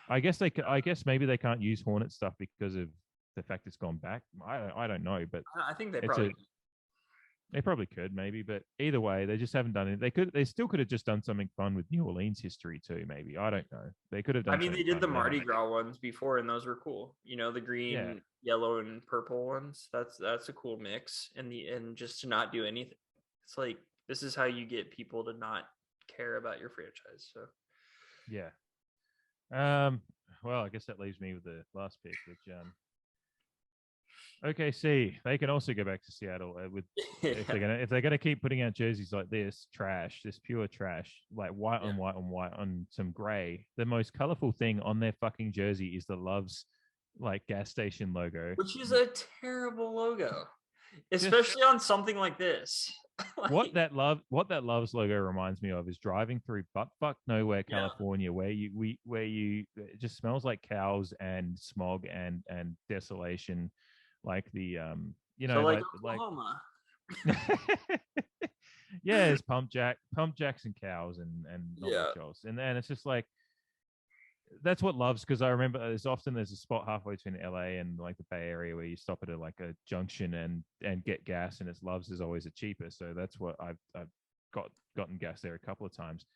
I guess maybe they can't use Hornet stuff because of the fact it's gone back. I don't know, but
I think
they probably could maybe, but either way, they just haven't done it. They still could have just done something fun with New Orleans history too. Maybe I don't know. They could have done.
I mean, they did the Mardi Gras ones before, and those were cool. The green, yellow, and purple ones. That's a cool mix. And just to not do anything, it's like this is how you get people to not care about your franchise. So
yeah. Well, I guess that leaves me with the last pick, which OKC. They can also go back to Seattle if they're gonna keep putting out jerseys like this pure trash, like white on white on white on some gray. The most colorful thing on their fucking jersey is the Love's like gas station logo,
which is a terrible logo, especially on something like this.
What that Love's logo reminds me of is driving through buttfuck nowhere, California, where you it just smells like cows and smog and desolation, like the
like Oklahoma.
Yeah, it's pump jacks and cows and not much else, and then it's just like that's what Love's, because I remember there's a spot halfway between LA and like the Bay Area where you stop at like a junction and get gas, and it's Love's is always the cheapest. So that's what I've gotten gas there a couple of times.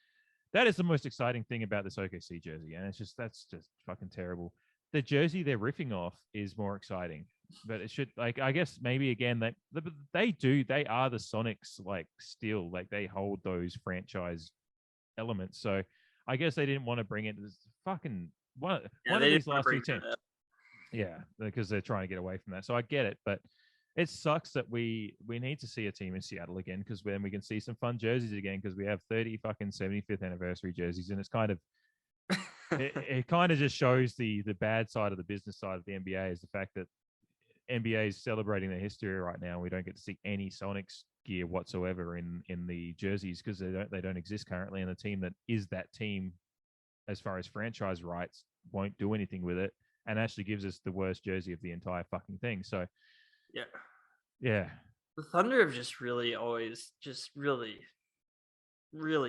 That is the most exciting thing about this OKC jersey, and that's just fucking terrible. The jersey they're riffing off is more exciting, but it should, like, I guess maybe again they are the Sonics, like, still, like, they hold those franchise elements. So I guess they didn't want to bring it this fucking one of these last two teams. Yeah, because they're trying to get away from that. So I get it, but it sucks that we need to see a team in Seattle again, because then we can see some fun jerseys again, because we have 30 fucking 75th anniversary jerseys, and it's kind of it kind of just shows the bad side of the business side of the NBA is the fact that NBA is celebrating their history right now. We don't get to see any Sonics gear whatsoever in the jerseys because they don't exist currently, and the team that is that team as far as franchise rights won't do anything with it, and actually gives us the worst jersey of the entire fucking thing. So yeah,
the Thunder have just really always just really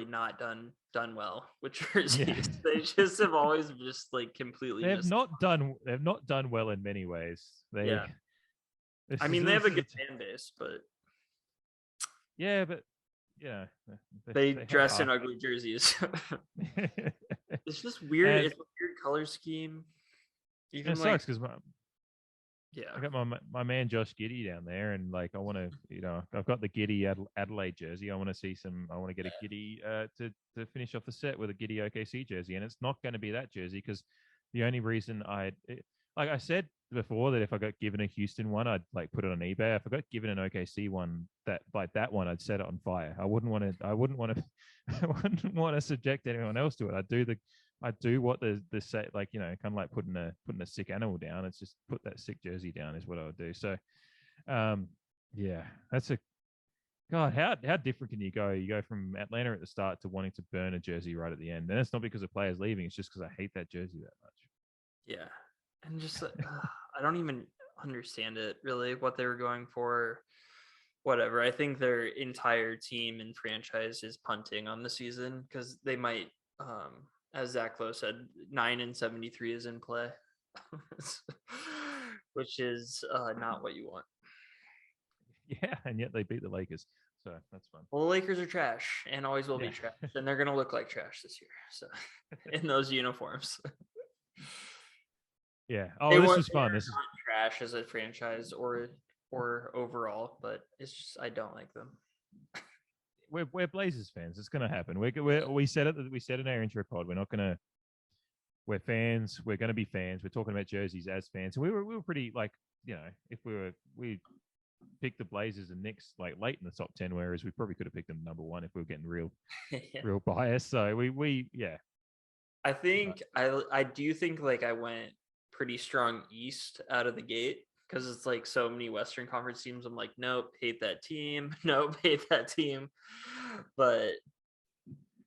not done well with jerseys. They just have always just like completely
not done well in many ways. They have
a good fan base, but they dress in ugly jerseys. It's just weird. It's a weird color scheme.
Even it sucks because I got my man Josh Giddey down there, and like I want to, I've got the Giddey Adelaide jersey. I want to get a Giddey to finish off the set with a Giddey OKC jersey, and it's not going to be that jersey because the only reason like I said before, that if I got given a Houston one, I'd like put it on eBay. If I got given an OKC one, that one, I'd set it on fire. I wouldn't want to subject anyone else to it. I do what the set, like, kind of like putting a sick animal down. It's just put that sick jersey down is what I would do. So, that's God. How different can you go? You go from Atlanta at the start to wanting to burn a jersey right at the end, and it's not because the player's leaving. It's just because I hate that jersey that much.
Yeah. And just I don't even understand it really, what they were going for. Whatever. I think their entire team and franchise is punting on the season because they might, as Zach Lowe said, 9-73 is in play, which is not what you want.
Yeah, and yet they beat the Lakers, so that's fun.
Well, the Lakers are trash and always will be trash, and they're going to look like trash this year. So, in those uniforms.
Yeah. Oh, this was fun. This is
not trash as a franchise or overall, but it's just I don't like them.
We're Blazers fans. It's gonna happen. We said it. We said in our intro pod. We're not gonna. We're fans. We're gonna be fans. We're talking about jerseys as fans, and we were pretty like, you know, if we picked the Blazers and Knicks like late in the top 10, whereas we probably could have picked them number 1 if we were getting real biased. So we yeah.
I think I do think like I went pretty strong East out of the gate because it's like so many Western Conference teams. I'm like, nope, hate that team. Nope, hate that team. But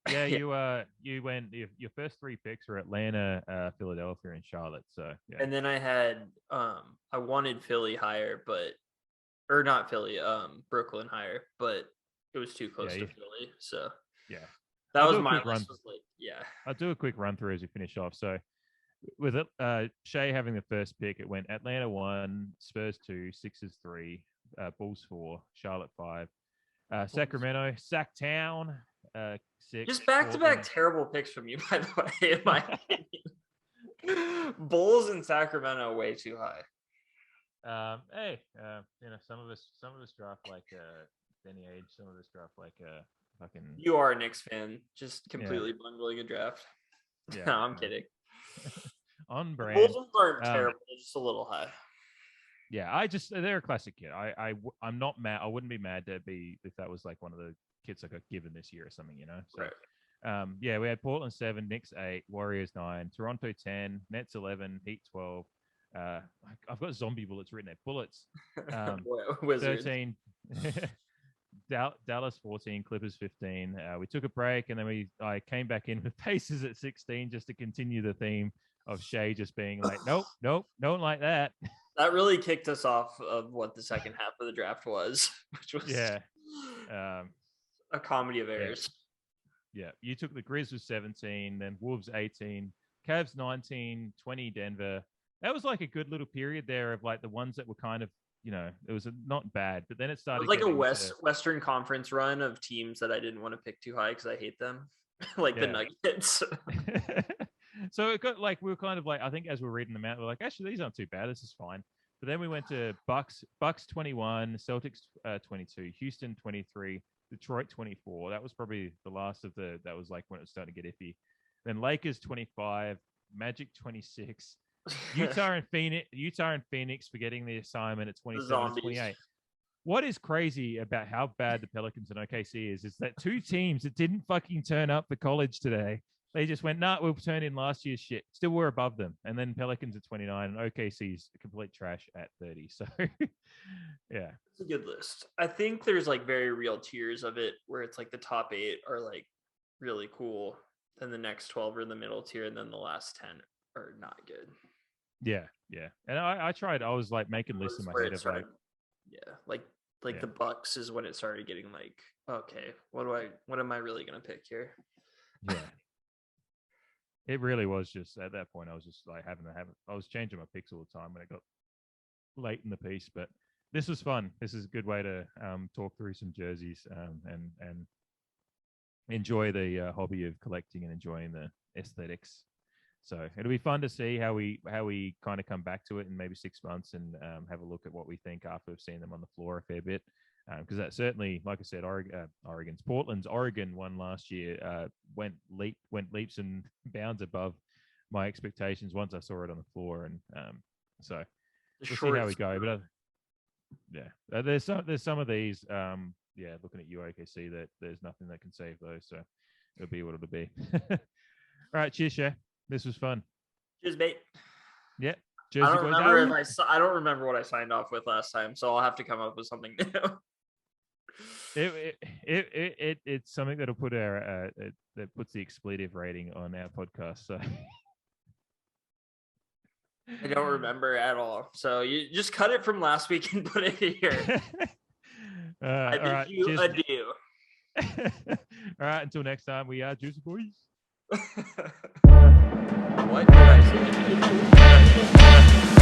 yeah, you went your first 3 picks were Atlanta, Philadelphia, and Charlotte. So yeah.
And then I had I wanted Philly higher, or not Philly, Brooklyn higher, but it was too close to Philly. So
yeah.
That was my list. Was like, yeah.
I'll do a quick run through as we finish off. So with Shea having the first pick, it went Atlanta 1, Spurs 2, Sixers 3, Bulls 4, Charlotte 5, Sacramento, Sacktown 6.
Just back-to-back terrible picks from you, by the way, in my opinion. Bulls and Sacramento way too high.
Hey, you know, some of us draft like Danny Age, some of us draft like fucking.
You are a Knicks fan, just completely bungling a draft. Yeah, no, I'm kidding.
On brand.
Bulls aren't terrible, they're just a little high.
Yeah, they're a classic kid. I'm not mad. I wouldn't be mad to be if that was like one of the kids I got given this year or something, you know. So, right. Yeah, we had Portland 7, Knicks 8, Warriors 9, Toronto 10, Nets 11, Heat 12. I've got zombie bullets written there. Bullets. 13. Dallas 14, Clippers 15. We took a break and then I came back in with Pacers at 16 just to continue the theme of Shea just being like, nope, don't like that.
That really kicked us off of what the second half of the draft was, which was a comedy of errors.
Yeah, you took the Grizz with 17, then Wolves 18, Cavs 19, 20 Denver. That was like a good little period there of like the ones that were kind of, you know, it was not bad, but then it started.
It was like a Western Conference run of teams that I didn't want to pick too high because I hate them, like the Nuggets.
So it got like we were kind of like I think as we were reading them out, we're like actually these aren't too bad. This is fine. But then we went to Bucks 21, Celtics 22, Houston 23, Detroit 24. That was probably the last of that was like when it was starting to get iffy. Then Lakers 25, Magic 26. Utah and Phoenix for getting the assignment at 27 and 28. What is crazy about how bad the Pelicans and OKC is that 2 teams that didn't fucking turn up for college today, they just went, nah, we'll turn in last year's shit. Still we're above them. And then Pelicans at 29 and OKC's complete trash at 30. So yeah.
It's a good list. I think there's like very real tiers of it where it's like the top 8 are like really cool. Then the next 12 are in the middle tier, and then the last 10 are not good.
Yeah. And I tried. I was like making lists in my head of like,
the Bucks is when it started getting like, okay, what am I really gonna pick here?
Yeah. It really was just at that point. I was just like I was changing my picks all the time when it got late in the piece. But this was fun. This is a good way to talk through some jerseys and enjoy the hobby of collecting and enjoying the aesthetics. So it'll be fun to see how we kind of come back to it in maybe 6 months and have a look at what we think after we've seen them on the floor a fair bit. Because that certainly, like I said, Portland's Oregon one last year went leaps and bounds above my expectations once I saw it on the floor, and so we'll see how we go. But there's some of these, looking at you OKC, that there's nothing that can save those, so it'll be what it'll be. All right, cheers, Shea. This was fun.
Cheers, mate.
Yeah.
I don't remember what I signed off with last time, so I'll have to come up with something new.
It's something that'll put that puts the expletive rating on our podcast. So
I don't remember at all. So you just cut it from last week and put it here. I bid you adieu.
All right, until next time, we are Juicy Boys.
What did I say?